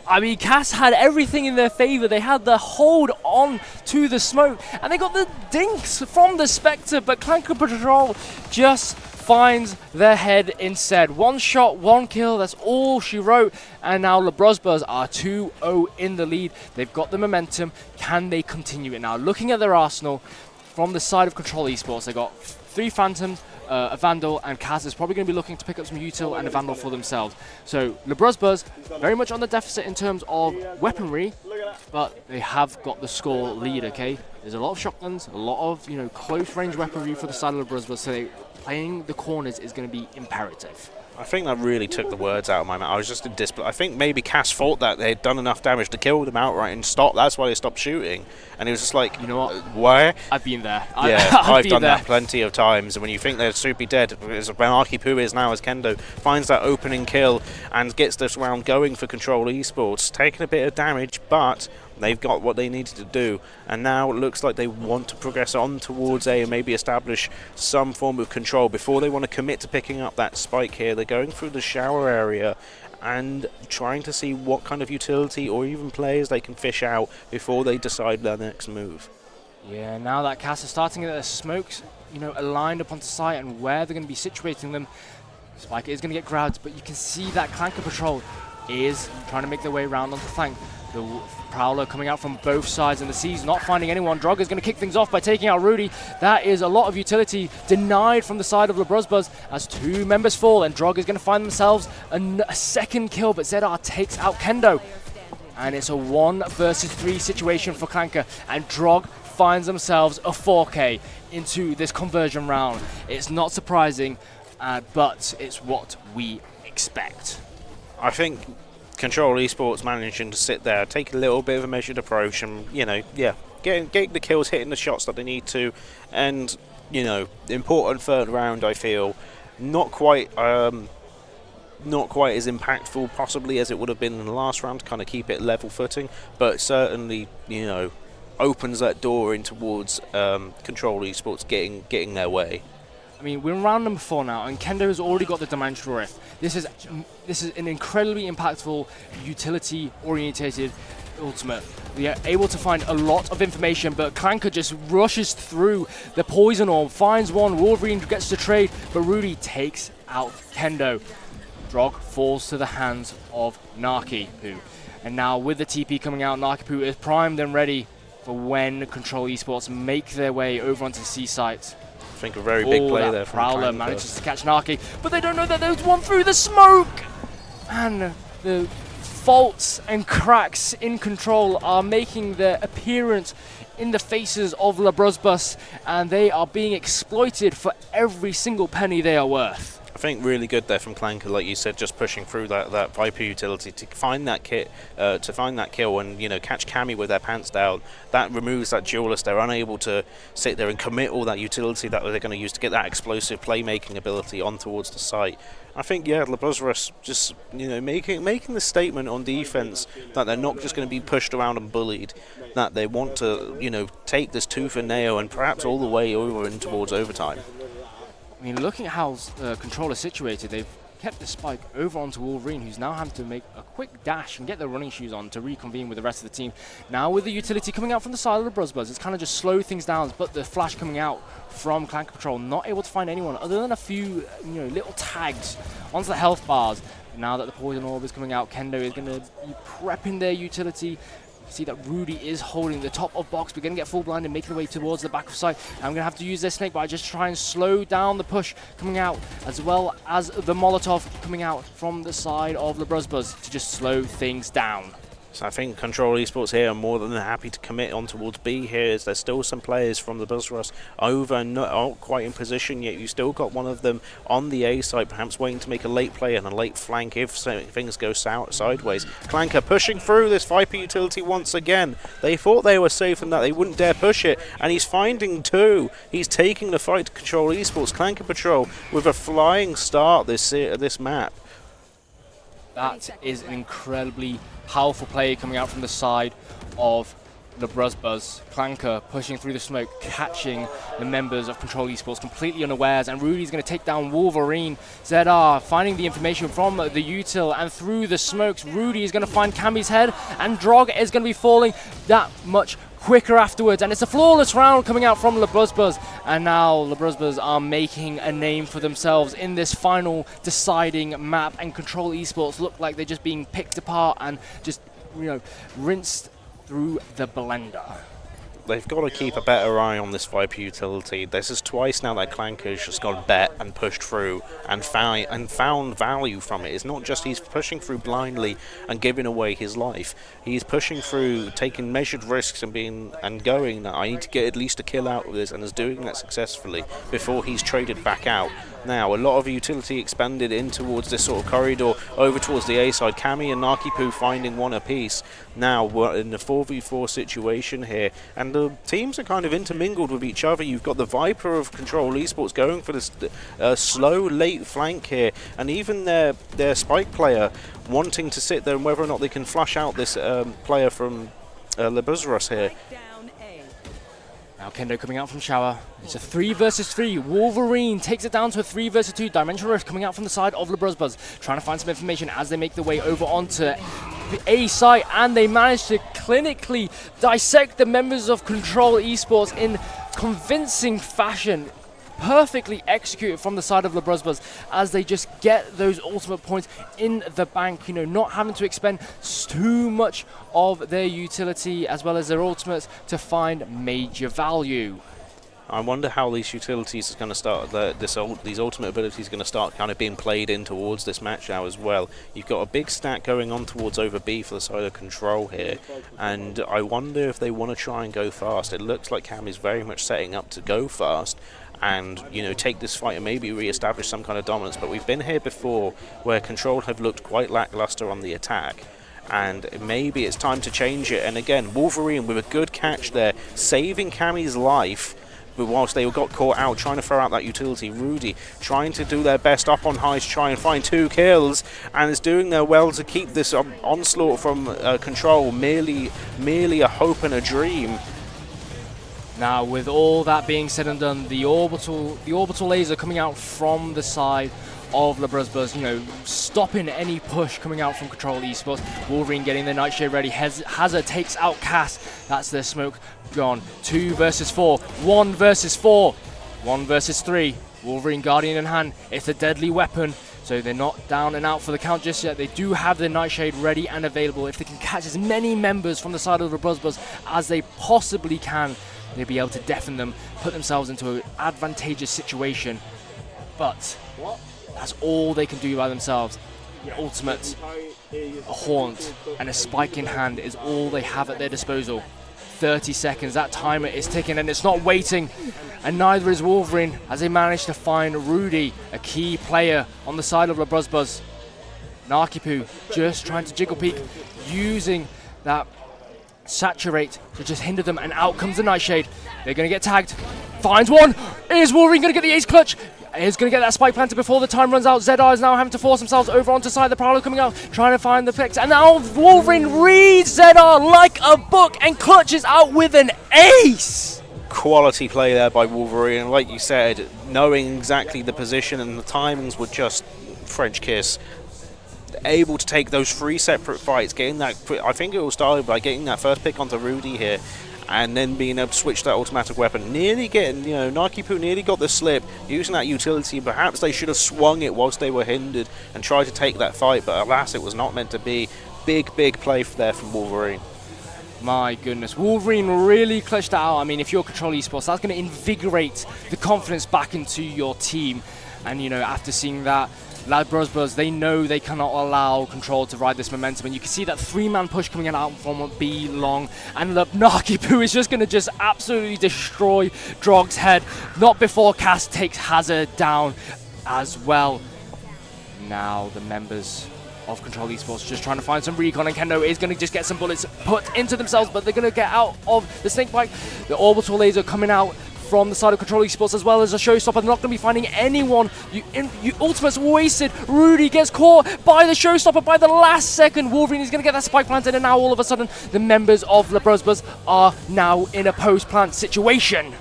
I mean, Cass had everything in their favour. They had the hold on to the smoke, and they got the dinks from the Spectre, but Clanker Patrol just finds their head instead. 1 shot, 1 kill, that's all she wrote, and now Labruzzbus are 2-0 in the lead. They've got the momentum. Can they continue it now? Looking at their arsenal from the side of Control Esports, they got 3 Phantoms, a Vandal, and Kaz is probably going to be looking to pick up some util and a Vandal for themselves. So Labruzzbus very much on the deficit in terms of weaponry, but they have got the score lead, okay? There's a lot of shotguns, a lot of, close range weaponry for the side of Labruzzbus, so playing the corners is going to be imperative. I think that really took the words out of my mouth. I was just in disbelief. I think maybe Cass thought that they'd done enough damage to kill them outright and stop. That's why they stopped shooting. And he was just like, you know what? Where? I've been there. Yeah, I've done that plenty of times. And when you think they're super dead, as Benaki Poo is now, as Kendo finds that opening kill and gets this round going for Control Esports, taking a bit of damage, but they've got what they needed to do, and now it looks like they want to progress on towards A and maybe establish some form of control before they want to commit to picking up that spike here. They're going through the shower area and trying to see what kind of utility or even players they can fish out before they decide their next move. Yeah, now that Cass is starting to get their smokes, aligned up onto site and where they're going to be situating them, Spike is going to get grabbed, but you can see that Clanker Patrol is trying to make their way around onto flank. The Prowler coming out from both sides, and the C's not finding anyone. Drog is going to kick things off by taking out Rudy. That is a lot of utility denied from the side of Labruzzbus as 2 members fall, and Drog is going to find themselves a second kill, but ZR takes out Kendo. And it's a 1 versus 3 situation for Clanker, and Drog finds themselves a 4K into this conversion round. It's not surprising, but it's what we expect. I think Control Esports managing to sit there, take a little bit of a measured approach, and getting the kills, hitting the shots that they need to, and important third round. I feel not quite as impactful possibly as it would have been in the last round to kind of keep it level footing, but certainly opens that door in towards Control Esports getting their way. I mean, we're in round number 4 now, and Kendo has already got the Dimensional Rift. This is an incredibly impactful, utility-orientated ultimate. We are able to find a lot of information, but Clanker just rushes through the Poison Orb, finds one, Wolverine gets to trade, but Rudy takes out Kendo. Drog falls to the hands of Narky-Poo. And now with the TP coming out, Narky-Poo is primed and ready for when Control Esports make their way over onto the C site. think a very big play there from Prowler Clank. manages to catch Narky, but they don't know that there's one through the smoke! And the faults and cracks in control are making their appearance in the faces of Labruzzbus, and they are being exploited for every single penny they are worth. I think really good there from Clanker, like you said, just pushing through that Viper utility to find that kill and, you know, catch Cammy with their pants down. That removes that duelist. They're unable to sit there and commit all that utility that they're going to use to get that explosive playmaking ability on towards the site. I think, yeah, Labruzzbus just, you know, making the statement on defense that they're not just going to be pushed around and bullied, that they want to, you know, take this tooth and nail and perhaps all the way over in towards overtime. I mean, looking at how Control is situated, they've kept the spike over onto Wolverine, who's now having to make a quick dash and get their running shoes on to reconvene with the rest of the team. Now with the utility coming out from the side of the Labruzzbus, it's kind of just slowed things down, but the flash coming out from Clank Patrol, not able to find anyone other than a few, you know, little tags onto the health bars. Now that the Poison Orb is coming out, Kendo is going to be prepping their utility. See that Rudy is holding the top of box. We're going to get full blind and making the way towards the back of site. I'm going to have to use their snake bite just to try and slow down the push coming out, as well as the Molotov coming out from the side of Labruzzbus to just slow things down. So I think Control Esports here are more than happy to commit on towards B here, as there's still some players from the Buzzrush over and not quite in position yet. You still got one of them on the A side, perhaps waiting to make a late play and a late flank if things go sideways. Clanker pushing through this Viper utility once again. They thought they were safe and that they wouldn't dare push it, and he's finding two. He's taking the fight to Control Esports. Clanker Patrol with a flying start this map. That is an incredibly powerful play coming out from the side of Labruzzbus. Clanker pushing through the smoke, catching the members of Control Esports completely unawares, and Rudy's going to take down Wolverine. ZR finding the information from the util, and through the smokes, Rudy is going to find Cammy's head, and Drog is going to be falling that much quicker afterwards, and it's a flawless round coming out from Labruzzbus, and now Labruzzbus are making a name for themselves in this final deciding map, and Control Esports look like they're just being picked apart and just, you know, rinsed through the blender. They've got to keep a better eye on this Viper utility. This is twice now that Clanker's just gone bet and pushed through and found value from it. It's not just he's pushing through blindly and giving away his life. He's pushing through, taking measured risks and going that I need to get at least a kill out of this, and is doing that successfully before he's traded back out. Now, a lot of utility expanded in towards this sort of corridor over towards the A side. Cammy and Narky finding one apiece. Now we're in the 4v4 situation here, and the teams are kind of intermingled with each other. You've got the Viper of Control Esports going for this slow late flank here, and even their spike player wanting to sit there and whether or not they can flush out this player from Labruzzbus here. Now Kendo coming out from shower. It's a 3 versus 3. Wolverine takes it down to a 3 versus 2. Dimensional Rift coming out from the side of Labruzzbus, trying to find some information as they make their way over onto the A site, and they manage to clinically dissect the members of Control Esports in convincing fashion. Perfectly executed from the side of Labruzzbus as they just get those ultimate points in the bank, you know, not having to expend too much of their utility as well as their ultimates to find major value. I wonder how these utilities is going to start, these ultimate abilities are going to start kind of being played in towards this match now as well. You've got a big stack going on towards over B for the side of Control here, and I wonder if they want to try and go fast. It looks like Cam is very much setting up to go fast and, you know, take this fight and maybe re-establish some kind of dominance. But we've been here before where Control have looked quite lackluster on the attack, and maybe it's time to change it. And again, Wolverine with a good catch there, saving Cammy's life. But whilst they got caught out trying to throw out that utility, Rudy trying to do their best up on high to try and find 2 kills, and is doing their well to keep this onslaught from Control merely a hope and a dream. Now, with all that being said and done, the orbital laser coming out from the side of Labruzzbus, you know, stopping any push coming out from Control Esports. Wolverine getting their Nightshade ready. Hazard takes out Cass. That's their smoke gone. 2 versus 4. 1 versus 4. 1 versus 3. Wolverine Guardian in hand. It's a deadly weapon. So they're not down and out for the count just yet. They do have their Nightshade ready and available. If they can catch as many members from the side of the Labruzzbus as they possibly can, they'll be able to deafen them, put themselves into an advantageous situation. But that's all they can do by themselves. The ultimate, a haunt and a spike in hand is all they have at their disposal. 30 seconds, that timer is ticking and it's not waiting, and neither is Wolverine as they manage to find Rudy, a key player on the side of Labruzzbus. Narkipu just trying to jiggle peek, using that saturate to just hinder them, and out comes the Nightshade. They're going to get tagged. Finds one. Is Wolverine going to get the ace clutch? Is going to get that spike planted before the time runs out. ZR is now having to force themselves over onto side. The Prowler coming out, trying to find the fix. And now Wolverine reads ZR like a book and clutches out with an ace. Quality play there by Wolverine. Like you said, knowing exactly the position and the timings were just French kiss. Able to take those 3 separate fights, getting that. I think it all started by getting that first pick onto Rudy here, and then being able to switch that automatic weapon. Nearly getting, Narkipu nearly got the slip, using that utility. Perhaps they should have swung it whilst they were hindered and tried to take that fight, but alas, it was not meant to be. Big play there from Wolverine. My goodness, Wolverine really clutched that out. I mean, if you're Control Esports, that's going to invigorate the confidence back into your team. And, after seeing that, Labruzzbus, they know they cannot allow Control to ride this momentum, and you can see that 3-man push coming out from B long, and Narkipu is just going to just absolutely destroy Drog's head, not before Cass takes Hazard down as well. Now the members of Control Esports just trying to find some recon, and Kendo is going to just get some bullets put into themselves, but they're going to get out of the snake bite. The orbital laser coming out from the side of Control Esports, as well as a showstopper. They're not going to be finding anyone. You Ultimate's wasted. Rudy gets caught by the showstopper by the last second. Wolverine is going to get that spike planted, and now all of a sudden the members of Labruzzbus are now in a post-plant situation.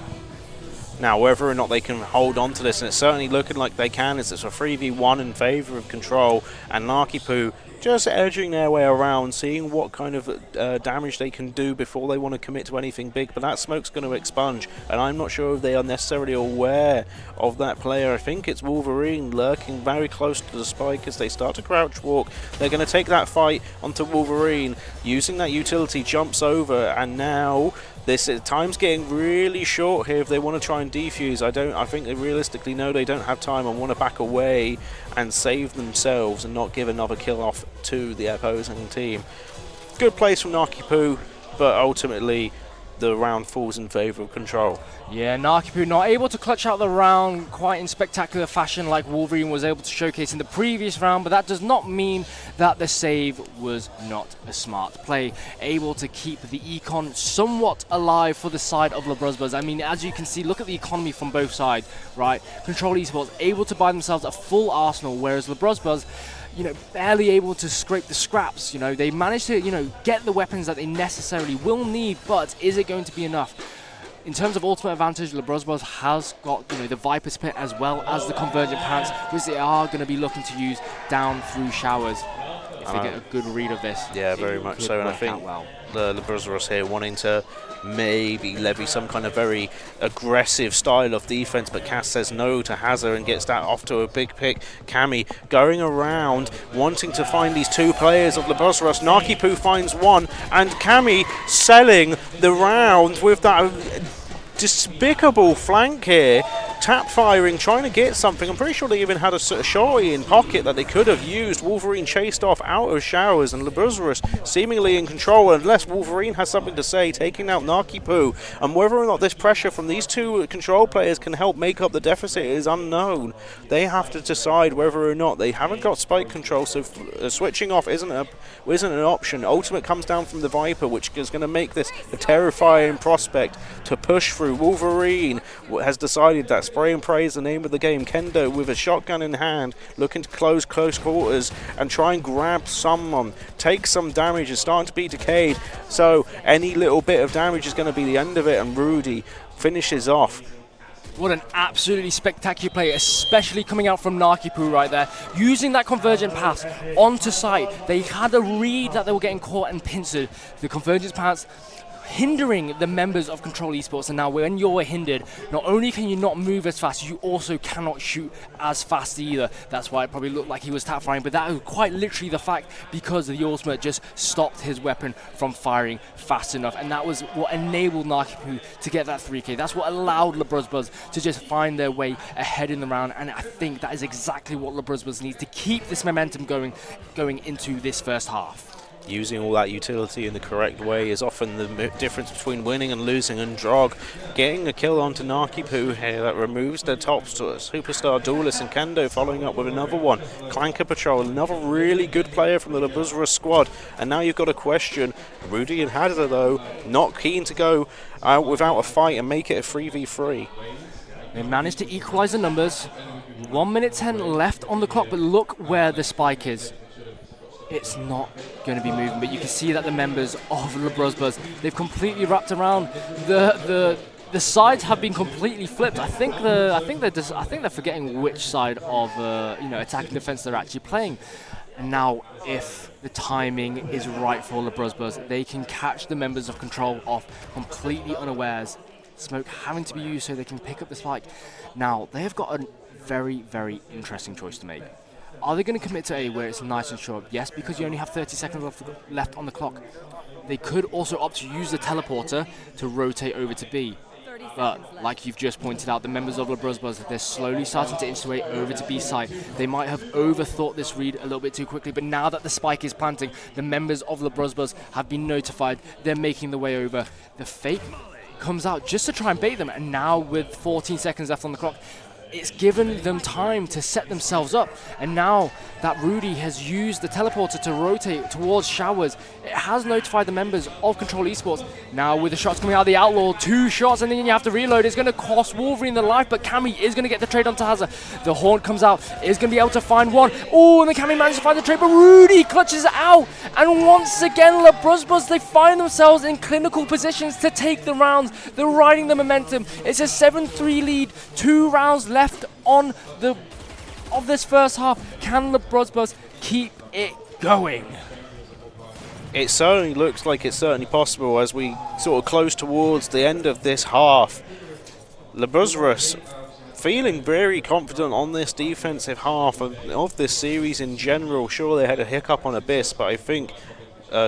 Now, whether or not they can hold on to this, and it's certainly looking like they can, it's a 3v1 in favour of Control, and Narkipu just edging their way around, seeing what kind of damage they can do before they want to commit to anything big. But that smoke's going to expunge, and I'm not sure if they are necessarily aware of that player. I think it's Wolverine lurking very close to the spike as they start to crouch walk. They're going to take that fight onto Wolverine, using that utility, jumps over, and now this time's getting really short here if they want to try and defuse. I think they realistically know they don't have time and want to back away and save themselves and not give another kill off to the opposing team. Good plays from Narkipu, but ultimately the round falls in favour of Control. Yeah, Narkipu not able to clutch out the round quite in spectacular fashion like Wolverine was able to showcase in the previous round, but that does not mean that the save was not a smart play. Able to keep the econ somewhat alive for the side of Labruzzbus. I mean, as you can see, look at the economy from both sides, right? Control Esports able to buy themselves a full arsenal, whereas Labruzzbus, barely able to scrape the scraps. They managed to, get the weapons that they necessarily will need, but is it going to be enough? In terms of ultimate advantage, Labruzzbus has got, the Viper's Pit as well as the Convergent Pants, which they are going to be be looking to use down through showers. If they get a good read of this. Yeah, very much so, and I think the Labruzzbus here wanting to maybe levy some kind of very aggressive style of defense, but Cass says no to Hazard and gets that off to a big pick. Cammy going around, wanting to find these two players of Labruzzbus. Narkipu finds one, and Cammy selling the round with that despicable flank here. Tap firing, trying to get something. I'm pretty sure they even had a shorty in pocket that they could have used. Wolverine chased off out of showers, and Labruzzbus seemingly in control, unless Wolverine has something to say, taking out Narkipu. And whether or not this pressure from these two Control players can help make up the deficit is unknown. They have to decide whether or not. They haven't got spike control, so switching off isn't an option. Ultimate comes down from the Viper, which is going to make this a terrifying prospect to push through. Wolverine has decided that spray and pray is the name of the game. Kendo with a shotgun in hand, looking to close quarters and try and grab someone, take some damage, is starting to be decayed, so any little bit of damage is going to be the end of it, and Rudy finishes off. What an absolutely spectacular play, especially coming out from Narkipu right there. Using that convergent pass onto site. They had a read that they were getting caught and pincered. The convergence pass hindering the members of Control Esports. And now when you're hindered, not only can you not move as fast, you also cannot shoot as fast either. That's why it probably looked like he was tap firing, but that was quite literally the fact, because the ultimate just stopped his weapon from firing fast enough. And that was what enabled Narkipu to get that 3K. That's what allowed Labruzzbus to just find their way ahead in the round. And I think that is exactly what Labruzzbus needs to keep this momentum going into this first half. Using all that utility in the correct way is often the difference between winning and losing, and Drog getting a kill onto Narkipu here that removes their top superstar duelist, and Kendo following up with another one. Clanker Patrol, another really good player from the Labruzzbus squad, and now you've got a question. Rudy and Hadza though, not keen to go out without a fight and make it a 3v3. They managed to equalize the numbers. 1 minute 10 left on the clock, but look where the spike is. It's not going to be moving, but you can see that the members of Labruzzbus, they've completely wrapped around. The sides have been completely flipped. I think they're forgetting which side of attack and defense they're actually playing. And now, if the timing is right for Labruzzbus, they can catch the members of Control off completely unawares. Smoke having to be used so they can pick up the spike. Now, they have got a very, very interesting choice to make. Are they going to commit to A where it's nice and short? Yes, because you only have 30 seconds left on the clock. They could also opt to use the teleporter to rotate over to B. But like you've just pointed out, the members of Labruzzbus, they're slowly starting to inch their way over to B side. They might have overthought this read a little bit too quickly, but now that the spike is planting, the members of Labruzzbus have been notified. They're making the way over. The fake comes out just to try and bait them, and now with 14 seconds left on the clock, it's given them time to set themselves up. And now that Rudy has used the teleporter to rotate towards Showers, it has notified the members of Control Esports. Now with the shots coming out of the Outlaw, 2 shots and then you have to reload. It's going to cost Wolverine the life, but Cammy is going to get the trade onto Hadza. The Haunt comes out, is going to be able to find one. Oh, and the Cammy manages to find the trade, but Rudy clutches it out. And once again, Labruzzbus, they find themselves in clinical positions to take the rounds. They're riding the momentum. It's a 7-3 lead, 2 rounds left on of this first half. Can Labruzzbus keep it going? It certainly looks like it's certainly possible as we sort of close towards the end of this half. Labruzzbus feeling very confident on this defensive half of this series in general. Sure, they had a hiccup on Abyss, but I think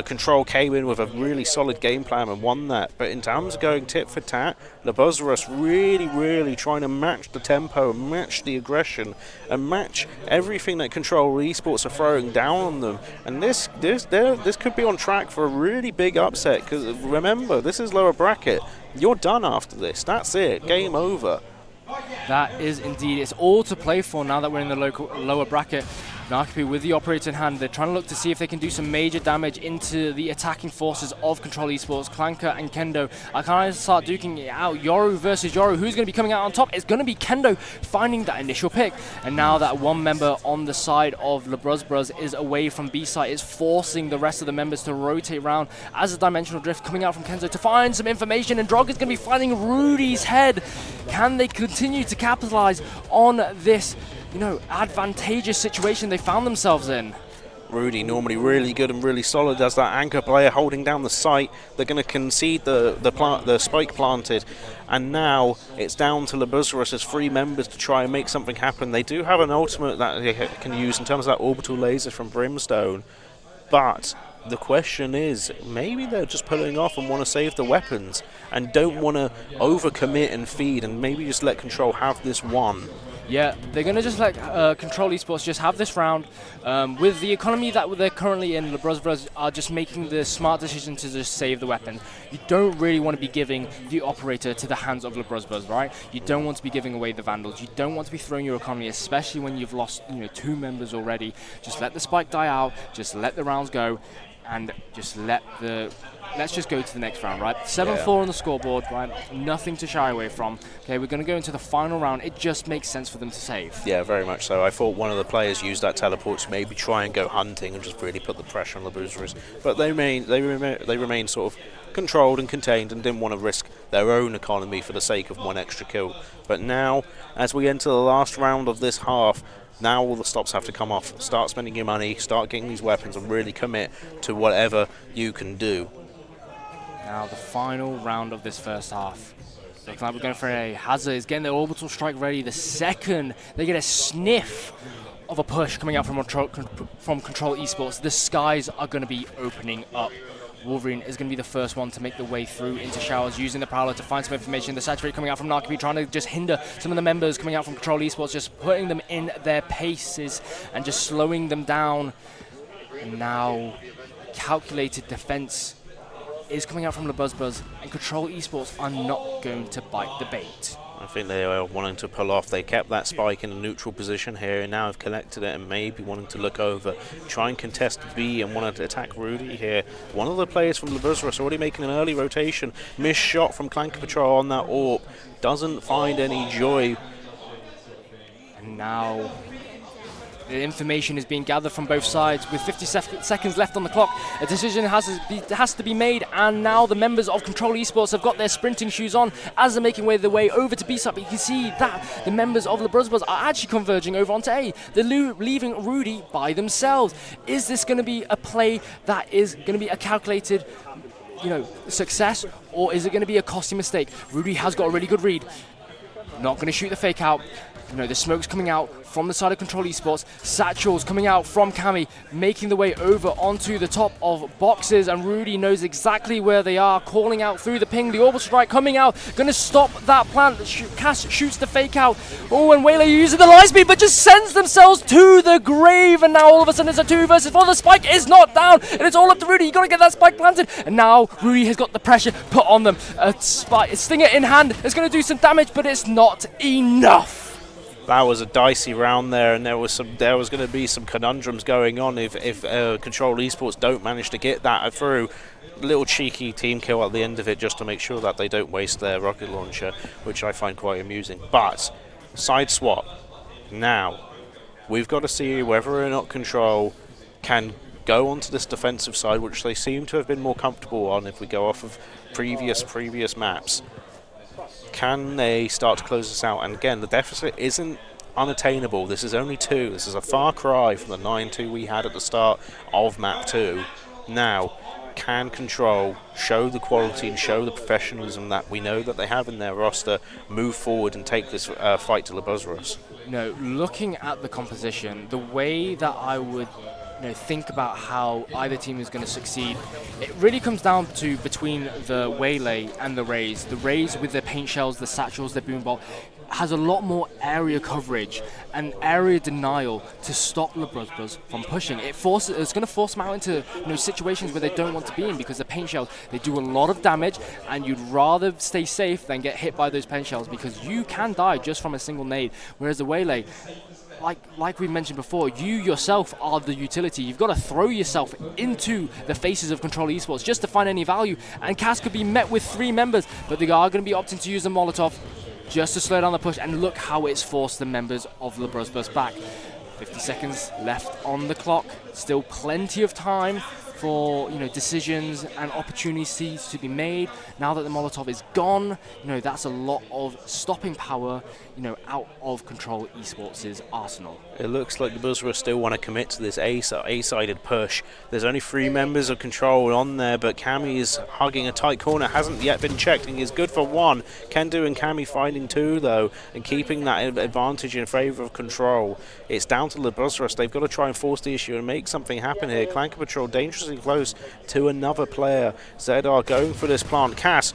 Control came in with a really solid game plan and won that. But in terms of going tit for tat, Labruzzbus really trying to match the tempo, match the aggression, and match everything that Control Esports are throwing down on them. And this could be on track for a really big upset, because remember, this is lower bracket. You're done after this. That's it. Game over. That is indeed. It's all to play for now that we're in the lower bracket. Narkipu with the operator in hand, they're trying to look to see if they can do some major damage into the attacking forces of Control Esports. Clanker and Kendo are kind of start duking it out. Yoru versus Yoru. Who's going to be coming out on top? It's going to be Kendo finding that initial pick. And now that one member on the side of Labruzzbus is away from B side, it's forcing the rest of the members to rotate around as a dimensional drift coming out from Kenzo to find some information. And Drog is going to be finding Rudy's head. Can they continue to capitalize on this advantageous situation they found themselves in? Rudy, normally really good and really solid as that anchor player holding down the site. They're going to concede the spike planted, and now it's down to Labruzzbus' 3 members to try and make something happen. They do have an ultimate that they can use in terms of that orbital laser from Brimstone, but the question is, maybe they're just pulling off and want to save the weapons and don't want to overcommit and feed, and maybe just let Control have this one. Yeah, they're going to just let Control Esports just have this round. With the economy that they're currently in, Labruzzbus are just making the smart decision to just save the weapon. You don't really want to be giving the operator to the hands of Labruzzbus, right? You don't want to be giving away the Vandals. You don't want to be throwing your economy, especially when you've lost 2 members already. Just let the spike die out, just let the rounds go, and just let's just go to the next round, right? 7-4 on the scoreboard, right? Nothing to shy away from. Okay, we're going to go into the final round. It just makes sense for them to save. Yeah, very much so. I thought one of the players used that teleport to maybe try and go hunting and just really put the pressure on the Labruzzbus. But they remain sort of controlled and contained and didn't want to risk their own economy for the sake of 1 extra kill. But now, as we enter the last round of this half, now all the stops have to come off. Start spending your money, start getting these weapons, and really commit to whatever you can do. Now the final round of this first half. Looking like we're going for a Hazard is getting the orbital strike ready. The second they get a sniff of a push coming out from Control Esports, the skies are going to be opening up. Wolverine is going to be the first one to make the way through into showers, using the Prowler to find some information. The Saturate coming out from Narcobe, trying to just hinder some of the members coming out from Control Esports, just putting them in their paces and just slowing them down. And now, calculated defense is coming out from Labruzzbus, and Control Esports are not going to bite the bait. I think they are wanting to pull off. They kept that spike in a neutral position here and now have collected it and maybe wanting to look over, try and contest B and want to attack Rudy here. One of the players from Labruzzbus already making an early rotation. Missed shot from Clank Patrol on that AWP. Doesn't find any joy. And now the information is being gathered from both sides. With 50 seconds left on the clock, a decision has to be made, and now the members of Control Esports have got their sprinting shoes on as they're making their way over to B side. But you can see that the members of Labruzzbus are actually converging over onto A. They're leaving Rudy by themselves. Is this going to be a play that is going to be a calculated, success, or is it going to be a costly mistake? Rudy has got a really good read. Not going to shoot the fake out. The smoke's coming out from the side of Control Esports. Satchel's coming out from Cammy, making the way over onto the top of boxes, and Rudy knows exactly where they are, calling out through the ping. The orbital strike coming out, going to stop that plant. Cass shoots the fake out. Oh, and Waylay using the light speed, but just sends themselves to the grave, and now all of a sudden it's a 2 versus 4. The spike is not down, and it's all up to Rudy. You got to get that spike planted, and now Rudy has got the pressure put on them. A stinger in hand is going to do some damage, but it's not enough. That was a dicey round there, and there was going to be some conundrums going on if Control Esports don't manage to get that through. Little cheeky team kill at the end of it just to make sure that they don't waste their rocket launcher, which I find quite amusing. But side swap. Now we've got to see whether or not Control can go onto this defensive side, which they seem to have been more comfortable on if we go off of previous maps. Can they start to close this out? And again, the deficit isn't unattainable. This is only 2. This is a far cry from the 9-2 we had at the start of map 2. Now, can Control show the quality and show the professionalism that we know that they have in their roster, move forward and take this fight to Labruzzbus? Looking at the composition, the way that I would think about how either team is going to succeed, it really comes down to between the Waylay and the Rays. The Rays with their paint shells, the satchels, their boom ball, has a lot more area coverage and area denial to stop Labruzzbus from pushing. It's going to force them out into situations where they don't want to be in, because the paint shells, they do a lot of damage, and you'd rather stay safe than get hit by those paint shells, because you can die just from a single nade. Whereas the Waylay, like we mentioned before, you yourself are the utility. You've got to throw yourself into the faces of Control Esports just to find any value. And Cass could be met with 3 members, but they are going to be opting to use the Molotov just to slow down the push. And look how it's forced the members of Labruzzbus back. 50 seconds left on the clock. Still plenty of time for decisions and opportunities to be made. Now that the Molotov is gone, that's a lot of stopping power, out of Control Esports' arsenal. It looks like the Buzzers still want to commit to this A-sided push. There's only 3 members of Control on there, but Cammy is hugging a tight corner, hasn't yet been checked, and is good for 1. Kendu and Cammy finding 2 though, and keeping that advantage in favour of Control. It's down to the Buzzers. They've got to try and force the issue and make something happen here. Clank Patrol dangerously close to another player. ZR going for this plant. Cass,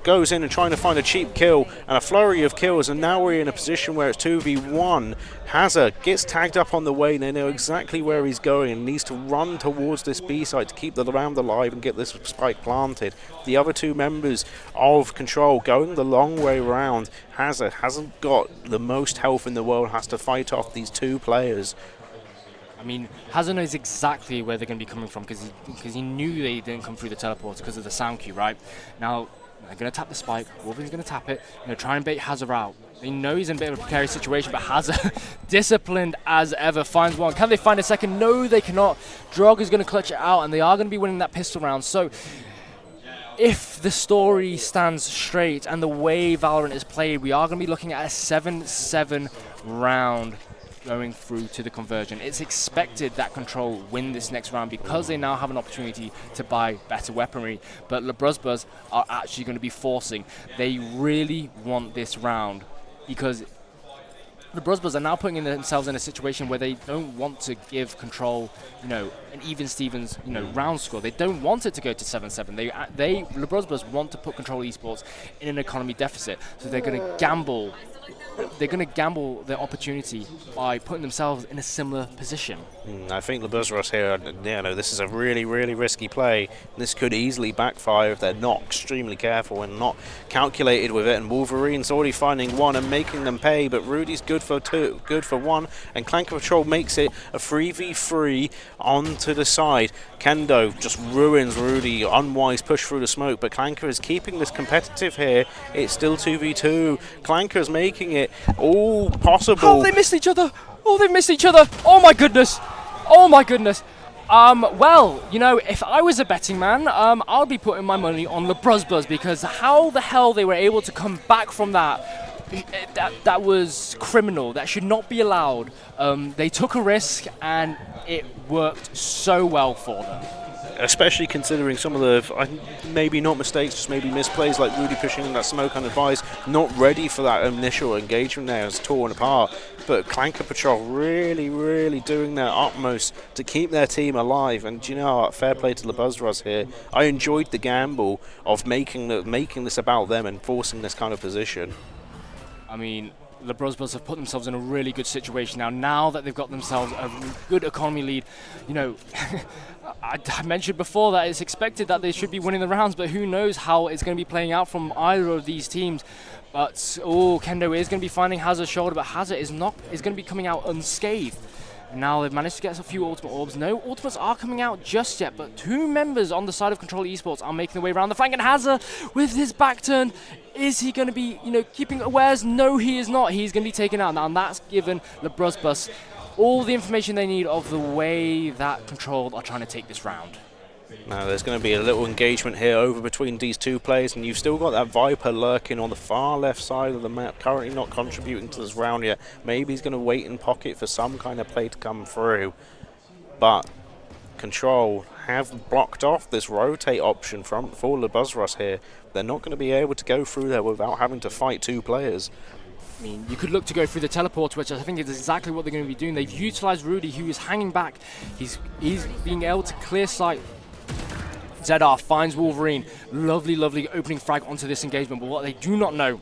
goes in and trying to find a cheap kill, and a flurry of kills, and now we're in a position where it's 2v1. Hazard gets tagged up on the way, and they know exactly where he's going and needs to run towards this B site to keep the round alive and get this spike planted. The other 2 members of Control going the long way around. Hazard hasn't got the most health in the world, has to fight off these 2 players. I mean, Hazard knows exactly where they're going to be coming from, because he knew they didn't come through the teleporter because of the sound cue, right? Now, they're going to tap the spike. Wolverine's going to tap it, try and bait Hazard out. They know he's in a bit of a precarious situation, but Hazard, disciplined as ever, finds 1. Can they find a second? No, they cannot. Drog is going to clutch it out, and they are going to be winning that pistol round. So, if the story stands straight and the way Valorant is played, we are going to be looking at a 7-7 round. going through to the conversion. It's expected that Control win this next round because they now have an opportunity to buy better weaponry. But Labruzzbus are actually going to be forcing. They really want this round because the Labruzzbus are now putting themselves in a situation where they don't want to give Control, you know, an even Stevens, you know, round score. They don't want it to go to 7-7. They Labruzzbus want to put Control Esports in an economy deficit, so they're going to gamble. They're going to gamble their opportunity by putting themselves in a similar position. I think Labruzzbus here, you know, this is a really, really risky play. This could easily backfire if they're not extremely careful and not calculated with it. And Wolverine's already finding one and making them pay, but Rudy's good for two, good for one, and Clank Patrol makes it a 3v3 onto the side. Kendo just ruins Rudy, unwise push through the smoke, but Clanker is keeping this competitive here. It's still 2v2. Clanker's making it all possible. Oh, they missed each other. Oh, they've missed each other. Oh my goodness. Oh my goodness. Well, you know, if I was a betting man, I'll be putting my money on Labruzzbus because how the hell they were able to come back from that was criminal. That should not be allowed. They took a risk and it worked so well for them. Especially considering some of the, maybe not mistakes, just maybe misplays, like Rudy pushing in that smoke unadvised, not ready for that initial engagement there, it's torn apart. But Clanker Patrol really, really doing their utmost to keep their team alive. And do you know what? Fair play to Labruzzbus here. I enjoyed the gamble of making this about them and forcing this kind of position. I mean, Labruzzbus have put themselves in a really good situation now that they've got themselves a good economy lead. You know, I mentioned before that it's expected that they should be winning the rounds, but who knows how it's going to be playing out from either of these teams. But, Kendo is going to be finding Hazard's shoulder, but Hazard is going to be coming out unscathed. And now they've managed to get a few ultimate orbs. No ultimates are coming out just yet, but two members on the side of Control Esports are making their way around the flank. And Hazard, with his back turn, is he going to be, you know, keeping awares? No, he is not. He's going to be taken out now, and that's given Labruzzbus all the information they need of the way that Control are trying to take this round. Now there's going to be a little engagement here over between these two players, and you've still got that Viper lurking on the far left side of the map, currently not contributing to this round yet. Maybe he's going to wait in pocket for some kind of play to come through. But Control have blocked off this rotate option for Labruzzbus here. They're not going to be able to go through there without having to fight two players. I mean, you could look to go through the teleport, which I think is exactly what they're going to be doing. They've utilized Rudy, who is hanging back. He's being able to clear sight. ZR finds Wolverine. Lovely, lovely opening frag onto this engagement, but what they do not know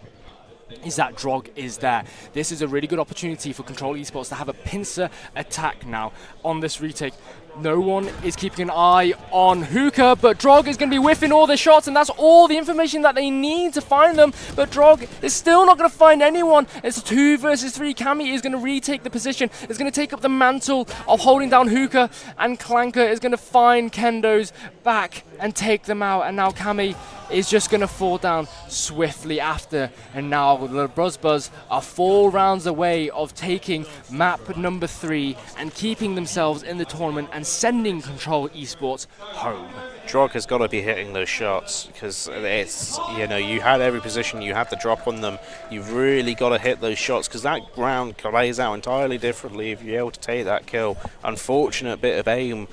is that Drog is there. This is a really good opportunity for Control Esports to have a pincer attack now on this retake. No one is keeping an eye on Hookah, but Drog is going to be whiffing all their shots, and that's all the information that they need to find them. But Drog is still not going to find anyone. It's 2 versus 3. Cammy is going to retake the position. It's going to take up the mantle of holding down Hookah, and Clanker is going to find Kendo's back and take them out. And now Cammy is just going to fall down swiftly after. And now the Labruzzbus are 4 rounds away of taking map number 3 and keeping themselves in the tournament and sending Control Esports home. Drog has got to be hitting those shots because it's, you know, you had every position, you had the drop on them. You've really got to hit those shots because that round plays out entirely differently if you're able to take that kill. Unfortunate bit of aim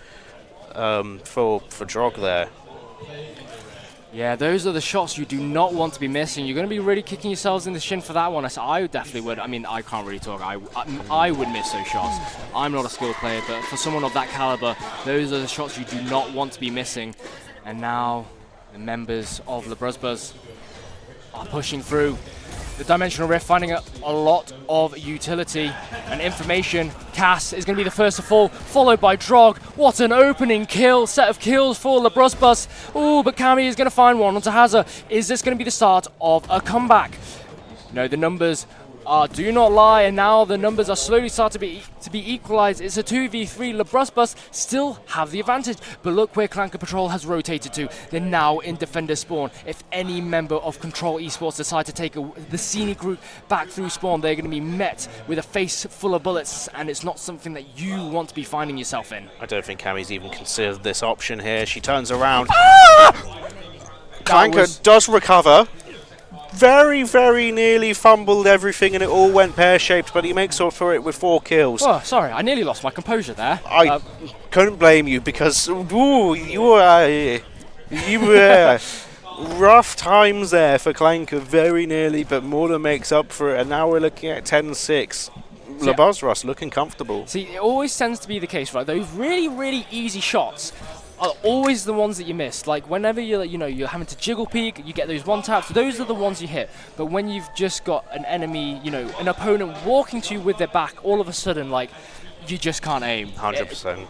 for Drog there. Yeah, those are the shots you do not want to be missing. You're going to be really kicking yourselves in the shin for that one. I definitely would. I mean, I can't really talk. I would miss those shots. I'm not a skilled player, but for someone of that caliber, those are the shots you do not want to be missing. And now the members of Labruzzbus are pushing through. The Dimensional Rift finding a lot of utility and information. Cass is going to be the first to fall, followed by Drog. What an opening kill, set of kills for Labruzzbus. Ooh, but Cammy is going to find one onto Hazard. Is this going to be the start of a comeback? No, the numbers do not lie, and now the numbers are slowly starting to be equalized. It's a 2v3. Labruzzbus still have the advantage, but look where Clanker Patrol has rotated to. They're now in defender spawn. If any member of Control Esports decide to take the scenic route back through spawn, they're going to be met with a face full of bullets, and it's not something that you want to be finding yourself in. I don't think Cammy's even considered this option here. She turns around. Ah! Clanker does recover. very, very nearly fumbled everything and it all went pear-shaped, but he makes up for it with 4 kills. Oh, sorry, I nearly lost my composure there. I couldn't blame you because you were rough times there for Clanker, very nearly, but more than makes up for it. And now we're looking at 10-6. Labruzzbus looking comfortable. See, it always tends to be the case, right? Those really, really easy shots are always the ones that you miss. Like whenever you're having to jiggle peek, you get those one taps. Those are the ones you hit. But when you've just got an enemy, an opponent walking to you with their back, all of a sudden, like you just can't aim. 100%.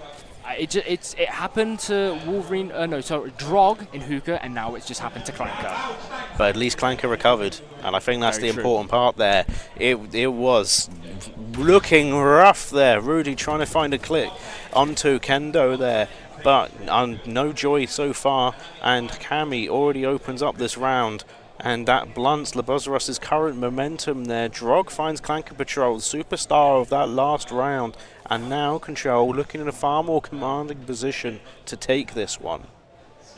It happened to Drog in Hookah, and now it's just happened to Clanker. But at least Clanker recovered, and I think that's Very the true. important part there. It was looking rough there. Rudy trying to find a click onto Kendo there, but no joy so far. And Cammy already opens up this round, and that blunts Labruzzbus' current momentum there. Drog finds Clanker Patrol, the superstar of that last round, and now Control looking in a far more commanding position to take this one.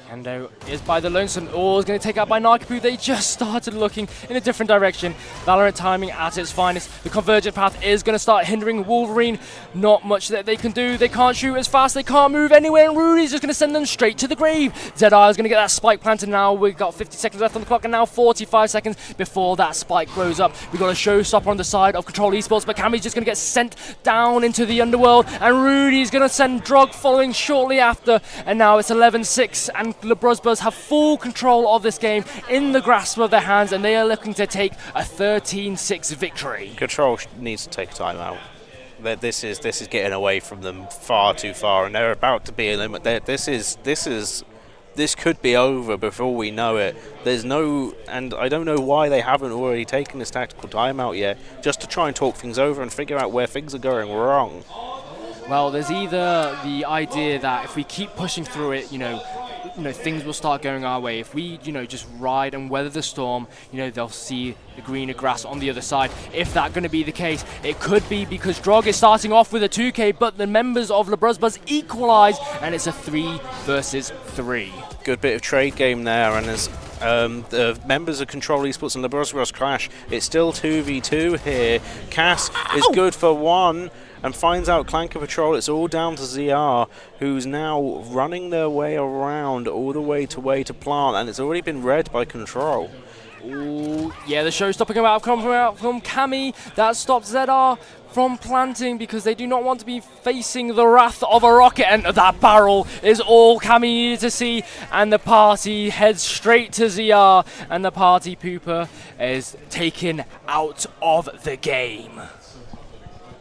Kendo is by the lonesome. Oh, is going to take out by Narkipu. They just started looking in a different direction. VALORANT timing at its finest. The convergent path is going to start hindering Wolverine. Not much that they can do. They can't shoot as fast. They can't move anywhere. And Rudy's just going to send them straight to the grave. Zedar is going to get that spike planted now. We've got 50 seconds left on the clock and now 45 seconds before that spike blows up. We've got a showstopper on the side of Control Esports, but Cammy's just going to get sent down into the underworld. And Rudy's going to send Drog following shortly after. And now it's 11-6 and Labruzzbus have full control of this game in the grasp of their hands, and they are looking to take a 13-6 victory. Control needs to take a timeout. This is getting away from them far too far, and they're about to be eliminated. This could be over before we know it. And I don't know why they haven't already taken this tactical timeout yet, just to try and talk things over and figure out where things are going wrong. Well, there's either the idea that if we keep pushing through it, things will start going our way. If we, just ride and weather the storm, they'll see the greener grass on the other side. If that's going to be the case, it could be because Drog is starting off with a 2K, but the members of Labruzzbus equalize, and it's a 3 versus 3. Good bit of trade game there, and as the members of Control Esports and Labruzzbus clash, it's still 2v2 here. Cass is good for 1. And finds out Clanker Patrol. It's all down to ZR, who's now running their way around all the way to plant, and it's already been read by Control. Ooh, yeah, the showstopper coming out from Cammy. That stops ZR from planting because they do not want to be facing the wrath of a rocket, and that barrel is all Cammy needed to see, and the party heads straight to ZR, and the party pooper is taken out of the game.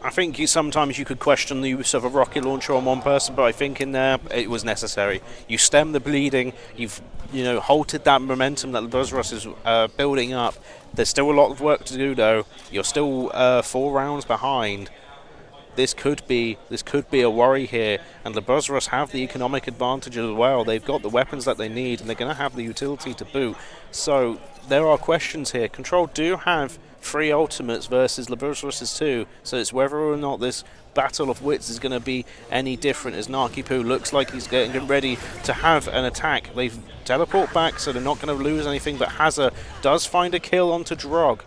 I think sometimes you could question the use of a rocket launcher on one person, but I think in there it was necessary. You stem the bleeding, you've halted that momentum that Labruzzbus is building up. There's still a lot of work to do though. You're still 4 rounds behind. This could be a worry here, and Labruzzbus have the economic advantage as well. They've got the weapons that they need, and they're going to have the utility to boot. So there are questions here. Control do have 3 ultimates versus Labruzzbus 2, so it's whether or not this battle of wits is going to be any different, as Narkipu looks like he's getting ready to have an attack. They teleport back, so they're not going to lose anything, but Hazza does find a kill onto Drog.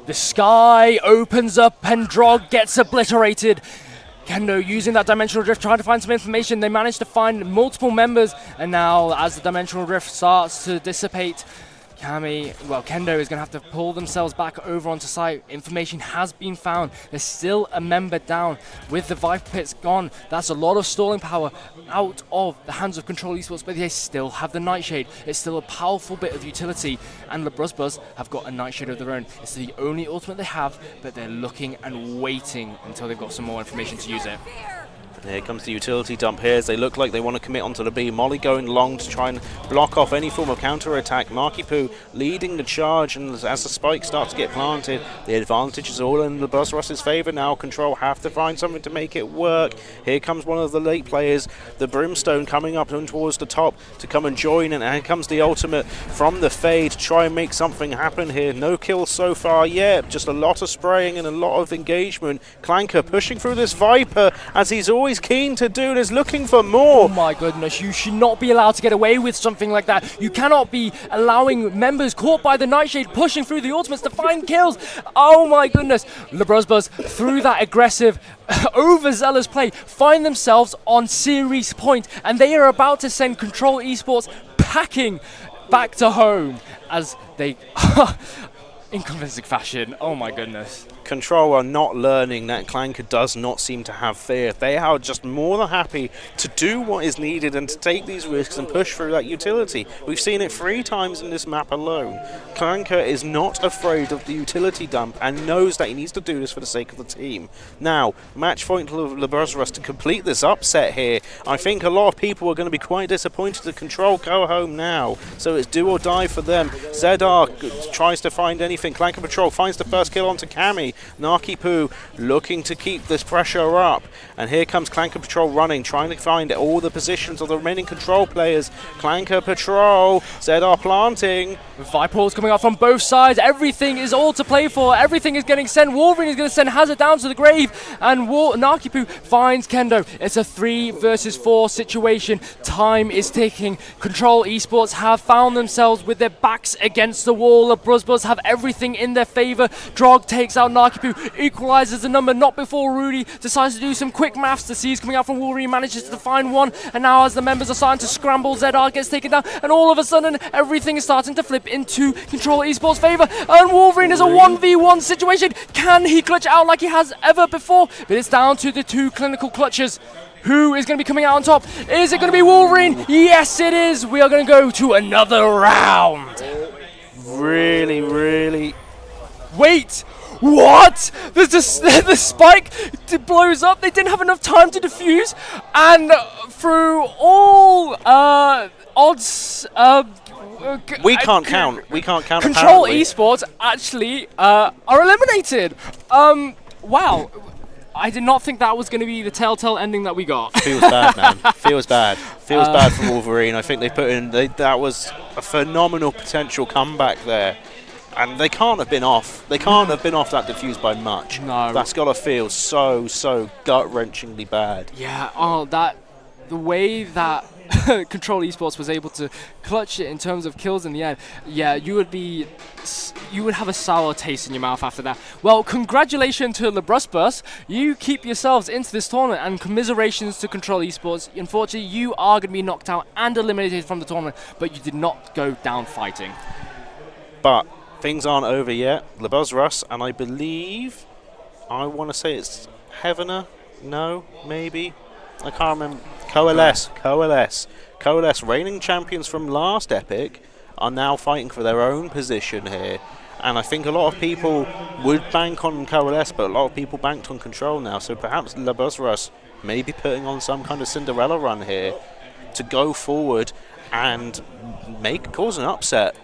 The sky opens up and Drog gets obliterated. Kendo using that dimensional drift, trying to find some information. They manage to find multiple members, and now as the dimensional drift starts to dissipate, Kendo is going to have to pull themselves back over onto site. Information has been found. There's still a member down. With the Viper Pits gone, that's a lot of stalling power out of the hands of Control Esports, but they still have the Nightshade. It's still a powerful bit of utility, and Labruzzbus have got a Nightshade of their own. It's the only ultimate they have, but they're looking and waiting until they've got some more information to use it. Here comes the utility dump here as they look like they want to commit onto the B. Molly going long to try and block off any form of counter-attack. Narkipu leading the charge, and as the spike starts to get planted, the advantage is all in Labruzzbus' favour now. Control have to find something to make it work. Here comes one of the late players, the Brimstone, coming up and towards the top to come and join, and here comes the ultimate from the Fade to try and make something happen here. No kills so far yet, just a lot of spraying and a lot of engagement. Clanker pushing through this Viper as he's already always keen to do this, looking for more. Oh my goodness, you should not be allowed to get away with something like that. You cannot be allowing members caught by the Nightshade pushing through the ultimates to find kills. Oh my goodness. Labruzzbus, through that aggressive, overzealous play, find themselves on series point, and they are about to send Control Esports packing back to home as they... in convincing fashion. Oh my goodness. Control are not learning that Clanker does not seem to have fear. They are just more than happy to do what is needed and to take these risks and push through that utility. We've seen it 3 times in this map alone. Clanker is not afraid of the utility dump and knows that he needs to do this for the sake of the team. Now, match point to Labruzzbus to complete this upset here. I think a lot of people are going to be quite disappointed that Control go home now. So it's do or die for them. ZR tries to find anything. Clanker Patrol finds the first kill onto Cammy. Narky looking to keep this pressure up, and here comes Clanker Patrol running, trying to find all the positions of the remaining Control players. Clanker Patrol, ZR planting. Viper's coming out from both sides. Everything is all to play for. Everything is getting sent. Wolverine is going to send Hazard down to the grave, and Narky finds Kendo. It's a 3 versus 4 situation. Time is ticking. Control Esports have found themselves with their backs against the wall. Labruzzbus have everything in their favor. Drog takes out Narky, equalizes the number, not before Rudy decides to do some quick maths to see he's coming out from Wolverine, manages to find one, and now as the members are starting to scramble, ZR gets taken down, and all of a sudden everything is starting to flip into Control Esports' favor, and Wolverine is a 1v1 situation. Can he clutch out like he has ever before? But it's down to the 2 clinical clutchers. Who is going to be coming out on top? Is it going to be Wolverine? Yes, it is. We are going to go to another round. Really... Wait! What? The spike blows up. They didn't have enough time to defuse, and through all odds, we can't count. We can't count. Control apparently. Esports actually are eliminated. Wow. I did not think that was going to be the telltale ending that we got. Feels bad, man. Feels bad. Feels bad for Wolverine. I think they put in. That was a phenomenal potential comeback there. And they can't have been off. They can't have been off that defuse by much. No. That's got to feel so gut-wrenchingly bad. Yeah, the way that Control Esports was able to clutch it in terms of kills in the end, yeah, you would have a sour taste in your mouth after that. Well, congratulations to Labruzzbus. You keep yourselves into this tournament, and commiserations to Control Esports. Unfortunately, you are going to be knocked out and eliminated from the tournament, but you did not go down fighting. But things aren't over yet. Labruzzbus, and I believe, I want to say it's Heavener. No, maybe. I can't remember. Coalesce, reigning champions from last Epic, are now fighting for their own position here. And I think a lot of people would bank on Coalesce, but a lot of people banked on Control now. So perhaps Labruzzbus may be putting on some kind of Cinderella run here to go forward and cause an upset.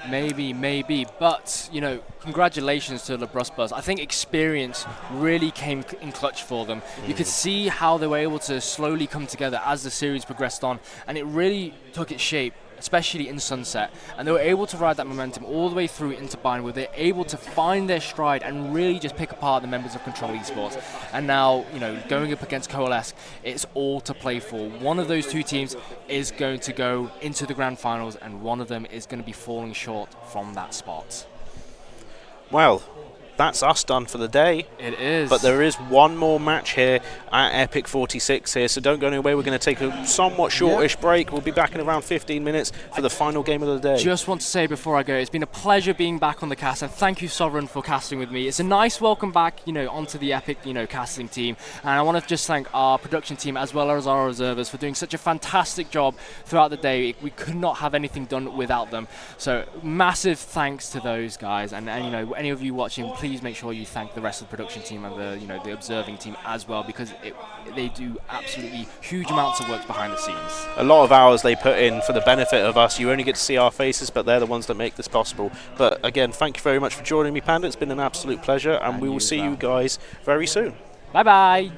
Maybe, but, you know, congratulations to Labruzzbus. I think experience really came in clutch for them. You could see how they were able to slowly come together as the series progressed on, and it really took its shape, especially in Sunset, and they were able to ride that momentum all the way through into Bind, where they're able to find their stride and really just pick apart the members of Control Esports. And now, you know, going up against Coalesce, it's all to play for. One of those 2 teams is going to go into the grand finals, and one of them is going to be falling short from that spot. Well, that's us done for the day. It is. But there is one more match here at EPIC46 here, so don't go anywhere. We're going to take a somewhat shortish break. We'll be back in around 15 minutes for the final game of the day. Just want to say before I go, it's been a pleasure being back on the cast, and thank you, Sovereign, for casting with me. It's a nice welcome back, you know, onto the Epic, you know, casting team. And I want to just thank our production team as well as our observers for doing such a fantastic job throughout the day. We could not have anything done without them. So massive thanks to those guys, and you know, any of you watching, please make sure you thank the rest of the production team and the, you know, the observing team as well, because they do absolutely huge amounts of work behind the scenes. A lot of hours they put in for the benefit of us. You only get to see our faces, but they're the ones that make this possible. But again, thank you very much for joining me, Panda. It's been an absolute pleasure, and we will see you guys very soon. Bye bye.